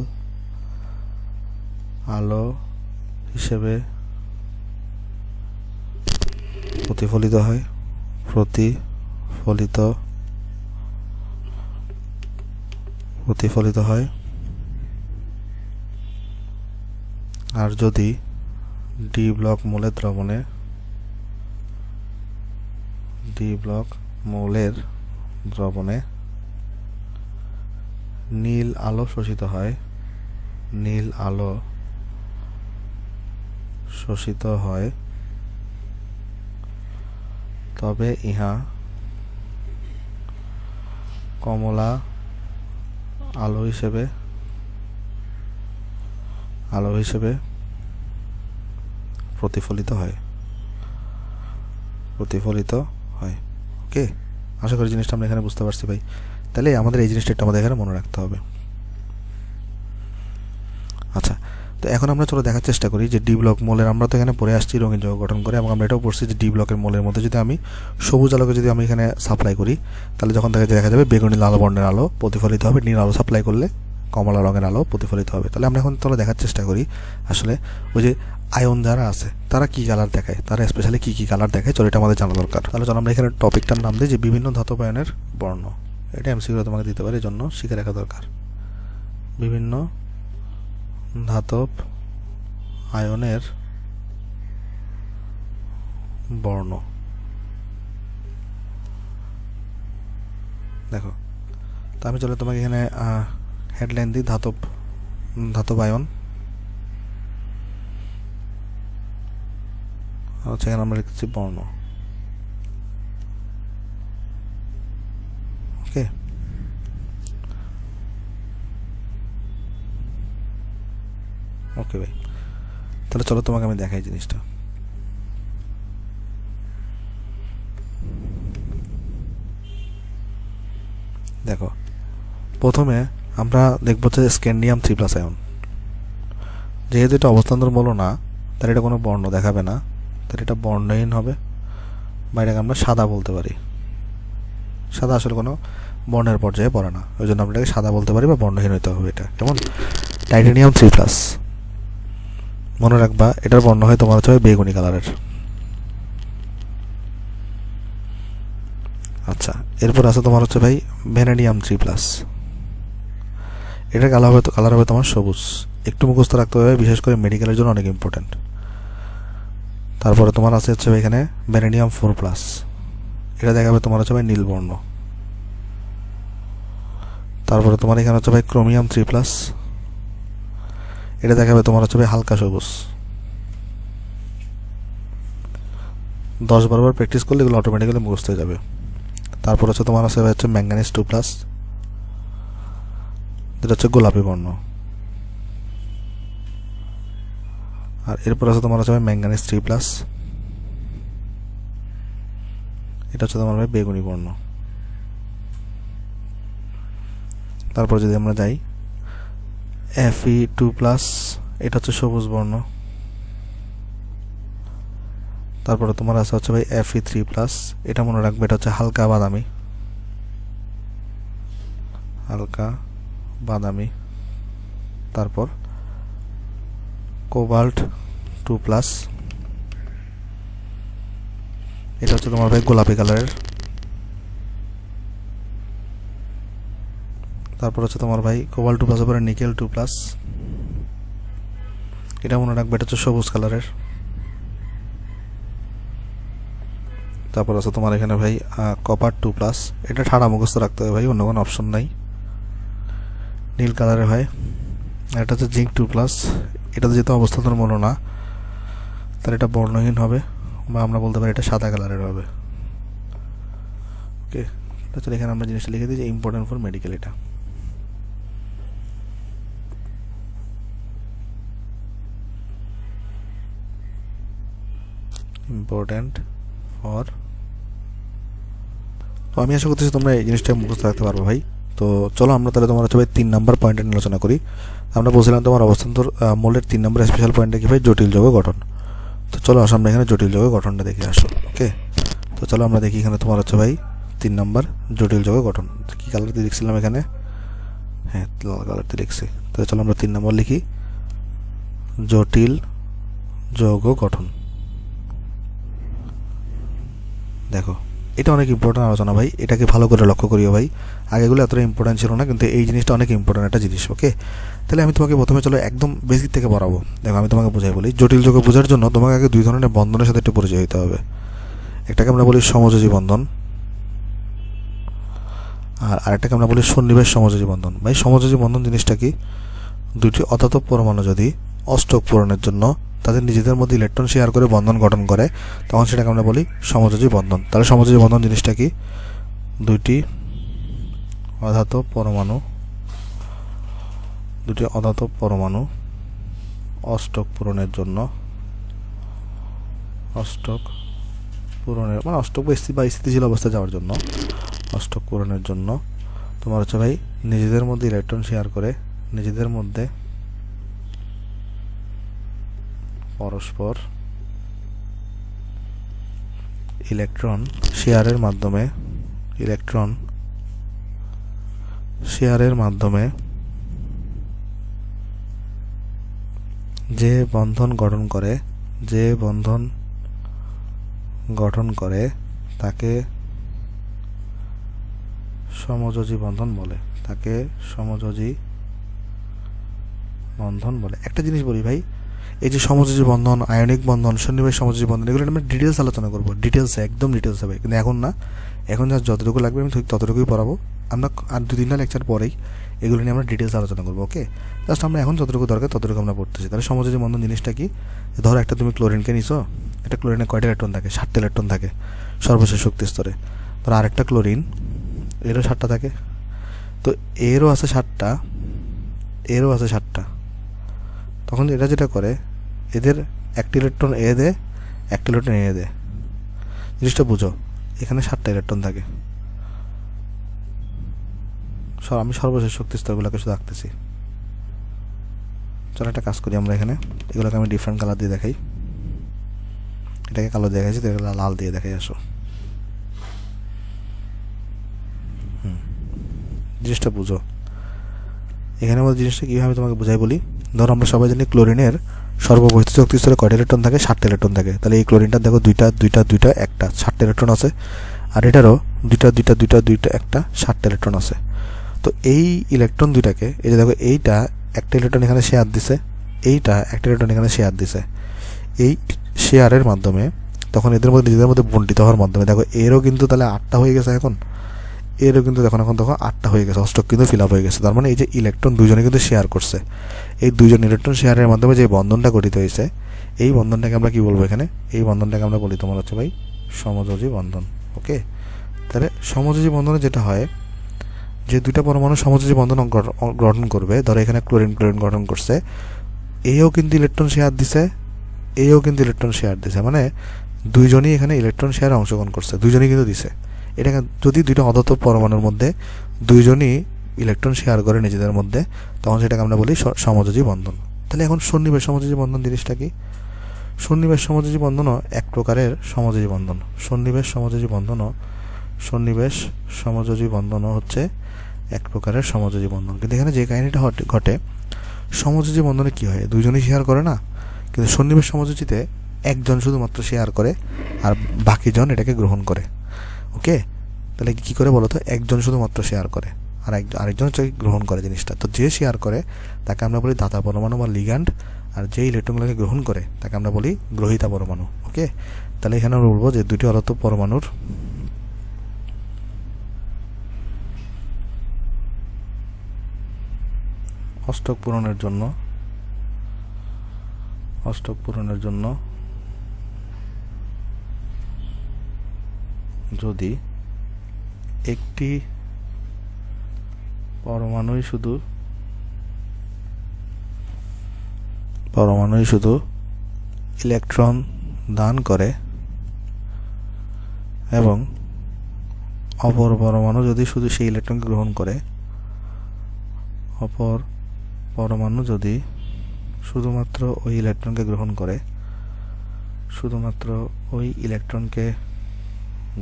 আলো হিসেবে প্রতিফলিত হয়। আর যদি ডি ব্লক মৌলের দ্রবণে নীল আলো শোষিত হয় তবে ইহা কমলা আলো হিসেবে প্রতিফলিত হয়। ওকে, আশা করি জিনিসটা আমরা এখানে বুঝতে পারছি ভাই। তাহলে আমাদের এই জিনিসটা একটু আমাদের এখানে মনে রাখতে হবে। আচ্ছা, তো এখন আমরা চলো দেখার চেষ্টা করি যে ডি ব্লক মৌলের, আমরা তো এখানে পড়ে আসছি রঙিন যৌগ গঠন করে, এবং আমরা এটাও পড়ছি যে ডি ব্লকের মৌলের মধ্যে যদি আমি সবুজ আলোকে যদি আমি এখানে সাপ্লাই করি, তাহলে যখন দেখা যাবে বেগুনি লাল বর্ণের আলো প্রতিফলিত হবে, নীল আলো সাপ্লাই করলে কমলা রঙের আলো প্রতিফলিত হবে। তাহলে আমরা এখন চলো দেখার চেষ্টা করি আসলে ওই যে আয়ন যারা আছে তারা কী কালার দেখায়, তারা স্পেশালি কী কালার দেখায়, চলো এটা আমাদের জানা দরকার। তাহলে চলো আমরা এখানে টপিকটার নাম দিই যে বিভিন্ন ধাতব আয়নের বর্ণ। এটা এমসিকিউ তোমাকে দিতে পারে, এই জন্য শিখে রাখা দরকার। বিভিন্ন ধাতব আয়নের বর্ণ। দেখো, তো আমি চলো তোমাকে এখানে হেডলাইন দিই ধাতব আয়ন। আর হচ্ছে এখানে আমরা লিখতেছি বর্ণ। ওকে, ওকে ভাই, তাহলে চলো তোমাকে আমি দেখাই জিনিসটা। দেখো, প্রথমে আমরা দেখবো যে স্ক্যান্ডিয়াম 3+ আয়ন। যেহেতু এটা অবস্থান্তর মূল্য না, তার এটা কোনো বর্ণ দেখাবে না, তার এটা বর্ণহীন হবে, বা এটাকে আমরা সাদা বলতে পারি। সাদা আসলে কোনো বর্ণের পর্যায়ে পড়ে না, ওই জন্য আমরা এটাকে সাদা বলতে পারি বা বর্ণহীন হতে হবে। এটা যেমন টাইটানিয়াম 3+, মনে রাখবা এটার বর্ণ হয় তোমার হচ্ছে বেগুনি কালারের। আচ্ছা, এরপর আছে তোমার হচ্ছে ভাই ভ্যানাডিয়াম 3+, এটার কালার হবে তোমার সবুজ। একটু মুখস্থ রাখতে হবে, বিশেষ করে মেডিকেলের জন্য অনেক ইম্পর্টেন্ট। তারপরে তোমার আছে হচ্ছে এখানে ভ্যানাডিয়াম 4+, এটা দেখাবে তোমার হচ্ছে ভাই নীল বর্ণ। তারপরে তোমার এখানে হচ্ছে ভাই ক্রোমিয়াম 3+, এটা দেখাবে তোমার হচ্ছে ভাই হালকা সবুজ। 10-12 বার প্র্যাকটিস করলে এগুলো অটোমেটিক্যালি মুখস্থ হয়ে যাবে। তারপর হচ্ছে তোমার আছে হচ্ছে ম্যাঙ্গানিজ 2+, যেটা হচ্ছে গোলাপি বর্ণ। আর এরপর আছে তোমার হচ্ছে ম্যাঙ্গানিজ 3+, এটা হচ্ছে তোমার ভাই বেগুনি বর্ণ। তারপর যদি আমরা যাই Fe2+, এটা হচ্ছে সবুজ বর্ণ। তারপরে তোমার আছে হচ্ছে ভাই Fe3+, এটা মনে রাখবে এটা হচ্ছে হালকা বাদামি, হালকা বাদামি। তারপর কোবাল্ট 2+, এটা হচ্ছে তোমার ভাই গোলাপি কালারের। তারপর হচ্ছে তোমার ভাই কোবাল্ট 2+ এর পরে নিকেল 2+, এটা মনে রাখবে এটা হচ্ছে সবুজ কালারের। তারপর আছে তোমার এখানে ভাই কপার 2+, এটা ঠাড়া মুখস্থ রাখতে হবে ভাই, অন্য কোনো অপশন নাই। নীল কালারের হয়। এটা হচ্ছে জিঙ্ক 2+, এটা যেহেতু অবস্থান্তর মূল্য না, তাহলে এটা বর্ণহীন হবে, বা আমরা বলতে পারি এটা সাদা কালারের হবে। ওকে, তাহলে এখানে আমরা জিনিসটা লিখে দিই যে ইম্পর্টেন্ট ফর মেডিকেল, এটা ইম্পর্টেন্ট ফর। তো আমি আশা করতেছি তোমরা এই জিনিসটা মুখস্থ রাখতে পারবো ভাই। তো চলো আমরা তাহলে তোমার হচ্ছে ভাই 3 নম্বর পয়েন্টে নিয়ে আলোচনা করি। আমরা বলছিলাম তোমার অবস্থান্তর মূলের 3 নম্বর স্পেশাল পয়েন্টটা কি ভাই, জটিল যৌগ গঠন। তো চলো আমরা এখানে জটিল যৌগ গঠনটা দেখে আসো। ওকে, তো চলো আমরা দেখি এখানে তোমার হচ্ছে ভাই 3 নম্বর জটিল যৌগ গঠন। কী কালার দিয়ে লিখছিলাম এখানে? হ্যাঁ, লাল কালার দিয়ে লিখছি। তো চলো আমরা 3 নম্বর লিখি, জটিল যৌগ গঠন। দেখো, এটা অনেক ইম্পর্টেন্ট আলোচনা ভাই, এটাকে ভালো করে লক্ষ্য করিও ভাই। আগেগুলো এতটা ইম্পর্টেন্ট ছিল না, কিন্তু এই জিনিসটা অনেক ইম্পর্টেন্ট একটা জিনিস। ওকে, তাহলে আমি তোমাকে প্রথমে চলো একদম বেসিক থেকে পড়াবো। দেখো, আমি তোমাকে বোঝাই বলি, জটিল যৌগ বোঝার জন্য তোমাকে আগে 2 ধরনের বন্ধনের সাথে একটু পরিচয় হতে হবে। একটাকে আমরা বলি সমযোজী বন্ধন, আর আরেকটাকে আমরা বলি সন্নিবেশ সমযোজী বন্ধন। ভাই, সমযোজী বন্ধন জিনিসটা কি? দুটি অধাতব পরমাণু যদি অষ্টক পূরণের জন্য তাদের নিজেদের মধ্যে ইলেকট্রন শেয়ার করে বন্ধন গঠন করে, তখন সেটাকে আমরা বলি সমযোজী বন্ধন। তাহলে সমযোজী বন্ধন জিনিসটা কি? দুটি অধাতব পরমাণু অষ্টক পূরণের জন্য, মানে অষ্টক বা স্থিতিশীল অবস্থায় যাওয়ার জন্য, অষ্টক পূরণের জন্য তোমার হচ্ছে ভাই নিজেদের মধ্যে ইলেকট্রন শেয়ার করে, নিজেদের মধ্যে পরস্পর ইলেকট্রন শেয়ারের মাধ্যমে যে বন্ধন গঠন করে তাকে সমযোজী বন্ধন বলে। একটা জিনিস বলি ভাই, এই যে সমযোজী বন্ধন, আয়নিক বন্ধন, সন্নিবেশ সমযোজী বন্ধন, এগুলো আমরা ডিটেলস আলোচনা করবো, একদম ডিটেলস হবে, কিন্তু এখন না। এখন যতটুকু লাগবে আমি ততটুকুই পড়াবো। আমরা আর 2-3টা লেকচার পরেই এগুলো নিয়ে আমরা ডিটেলস আলোচনা করবো। ওকে, জাস্ট আমরা এখন যতটুকু দরকার ততটুকু আমরা পড়তেছি। তাহলে সমযোজী বন্ধন জিনিসটা কি? ধরো একটা তুমি ক্লোরিনকে নিছো, একটা ক্লোরিনে কয়টা ইলেকট্রন থাকে? 7টা ইলেকট্রন থাকে সর্বশেষ শক্তি স্তরে। ধরো আরেকটা ক্লোরিন, এরও 7টা থাকে, তো এরও আছে 7টা, এরও আছে 7টা। তখন এটা যেটা করে, এদের একটা ইলেকট্রন এ দে, একটা ইলেকট্রন এ দে। জিনিসটা বুঝো, এখানে 7টা ইলেকট্রন থাকে। আমি সর্বশেষ শক্তি স্তরগুলোকে শুধু আঁকতেছি। চলো একটা কাজ করি আমরা, এখানে এগুলোকে আমি ডিফারেন্ট কালার দিয়ে দেখাই। এটাকে কালো দেখাইছি, তো এগুলো লাল দিয়ে দেখাই। আসো, জিনিসটা বুঝো। এখানে আমাদের জিনিসটা কীভাবে আমি তোমাকে বুঝাই বলি। ধরো আমরা সবাই জানি ক্লোরিনের সর্ববহিষ্ঠ শক্তি স্তরে কয়টা ইলেকট্রন থাকে? 7টা ইলেকট্রন থাকে। তাহলে এই ক্লোরিনটার দেখো দুইটা একটা 7টা ইলেকট্রন আছে, আর এটারও দুইটা একটা 7টা ইলেকট্রন আছে। তো এই ইলেকট্রন দুইটাকে, এই যে দেখো, এইটা একটা ইলেকট্রন এখানে শেয়ার দিছে, এইটা একটা ইলেকট্রন এখানে শেয়ার দিছে। এই শেয়ারের মাধ্যমে তখন এদের মধ্যে নিজেদের মধ্যে বণ্টিত হওয়ার মাধ্যমে দেখো এরও কিন্তু তাহলে 8টা হয়ে গেছে। এরও কিন্তু এখন 8টা হয়ে গেছে, অষ্টক কিন্তু ফিল আপ হয়ে গেছে। তার মানে এই যে ইলেকট্রন দুজনে কিন্তু শেয়ার করছে, এই দুজন ইলেকট্রন শেয়ারের মাধ্যমে যে বন্ধনটা গঠিত হয়েছে, এই বন্ধনটাকে আমরা কি বলবো এখানে? এই বন্ধনটাকে আমরা বলি তোমার হচ্ছে ভাই সমযোজী বন্ধন। ওকে, তাহলে সমযোজী বন্ধনে যেটা হয়, যে দুইটা পরমাণু সমযোজী বন্ধন গঠন করবে। ধরো এখানে ক্লোরিন গঠন করছে, এও কিন্তু ইলেকট্রন শেয়ার দিছে, এও কিন্তু ইলেকট্রন শেয়ার দিছে, মানে দুইজনই এখানে ইলেকট্রন শেয়ারে অংশগ্রহণ করছে, দুইজনই কিন্তু দিছে। এটা যদি দুইটা অদত্ত পরমাণুর মধ্যে দুইজনই ইলেকট্রন শেয়ার করে নিজেদের মধ্যে, তখন সেটাকে আমরা বলি সমযোজী বন্ধন। তাহলে এখন সন্নিবেশ সমযোজী বন্ধন জিনিসটা কি? সন্নিবেশ সমযোজী বন্ধনও এক প্রকারের সমযোজী বন্ধন। সন্নিবেশ সমযোজী বন্ধনও হচ্ছে এক প্রকারের সমযোজী বন্ধন। কিন্তু এখানে যে কাহিনীটা ঘটে, সমযোজী বন্ধনে কি হয়? দুইজনই শেয়ার করে না, কিন্তু সন্নিবেশ সমযোজীতে একজন শুধুমাত্র শেয়ার করে আর বাকিজন এটাকে গ্রহণ করে। ওকে, তাহলে কি করে বলো তো? একজন শুধুমাত্র শেয়ার করে আর আরেকজন হচ্ছে গ্রহণ করে জিনিসটা। তো যে শেয়ার করে তাকে আমরা বলি দাতা পরমাণু বা লিগ্যান্ড, আর যে ইলেকট্রনগুলোকে গ্রহণ করে তাকে আমরা বলি গ্রহীতা পরমাণু। ওকে, তাহলে এখানে আমরা বলবো যে দুটি অদত্ত পরমাণুর অষ্টক পূরণের জন্য যদি একটি পরমাণুই শুধু ইলেকট্রন দান করে এবং অপর পরমাণু যদি শুধু সেই ইলেকট্রনকে গ্রহণ করে, অপর পরমাণু যদি শুধুমাত্র ওই ইলেকট্রনকে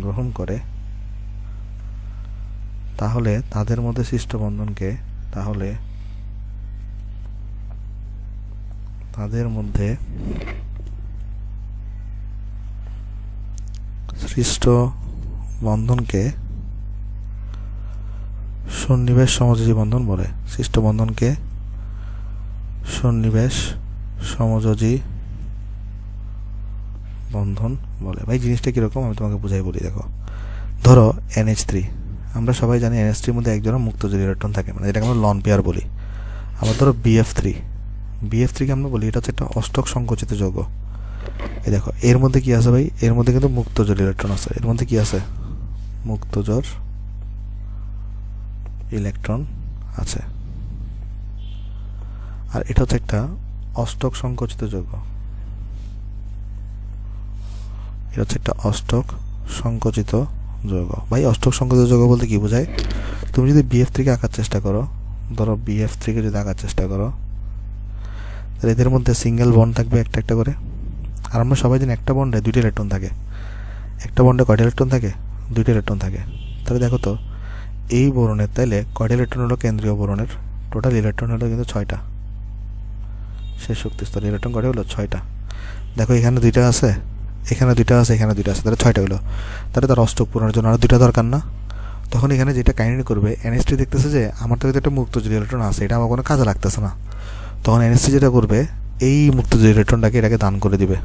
গ্রহণ করে, তাহলে তাদের মধ্যে সৃষ্ট বন্ধনকে সন্নিবেশ সমযোজী বন্ধন বলে। সৃষ্ট বন্ধনকে সন্নিবেশ সমযোজী বন্ধন বলে। ভাই জিনিসটা কিরকম আমি তোমাকে বুঝাই বলি। দেখো, ধরো NH3, আমরা সবাই জানি NH3 এর মধ্যে একজনের মুক্তজোড়ী ইলেকট্রন থাকে, মানে এটাকে আমরা লন পেয়ার বলি। আবার ধরো BF3কে আমরা বলি এটা হচ্ছে একটা অষ্টক সংকোচিত যৌগ। এই দেখো এর মধ্যে কি আছে ভাই? এর মধ্যে কিন্তু মুক্তজোড় ইলেকট্রন আছে। এর মধ্যে কি আছে? মুক্তজোড় ইলেকট্রন আছে। আর এটা হচ্ছে একটা অষ্টক সংকোচিত যৌগ। ভাই অষ্টক সংকোচিত যৌগ বলতে কি বোঝায়? তুমি যদি BF3কে আঁকার চেষ্টা করো, ধরো BF3কে যদি আঁকার চেষ্টা করো, তাহলে এদের মধ্যে সিঙ্গেল বন্ড থাকবে একটা করে। আর আমরা সবাই জানি একটা বন্ডে 2টা ইলেকট্রন থাকে। একটা বন্ডে কয়টা ইলেকট্রন থাকে? 2টা ইলেকট্রন থাকে। তাহলে দেখো তো এই বোরনের তাইলে কয়টা ইলেকট্রন হলো কেন্দ্রীয় বোরনের? টোটাল ইলেকট্রন হলো কিন্তু 6টা। শেষ শক্তি স্তরে ইলেকট্রন কয়টা হলো? 6টা। দেখো এখানে 2টা আছে, এখানে 2টা আছে, এখানে 2টা আছে, তাহলে 6টা হলো। তাহলে তার অষ্টক পূরণের জন্য আরও 2টা দরকার না? তখন এখানে যেটা কাহিনী করবে, NH3 দেখতেছে যে আমার তো একটা মুক্তজোড়ী ইলেকট্রন আছে, এটা আমার কোনো কাজে লাগতেছে না। তখন NH3 যেটা করবে, এই মুক্তজোড়ী ইলেকট্রনটাকে এটাকে দান করে দিবে।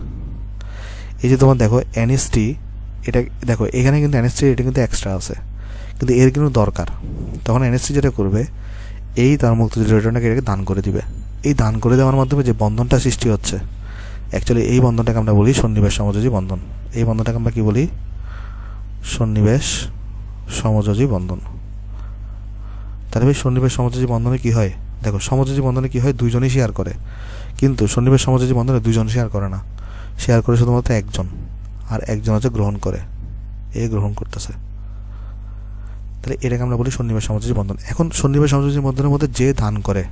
এই যে তোমার দেখো NH3, এটা দেখো এখানে কিন্তু NH3 এটা কিন্তু এক্সট্রা আছে, কিন্তু এর কিন্তু দরকার। তখন NH3 যেটা করবে, এই তার মুক্ত ইলেকট্রনটাকে এটাকে দান করে দিবে। এই দান করে দেওয়ার মাধ্যমে যে বন্ধনটা সৃষ্টি হচ্ছে, অ্যাকচুয়ালি এই বন্ধনটাকে আমরা বলি সন্নিবেশ সমযোজী বন্ধন। এই বন্ধনটাকে আমরা কি বলি? সন্নিবেশ সমযোজী বন্ধন। তাহলে ভাই সন্নিবেশ সমযোজী বন্ধনে কি হয়? দেখো, সমযোজী বন্ধনে কি হয়? দুইজনই শেয়ার করে, কিন্তু সন্নিবেশ সমযোজী বন্ধনে দুইজন শেয়ার করে না, শেয়ার করে শুধুমাত্র একজন, আর একজন হচ্ছে গ্রহণ করে, এ গ্রহণ করতেছে। তাহলে এটাকে আমরা বলি সন্নিবেশ সমযোজী বন্ধন। এখন সন্নিবেশ সমযোজী বন্ধনের মধ্যে যে দান করে,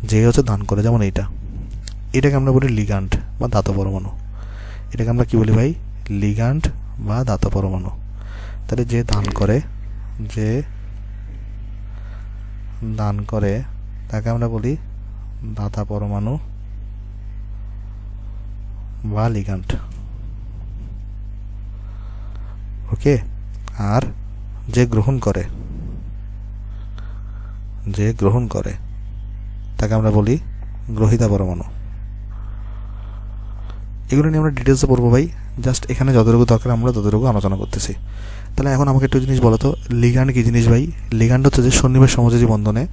যে হচ্ছে দান করে, যেমন এটাকে আমরা বলি লিগ্যান্ড বা দাতা পরমাণু। এটাকে আমরা কি বলি ভাই? লিগ্যান্ড বা দাতা পরমাণু। তাহলে যে দান করে, যে দান করে তাকে আমরা বলি দাতা পরমাণু বা লিগ্যান্ড। ওকে। আর যে গ্রহণ করে, যে গ্রহণ করে তাকে আমরা বলি গ্রহিতা পরমাণু। এগুলো নিয়ে আমরা ডিটেলসে পড়বো ভাই, জাস্ট এখানে যতটুকু দরকার আমরা ততটুকু আলোচনা করতেছি। তাহলে এখন আমাকে একটু জিনিস বলো তো, লিগ্যান্ড কি জিনিস ভাই? লিগ্যান্ড হচ্ছে যে সন্নিবেশ সমযোজী বন্ধনে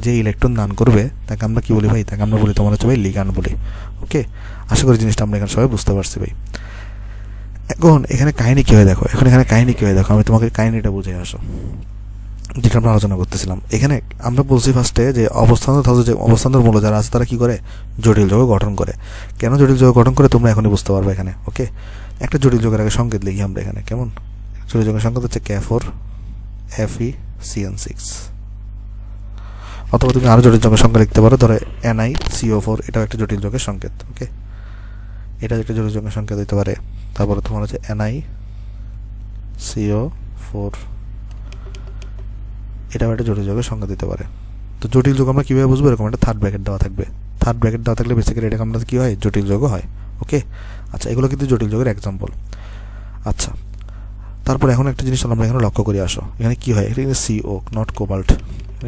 যে ইলেকট্রন দান করবে তাকে আমরা কি বলি ভাই? তাকে আমরা বলি তোমার হচ্ছে ভাই লিগ্যান্ড বলি। ওকে, আশা করি জিনিসটা আমরা এখানে সবাই বুঝতে পারছি ভাই। এখন এখানে কাহিনী কী হয় দেখো, এখানে কাহিনী কী হয় দেখো, আমি তোমাকে কাহিনীটা বুঝে আসো, যেটা আমরা আলোচনা করতেছিলাম। এখানে আমরা বলছি ফার্স্টে যে অবস্থান্তর মূল্য যারা আছে তারা কি করে? জটিল যৌগ গঠন করে। কেন জটিল যৌগ গঠন করে তোমরা এখনই বুঝতে পারবে এখানে। ওকে, একটা জটিল যৌগের আগে সংকেত লিখি আমরা এখানে। কেমন? জটিল যৌগের সংকেত হচ্ছে K4 FeCN6, অথবা তুমি আরও জটিল যৌগের সংখ্যা লিখতে পারো, ধরো NiCO4, এটাও একটা জটিল যৌগের সংকেত। ওকে, এটা একটা জটিল যৌগের সংকেত দিতে পারে। তারপরে তোমার হচ্ছে NiCO4, এটাও একটা জটিল যৌগের সংখ্যা দিতে পারে। তো জটিল যৌগ আমরা কীভাবে বুঝবো? এরকম একটা থার্ড ব্র্যাকেট দেওয়া থাকবে। থার্ড ব্র্যাকেট দেওয়া থাকলে বেসিক্যালি এটাকে আমরা কী হয়? জটিল যৌগ হয়। ওকে, আচ্ছা, এগুলো কিন্তু জটিল যৌগের এক্সাম্পল। আচ্ছা, তারপর এখন একটা জিনিস আমরা এখানে লক্ষ্য করে আসো, এখানে কি হয়? এটা কিন্তু CO, নট কোবাল্ট,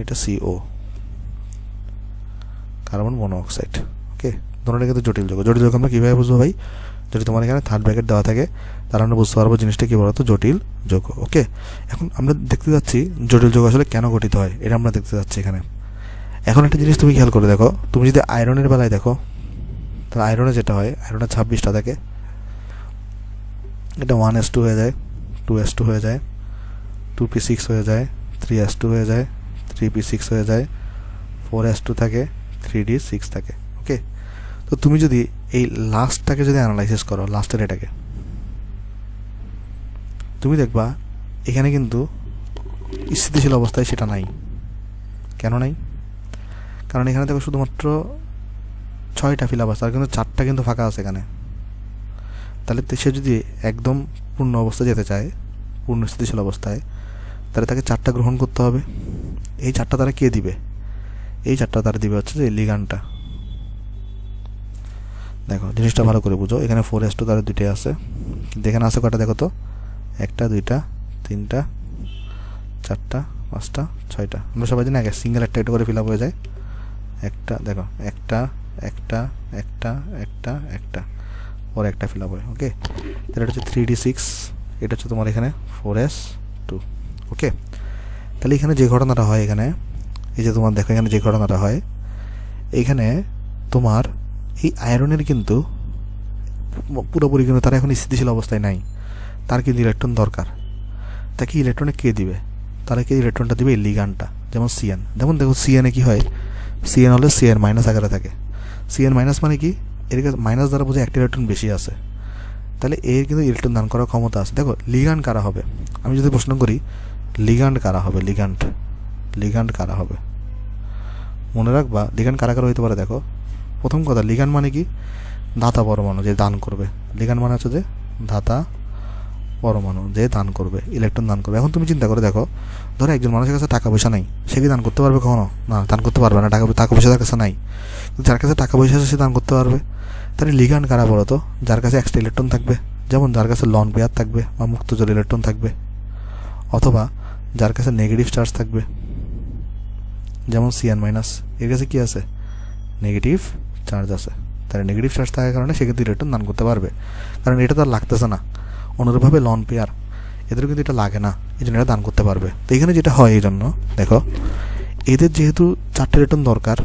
এটা CO, কার্বন মনোঅক্সাইড। ওকে, ধরনের কিন্তু জটিল যৌগ। জটিল যৌগ আমরা কীভাবে বুঝবো ভাই? যদি তোমার এখানে থার্ড ব্র্যাকেট দেওয়া থাকে তাহলে আমরা বুঝতে পারবো জিনিসটা কী বলতো? জটিল যৌগ। ওকে, এখন আমরা দেখতে যাচ্ছি জটিল যৌগ আসলে কেন গঠিত হয়, এটা আমরা দেখতে যাচ্ছি এখানে। এখন একটা জিনিস তুমি খেয়াল করে দেখো, তুমি যদি আয়রনের বেলায় দেখো, তাহলে আয়রনে যেটা হয়, আয়রনে 26টা থাকে, এটা 1s2 হয়ে যায়, 2s2 হয়ে যায়, 2p6 হয়ে যায়, 3s2 হয়ে যায়, 3p6 হয়ে যায়, 4s2 থাকে, 3d6 থাকে। ওকে, তো তুমি যদি এই লাস্টটাকে যদি অ্যানালাইসিস করো, লাস্টের এটাকে, তুমি দেখবা এখানে কিন্তু স্থিতিশীল অবস্থায় সেটা নাই। কেন নাই? কারণ এখানে দেখো শুধুমাত্র 6টা ফিল আপ আছে, আর কিন্তু 4টা কিন্তু ফাঁকা আছে এখানে। তাহলে সে যদি একদম পূর্ণ অবস্থায় যেতে চায়, পূর্ণ স্থিতিশীল অবস্থায়, তাহলে তাকে 4টা গ্রহণ করতে হবে। এই 4টা তারা কে দিবে? এই 4টা তারা দিবে হচ্ছে যে লিগ্যান্ডটা। দেখো জিনিসটা ভালো করে বুঝো, এখানে 4s2 তার 2টাই আছে, কিন্তু এখানে আছে কটা দেখো তো? 1টা 2টা 3টা 4টা 5টা 6টা। আমরা সবাই জানি আগে সিঙ্গেল একটা করে ফিল আপ হয়ে যায়। একটা দেখো, একটা একটা একটা একটা একটা পরে একটা ফিল আপ হয়। ওকে, তাহলে এটা হচ্ছে 3d6, এটা হচ্ছে তোমার এখানে 4s2। ওকে, তাহলে এখানে যে ঘটনাটা হয়, এখানে এই যে তোমার দেখো এখানে যে ঘটনাটা হয়, এইখানে তোমার এই আয়রনের কিন্তু পুরোপুরি কিন্তু তারা এখন স্থিতিশীল অবস্থায় নাই, তার কিন্তু ইলেকট্রন দরকার। তাকে ইলেকট্রনে কে দিবে? তারা কে ইলেকট্রনটা দিবে? এই লিগ্যান্ডটা। যেমন সিএন, যেমন দেখো সিএনে কি হয়? সিএন হলে সিএন মাইনাস আকারে থাকে। সিএন মাইনাস মানে কি? এর মাইনাস দ্বারা বোঝে একটা ইলেকট্রন বেশি আছে, তাহলে এর কিন্তু ইলেকট্রন দান করার ক্ষমতা আছে। দেখো লিগ্যান্ড কারা হবে? আমি যদি প্রশ্ন করি লিগ্যান্ড কারা হবে, লিগ্যান্ড কারা হবে, মনে রাখবা লিগ্যান্ড কারা কারা হইতে পারে। দেখো প্রথম কথা, লিগ্যান্ড মানে কি? ধাতা পরমাণু যে দান করবে। লিগ্যান্ড মানে হচ্ছে যে ধাতা পরমাণু যে দান করবে, ইলেকট্রন দান করবে। এখন তুমি চিন্তা করে দেখো, ধরো একজন মানুষের কাছে টাকা পয়সা নাই, সে কি দান করতে পারবে কখনো? না, দান করতে পারবে না। টাকা পয়সা তার কাছে নাই, কিন্তু যার কাছে টাকা পয়সা আছে সে দান করতে পারবে। তাহলে লিগ্যান্ড কারা বলো তো? যার কাছে এক্সট্রা ইলেকট্রন থাকবে, যেমন যার কাছে লন পেয়ার থাকবে বা মুক্ত জল ইলেকট্রন থাকবে, অথবা যার কাছে নেগেটিভ চার্জ থাকবে, যেমন সিএন মাইনাস, এর কাছে কি আছে? নেগেটিভ চার্জ আছে। তাহলে নেগেটিভ চার্জ থাকার কারণে সে কিন্তু ইলেকট্রন দান করতে পারবে, কারণ এটা তার লাগতেছে না। অনুরূপভাবে লন পেয়ার, এদেরও কিন্তু এটা লাগে না, এই জন্য এটা দান করতে পারবে। তো এখানে যেটা হয়, এই জন্য দেখো এদের যেহেতু 4টে ইলেকট্রন দরকার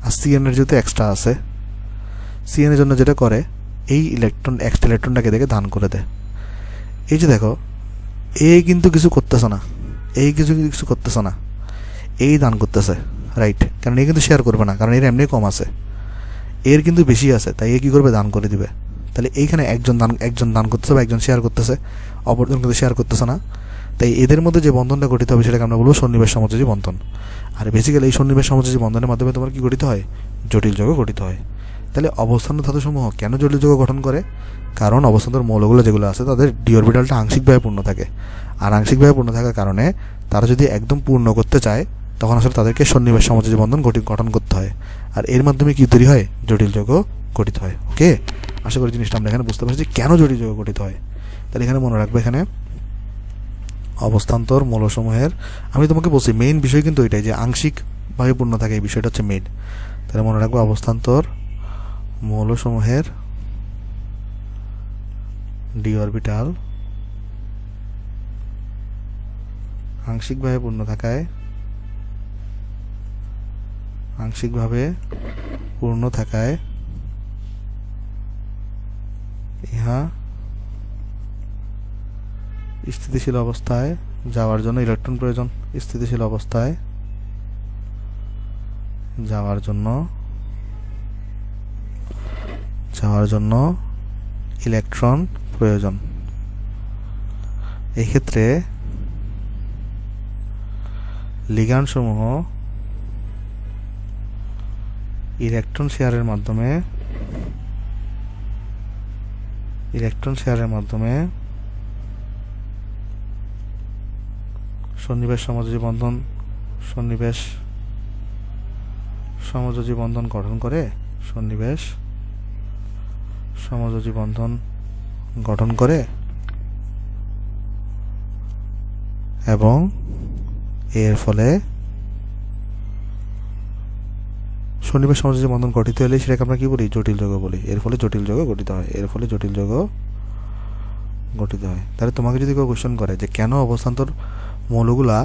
আর সিএন এর যেহেতু এক্সট্রা আছে, সিএন এর জন্য যেটা করে এই ইলেকট্রন এক্সট্রা ইলেকট্রনটাকে দেখে দান করে দেয়। এই যে দেখো এ কিন্তু কিছু করতেছে না, এই কিছু করতেছে না, এই দান করতেছে, রাইট? কারণ এ কিন্তু শেয়ার করবে না, কারণ এর এমনি কম আছে, এর কিন্তু বেশি আছে, তাই এ কী করবে, দান করে দিবে। তাহলে এইখানে একজন দান করতেছে বা একজন শেয়ার করতেছে, অপরজন কিন্তু শেয়ার করতেছে না। তাই এদের মধ্যে যে বন্ধনটা গঠিত হবে সেটাকে আমরা বলবো সন্নিবেশ সমযোজী বন্ধন। আর বেসিক্যালি এই সন্নিবেশ সমযোজী বন্ধনের মাধ্যমে তোমার কি গঠিত হয়, জটিল যৌগ গঠিত হয়। তাহলে অবস্থান ধাতুসমূহ কেন জটিল যৌগ গঠন করে? কারণ অবস্থান্তর মৌলগুলো যেগুলো আছে তাদের ডি অরবিটালটা আংশিকভাবে পূর্ণ থাকে, আর আংশিকভাবে পূর্ণ থাকার কারণে তারা যদি একদম পূর্ণ করতে চায় তখন আসলে তাদেরকে সন্নিবেশ সমযোজী বন্ধন গঠন করতে হয়, আর এর মাধ্যমে কি তৈরি হয়, জটিল যৌগ গঠিত হয়। ওকে, আশা করি জিনিসটা আমরা এখানে বুঝতে পারছি কেন জটিল যৌগ গঠিত হয়। তাহলে এখানে মনে রাখবে, এখানে অবস্থান্তর মৌলসমূহের, আমি তোমাকে বলছি মেইন বিষয় কিন্তু এটাই যে আংশিকভাবে পূর্ণ থাকে, এই বিষয়টা হচ্ছে মেইন। তাহলে মনে রাখবো অবস্থান্তর মৌলসমূহের ডি অরবিটাল আংশিকভাবে পূর্ণ থাকায় ইহা স্থিতিশীল অবস্থায় যাওয়ার জন্য ইলেকট্রন প্রয়োজন, স্থিতিশীল অবস্থায় যাওয়ার জন্য ইলেকট্রন প্রয়োজন। এই ক্ষেত্রে লিগ্যান্ডসমূহ ইলেকট্রন শেয়ারের মাধ্যমে সন্নিবেশ সমযোজী বন্ধন গঠন করে, এবং এর ফলে সন্নিবেশ সমযোজী বন্ধন গঠিত হলে সেটাকে আমরা কি বলি, জটিল যৌগ বলি। এর ফলে জটিল যৌগ গঠিত হয়। তাহলে তোমাকে যদি কেউ কোশ্চেন করে যে কেন অবস্থান্তর মৌলগুলা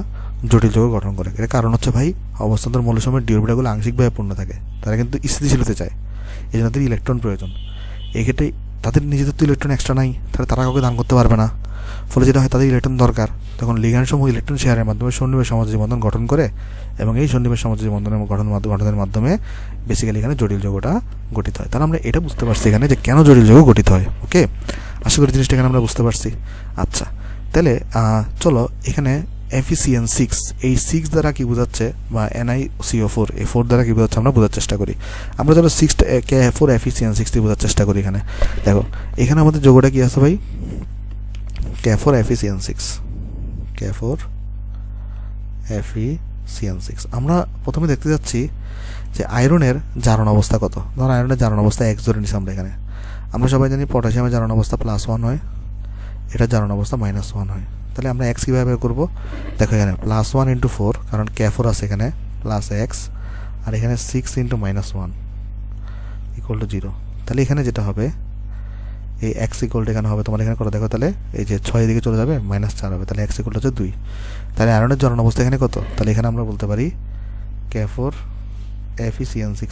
জটিল যৌগ গঠন করে, এর কারণ হচ্ছে ভাই অবস্থান্তর মৌলসমূহের ডি অরবিটালগুলো আংশিকভাবে পূর্ণ থাকে, তারা কিন্তু স্থিতিশীল হতে চায়, এই জন্য তাদের ইলেকট্রন প্রয়োজন। এই ক্ষেত্রে তাদের নিজেদের তো ইলেকট্রন এক্সট্রা নাই, তাহলে তারা কাউকে দান করতে পারবে না, ফলে যেটা হয় তাদের ইলেকট্রন দরকার, তখন লিগ্যান্ডসমূহ ইলেকট্রন শেয়ারের মাধ্যমে সন্নিবেশ সমযোজী বন্ধন গঠন করে, এবং এই সন্নিবেশ সমযোজী বন্ধনের গঠনের মাধ্যমে বেসিক্যালি এখানে জটিল যৌগটা গঠিত হয়। তাহলে আমরা এটা বুঝতে পারছি এখানে যে কেন জটিল যৌগ গঠিত হয়। ওকে, আশা করি জিনিসটা এখানে আমরা বুঝতে পারছি। আচ্ছা, তাহলে চলো এখানে FeCN6, এই 6 দ্বারা কি বোঝাচ্ছে, বা NiCO4, এই 4 দ্বারা কি বোঝাচ্ছে আমরা বোঝার চেষ্টা করি। আমরা চলো 4 FeCN6 দিয়ে বোঝার চেষ্টা করি। এখানে দেখো, এখানে আমাদের যৌগটা কি আছে ভাই, K4 FeCN6। আমরা প্রথমে দেখতে যাচ্ছি যে আয়রনের জারণ অবস্থা কত। ধর আয়রনের জারণ অবস্থা X ধরে নিছি আমরা এখানে। আমরা সবাই জানি পটাশিয়ামের জারণ অবস্থা +1 হয়, এটার জারণ অবস্থা -1 হয়। তাহলে আমরা X কীভাবে বের করবো, দেখো এখানে +1 × 4, কারণ K4 আছে এখানে +X, আর এখানে 6 × -1 = 0। তাহলে এখানে যেটা হবে, এই X = এখানে হবে তোমার এখানে করে দেখো, তাহলে এই যে 6 এদিকে চলে যাবে, -4 হবে, তাহলে X = 2। তাহলে আয়রনের জারণ অবস্থা এখানে কত, তাহলে এখানে আমরা বলতে পারি K4 FeCN6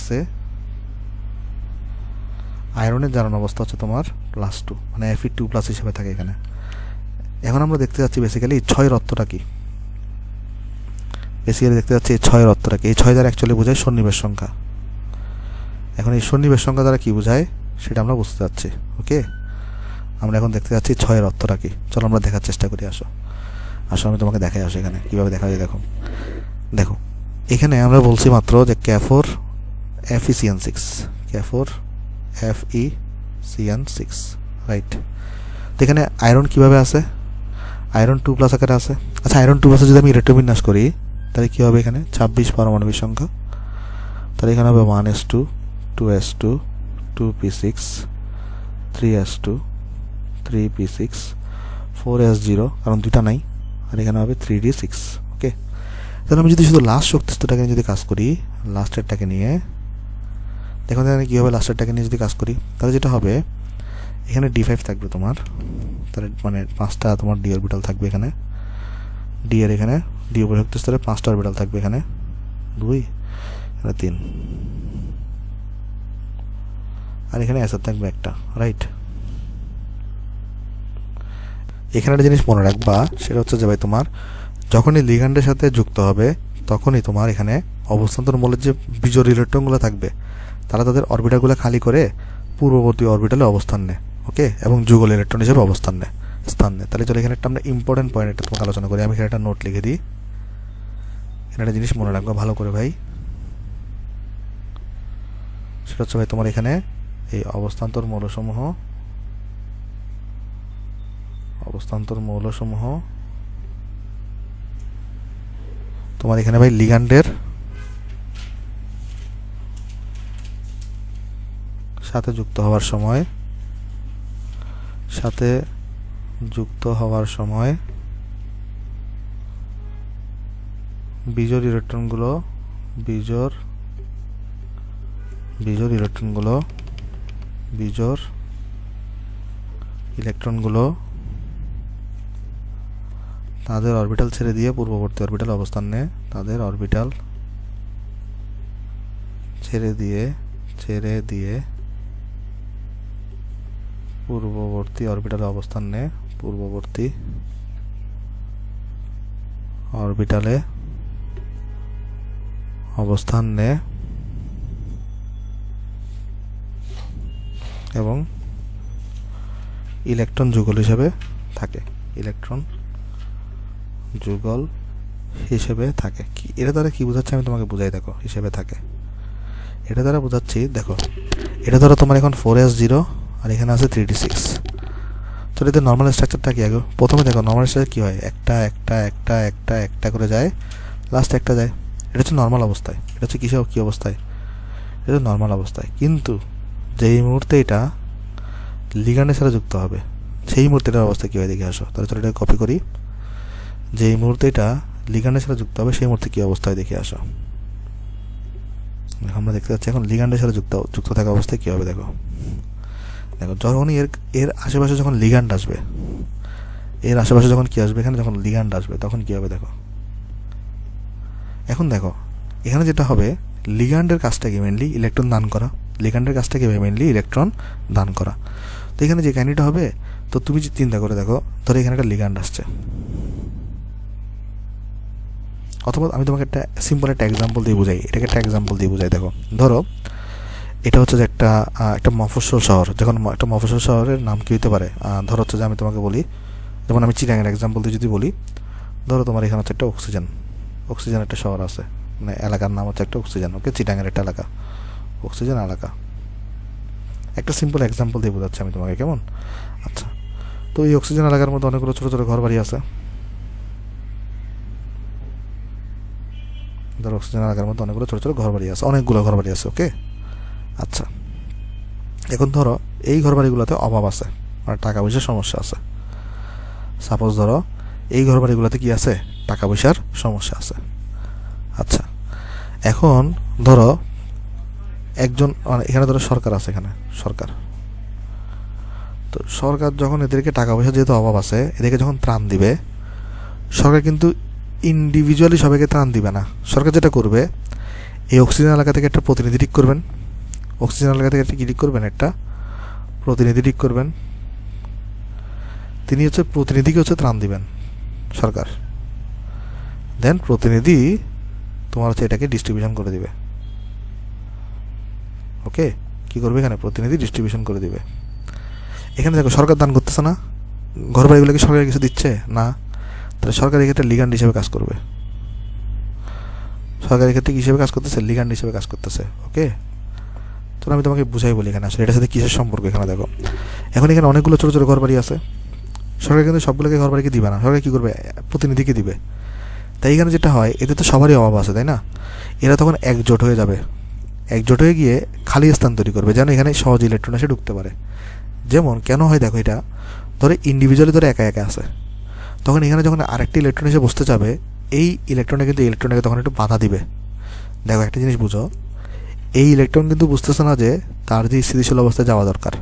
আয়রনের জারণ অবস্থা হচ্ছে তোমার +2, মানে Fe2+ হিসেবে থাকে এখানে। এখন আমরা দেখতে যাচ্ছি বেসিক্যালি 6 এর অর্থটা কি, এই 6 দ্বারা অ্যাকচুয়ালি বোঝায় সন্নিবেশ সংখ্যা। এখন এই সন্নিবেশ সংখ্যা দ্বারা কি বোঝায় সেটা আমরা বুঝতে যাচ্ছি। ওকে, আমরা এখন দেখতে যাচ্ছি 6 এর অর্থটা কি। চলো আমরা দেখার চেষ্টা করি। আসো আমি তোমাকে দেখাই এখানে কীভাবে দেখা যায়। দেখো এখানে আমরা বলছি মাত্র যে K4 FeCN6, রাইট? তো এখানে আয়রন কীভাবে আছে, আয়রন 2+ আকারে আছে। আচ্ছা, আয়রন 2+ যদি আমি ইলেকট্রোবিন্যাস করি তাহলে কী হবে, এখানে 26 পারমাণবিক সংখ্যা। তাহলে এখানে হবে 1s2, 2s2, 2p6, 3s2, 3p6, 4s0, কারণ 2টা নাই, আর এখানে হবে 3d6। ওকে, তাহলে আমি যদি শুধু লাস্ট শক্তিস্তরটাকে নিয়ে যদি কাজ করি, লাস্টেরটাকে নিয়ে দেখুন এখানে কী হবে, লাস্টেরটাকে নিয়ে যদি কাজ করি তাহলে যেটা হবে, এখানে D5 থাকবে তোমার, তাহলে মানে 5টা তোমার ডি অরবিটাল থাকবে এখানে, ডি এর এখানে ডি উপযুক্ত স্তরে 5টা অরবিটাল থাকবে এখানে, 2, এখানে 3, আর এখানে অ্যাসেট থাকবে একটা, রাইট। এখানে একটা জিনিস মনে রাখবা, সেটা হচ্ছে যে ভাই তোমার যখনই লিগ্যান্ডের সাথে যুক্ত হবে তখনই তোমার এখানে অবস্থান্তর মৌলের যে বিজোড় ইলেকট্রনগুলো থাকবে তারা তাদের অরবিটালগুলো খালি করে পূর্ববর্তী অরবিটালে অবস্থান নেয়, ওকে, এবং যুগল ইলেকট্রন হিসেবে স্থান নেয়। তাহলে চলো এখানে একটা আমরা ইম্পর্টেন্ট পয়েন্ট একটা তোমাকে আলোচনা করি। আমি এখানে একটা নোট লিখে দিই, এখানে একটা জিনিস মনে রাখবা ভালো করে ভাই, সেটা হচ্ছে ভাই তোমার এখানে এই অবস্থান্তর মৌলসমূহ তোমার এখানে ভাই লিগ্যান্ডের সাথে যুক্ত হওয়ার সময় বিজোড় ইলেকট্রনগুলো তাদের অরবিটাল ছেড়ে দিয়ে পূর্ববর্তী অরবিটাল অবস্থান নেয়, পূর্ববর্তী অরবিটালে অবস্থান নেয় এবং ইলেকট্রন যুগল হিসেবে থাকে, কি এটা দ্বারা কি বোঝাচ্ছে আমি তোমাকে বুঝাই, দেখো হিসেবে থাকে, এটা দ্বারা বোঝাচ্ছি, দেখো এটা ধরো তোমার এখন 4s0 আর এখানে আছে 3d6। তো এতে নর্মাল স্ট্রাকচারটা কি আগে প্রথমে দেখো, নর্মাল স্ট্রাকচার কি হয়, একটা করে যায়, লাস্ট একটা যায়, এটা হচ্ছে নর্মাল অবস্থায়। এটা হচ্ছে কি অবস্থায়, এটা হচ্ছে নর্মাল অবস্থায়। কিন্তু যেই মুহূর্তে এটা লিগ্যান্ডের সাথে যুক্ত হবে সেই মুহূর্তে এটার অবস্থা কী হয় দেখে আসো। তাহলে চলো এটা কপি করি, যেই মুহূর্তে এটা লিগ্যান্ডের সাথে যুক্ত হবে সেই মুহূর্তে কী অবস্থা হয় দেখে আসো। আমরা দেখতে পাচ্ছি এখন লিগ্যান্ডের সাথে যুক্ত থাকা অবস্থায় কী হবে, দেখো যখনই এর আশেপাশে যখন লিগ্যান্ড আসবে, যখন কি আসবে, এখানে যখন লিগ্যান্ড আসবে তখন কি হবে দেখো। এখন দেখো এখানে যেটা হবে, লিগ্যান্ডের কাজটা কি মেনলি ইলেকট্রন দান করা, তো এখানে যে কাহিনিটা হবে, তো তুমি যে চিন্তা করে দেখো, ধরো এখানে একটা লিগ্যান্ড আসছে, অথবা আমি তোমাকে একটা সিম্পল একটা এক্সাম্পল দিয়ে বুঝাই, দেখো ধরো এটা হচ্ছে যে একটা মফস্বল শহর, যখন একটা মফস্বল শহরের নাম কি হতে পারে, ধরো হচ্ছে যে আমি তোমাকে বলি, যেমন আমি চিটাগাংয়ের এক্সাম্পল দিয়ে যদি বলি, ধরো তোমার এখানে হচ্ছে একটা অক্সিজেন একটা শহর আছে, মানে এলাকার নাম হচ্ছে একটা অক্সিজেন, ওকে, চিটাগাংয়ের একটা এলাকা, অক্সিজেন এলাকা, একটা সিম্পল এক্সাম্পল দিয়ে বোঝাচ্ছি আমি তোমাকে, কেমন? আচ্ছা, তো এই অক্সিজেন এলাকার মধ্যে অনেকগুলো ছোটো ছোটো ঘর বাড়ি আছে, ধরো অক্সিজেন এলাকার মধ্যে অনেকগুলো ছোটো ছোটো ঘর বাড়ি আছে, ওকে। আচ্ছা, এখন ধরো এই ঘর বাড়িগুলোতে অভাব আছে, মানে টাকা পয়সার সমস্যা আছে। সাপোজ ধরো এই ঘর বাড়িগুলোতে কি আছে, টাকা পয়সার সমস্যা আছে। আচ্ছা, এখন ধরো একজন, এখানে ধরো সরকার আছে, তো সরকার যখন এদেরকে টাকা পয়সা যেহেতু অভাব আছে, এদেরকে যখন ত্রাণ দিবে, সরকার কিন্তু ইন্ডিভিজুয়ালি সবাইকে ত্রাণ দিবে না। সরকার যেটা করবে, এই অক্সিজেন এলাকা থেকে একটা প্রতিনিধি ঠিক করবেন, একটা প্রতিনিধি ঠিক করবেন, তিনি হচ্ছে প্রতিনিধিকে ত্রাণ দিবেন সরকার, দেন প্রতিনিধি তোমার হচ্ছে এটাকে ডিস্ট্রিবিউশন করে দিবে, ওকে। কি করবে, এখানে প্রতিনিধি ডিস্ট্রিবিউশন করে দিবে। এখানে দেখো সরকার দান করতেছে না, ঘর বাড়িগুলোকে সরকার কিছু দিচ্ছে না, তাহলে সরকার এক্ষেত্রে লিগ্যান্ড হিসেবে কাজ করবে, লিগ্যান্ড হিসেবে কাজ করতেছে, ওকে। তো আমি তোমাকে বুঝাই বলি এখানে আসলে এটার সাথে কিসের সম্পর্ক। এখানে দেখো, এখন এখানে অনেকগুলো ছোটো ছোটো ঘর বাড়ি আছে, সরকার কিন্তু সবগুলোকে ঘর বাড়িকে দিবে না, সরকার কী করবে, প্রতিনিধিকে দিবে। তাই এখানে যেটা হয়, এদের তো সবারই অভাব আছে, তাই না? এরা তখন একজোট হয়ে গিয়ে খালি স্থান তৈরি করবে, যেন এখানে সহজ ইলেকট্রন এসে ঢুকতে পারে। যেমন কেন হয় দেখো, এটা ধরে ইন্ডিভিজুয়ালি ধরে একা আছে, তখন এখানে যখন আরেকটি ইলেকট্রন এসে বসতে যাবে, এই ইলেকট্রনটা কিন্তু ইলেকট্রনটাকে তখন একটু বাধা দিবে। দেখো একটা জিনিস বুঝো, এই ইলেকট্রন কিন্তু বুঝতেছে না যে তার যে স্থিতিশীল অবস্থায় যাওয়া দরকার,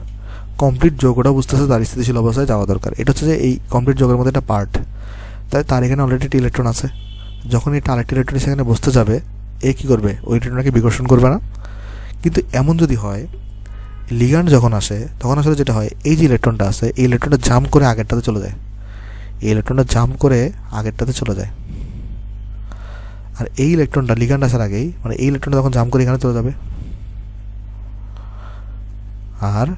কমপ্লিট যৌগটা বুঝতেছে তার স্থিতিশীল অবস্থায় যাওয়া দরকার। এটা হচ্ছে যে এই কমপ্লিট যৌগের মধ্যে একটা পার্ট, তাই তার এখানে অলরেডি একটি ইলেকট্রন আছে। যখন এটা আরেকটি ইলেকট্রন সেখানে বসতে যাবে, এ কী করবে, ওই ইলেকট্রনটাকে বিকর্ষণ করবে না। কিন্তু এমন যদি হয় লিগ্যান্ড যখন আসে তখন আসলে যেটা হয়, এই যে ইলেকট্রনটা আছে এই ইলেকট্রনটা জাম্প করে আগেরটাতে চলে যায়, এই ইলেকট্রনটা জাম্প করে আগেরটাতে চলে যায়। আর এই ইলেকট্রনটা লিগ্যান্ড আসার আগেই, মানে এই ইলেকট্রনটা তখন জাম্প করে এখানে চলে যাবে, আর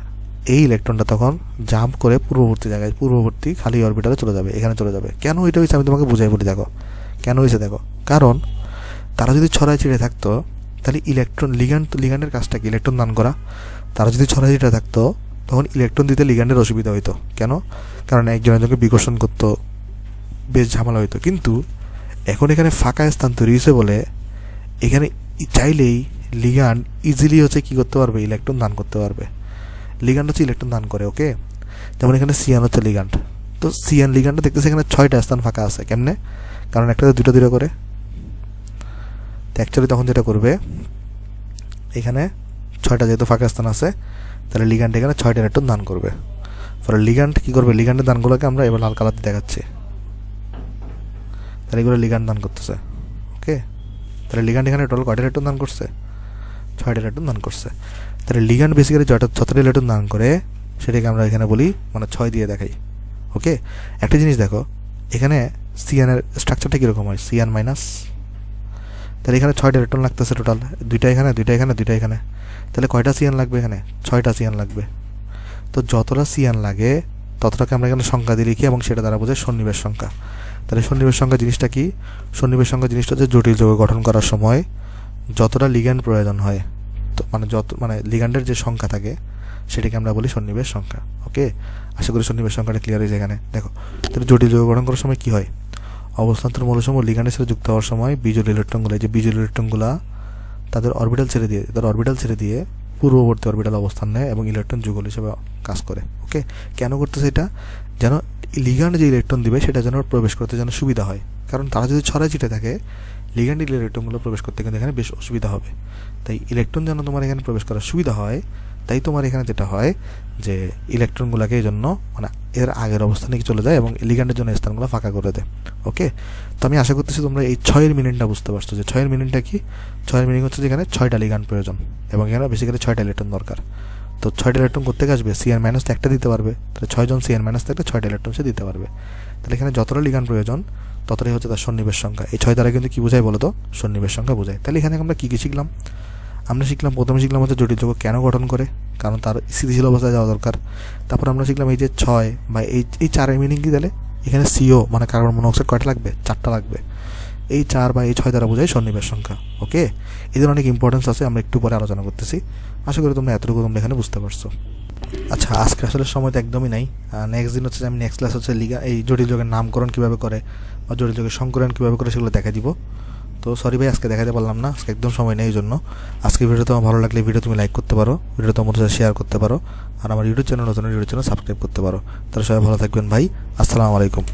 এই ইলেকট্রনটা তখন জাম্প করে পূর্ববর্তী জায়গায়, পূর্ববর্তী খালি অরবিটালে চলে যাবে, এখানে চলে যাবে। কেন এটা হয়েছে আমি তোমাকে বুঝাই বলি, দেখো কেন হয়েছে। দেখো, কারণ তারা যদি ছড়াই ছিঁড়ে থাকতো তাহলে লিগ্যান্ডের কাজটা কি, ইলেকট্রন দান করা। তারা যদি ছড়াই ছিঁড়ে থাকতো তখন ইলেকট্রন দিতে লিগ্যান্ডের অসুবিধা হইতো। কেন? কারণ একজন একজনকে বিকর্ষণ করতো, বেশ ঝামেলা হইতো। কিন্তু এখন এখানে ফাঁকা স্থান তৈরি হয়েছে বলে এখানে চাইলেই লিগ্যান্ড ইজিলি হচ্ছে কী করতে পারবে, ইলেকট্রন দান করতে পারবে। লিগ্যান্ড হচ্ছে ইলেকট্রন দান করে, ওকে। যেমন এখানে সিয়ান হচ্ছে লিগ্যান্ড, তো সিয়ান লিগ্যান্ডটা দেখতেছে এখানে 6টা স্থান ফাঁকা আছে। কেমনে? কারণ একটাতে দুটো করে। তো অ্যাকচুয়ালি তখন যেটা করবে, এখানে 6টা যেহেতু ফাঁকা স্থান আছে তাহলে লিগ্যান্ড এখানে 6টা ইলেকট্রন দান করবে। ফলে লিগ্যান্ড কী করবে, লিগ্যান্ডের দানগুলোকে আমরা এবার লাল কালার দেখাচ্ছি। তাহলে এগুলো লিগ্যান্ড দান করতেছে, ওকে। তাহলে লিগ্যান্ড এখানে টোটাল কয়টা ইলেকট্রন দান করছে? 6টা ইলেকট্রন দান করছে। তাহলে লিগ্যান্ড বেসিক্যালি যতটা ইলেকট্রন দান করে সেটাকে আমরা এখানে বলি, মানে 6 দিয়ে দেখাই, ওকে। একটা জিনিস দেখো, এখানে সিয়ানের স্ট্রাকচারটা কীরকম হয়, সিয়ান মাইনাস। তাহলে এখানে 6টা ইলেকট্রন লাগতেছে টোটাল, দুইটা এখানে, দুইটা এখানে, দুইটা এখানে। তাহলে কয়টা সিয়ান লাগবে এখানে? 6টা সিয়ান লাগবে। তো যতটা সিয়ান লাগে ততটাকে আমরা এখানে সংখ্যা দিয়ে লিখি এবং সেটা দ্বারা বোঝায় সন্নিবেশ সংখ্যা। তাহলে সন্নিবেশ সংখ্যা জিনিসটা কি? সন্নিবেশ সংখ্যা জিনিসটা হচ্ছে জটিল যৌগ গঠন করার সময় যতটা লিগ্যান্ড প্রয়োজন হয়, তো মানে লিগ্যান্ডের যে সংখ্যা থাকে সেটাকে আমরা বলি সন্নিবেশ সংখ্যা, ওকে। আশা করি সন্নিবেশ সংখ্যাটা ক্লিয়ার হয়েছে এখানে। দেখো, তাহলে জটিল যৌগ গঠন করার সময় কী হয়, অবস্থান্তর মৌলসমূহ লিগ্যান্ডের সাথে যুক্ত হওয়ার সময় বিজোড় ইলেকট্রনগুলো, এই যে বিজোড় ইলেকট্রনগুলো তাদের অরবিটাল ছেড়ে দিয়ে পূর্ববর্তী অরবিটাল অবস্থান নেয় এবং ইলেকট্রন যুগল হিসেবে কাজ করে, ওকে। কেন করতেছে এটা? যেন লিগ্যান্ড যে ইলেকট্রন দিবে সেটা যেন প্রবেশ করতে যেন সুবিধা হয়। কারণ তারা যদি ছড়াই ছিটে থাকে লিগ্যান্ডের ইলেকট্রনগুলো প্রবেশ করতে কিন্তু এখানে বেশ অসুবিধা হবে। তাই ইলেকট্রন যেন তোমার এখানে প্রবেশ করার সুবিধা হয়, তাই তোমার এখানে যেটা হয় যে ইলেকট্রনগুলোকে এই জন্য মানে এর আগের অবস্থানে চলে যায় এবং লিগ্যান্ডের জন্য স্থানগুলো ফাঁকা করে দেয়, ওকে। তো আমি আশা করতেছি তোমরা এই 6-এর মিনিংটা বুঝতে পারছো, যে 6-এর মিনিংটা কি। 6-এর মিনিং হচ্ছে যে এখানে 6টা লিগ্যান্ড প্রয়োজন এবং এখানে বেসিক্যালি 6টা ইলেকট্রন দরকার। তো 6টা ইলেকট্রন করতে আসবে, সিএন মাইনাস তো একটা দিতে পারবে, তাহলে 6 জন সিএন মাইনাস থাকলে 6টা ইলেকট্রন সে দিতে পারবে। তাহলে এখানে যতটা লিগ্যান্ড প্রয়োজন ততটাই হচ্ছে তার সন্নিবেশ সংখ্যা। এই 6 দ্বারা কিন্তু কী বোঝায় বলো তো, সন্নিবেশ সংখ্যা বোঝায়। তাহলে এখানে আমরা কী কী শিখলাম? প্রথমে শিখলাম হচ্ছে জটিল যৌগ কেন গঠন করে, কারণ তার স্থিতিশীল অবস্থায় যাওয়া দরকার। তারপর আমরা শিখলাম এই যে 6 বা এই 4-এর মিনিং কি, তাহলে এখানে সিও মানে কার্বন মনোক্সাইড কয়টা লাগবে, 4টা লাগবে। এই 4 বা এই 6 দ্বারা বোঝায় সন্নিবেশ সংখ্যা, ওকে। এদের অনেক ইম্পর্টেন্স আছে, আমরা একটু পরে আলোচনা করতেছি। আশা করি তোমরা এতটুকু তোমরা এখানে বুঝতে পারছো। আচ্ছা, আজকে আসলে সময় তো একদমই নাই। নেক্সট দিন হচ্ছে আমি নেক্সট ক্লাস হচ্ছে এই জটিল যৌগের নামকরণ কীভাবে করে বা জটিল যৌগের সংকরণ কীভাবে করে সেগুলো দেখা দিব। তো সরি ভাই, আজকে দেখাতে পারলাম না, আজকে একদম সময় নেই। এই জন্য আজকে ভিডিও তোমার ভালো লাগলে ভিডিও তুমি লাইক করতে পারো, ভিডিও তোমার সাথে শেয়ার করতে পারো, আর আমার ইউটিউব চ্যানেল সাবস্ক্রাইব করতে পারো। তাহলে সবাই ভালো থাকবেন ভাই, আসসালামু আলাইকুম।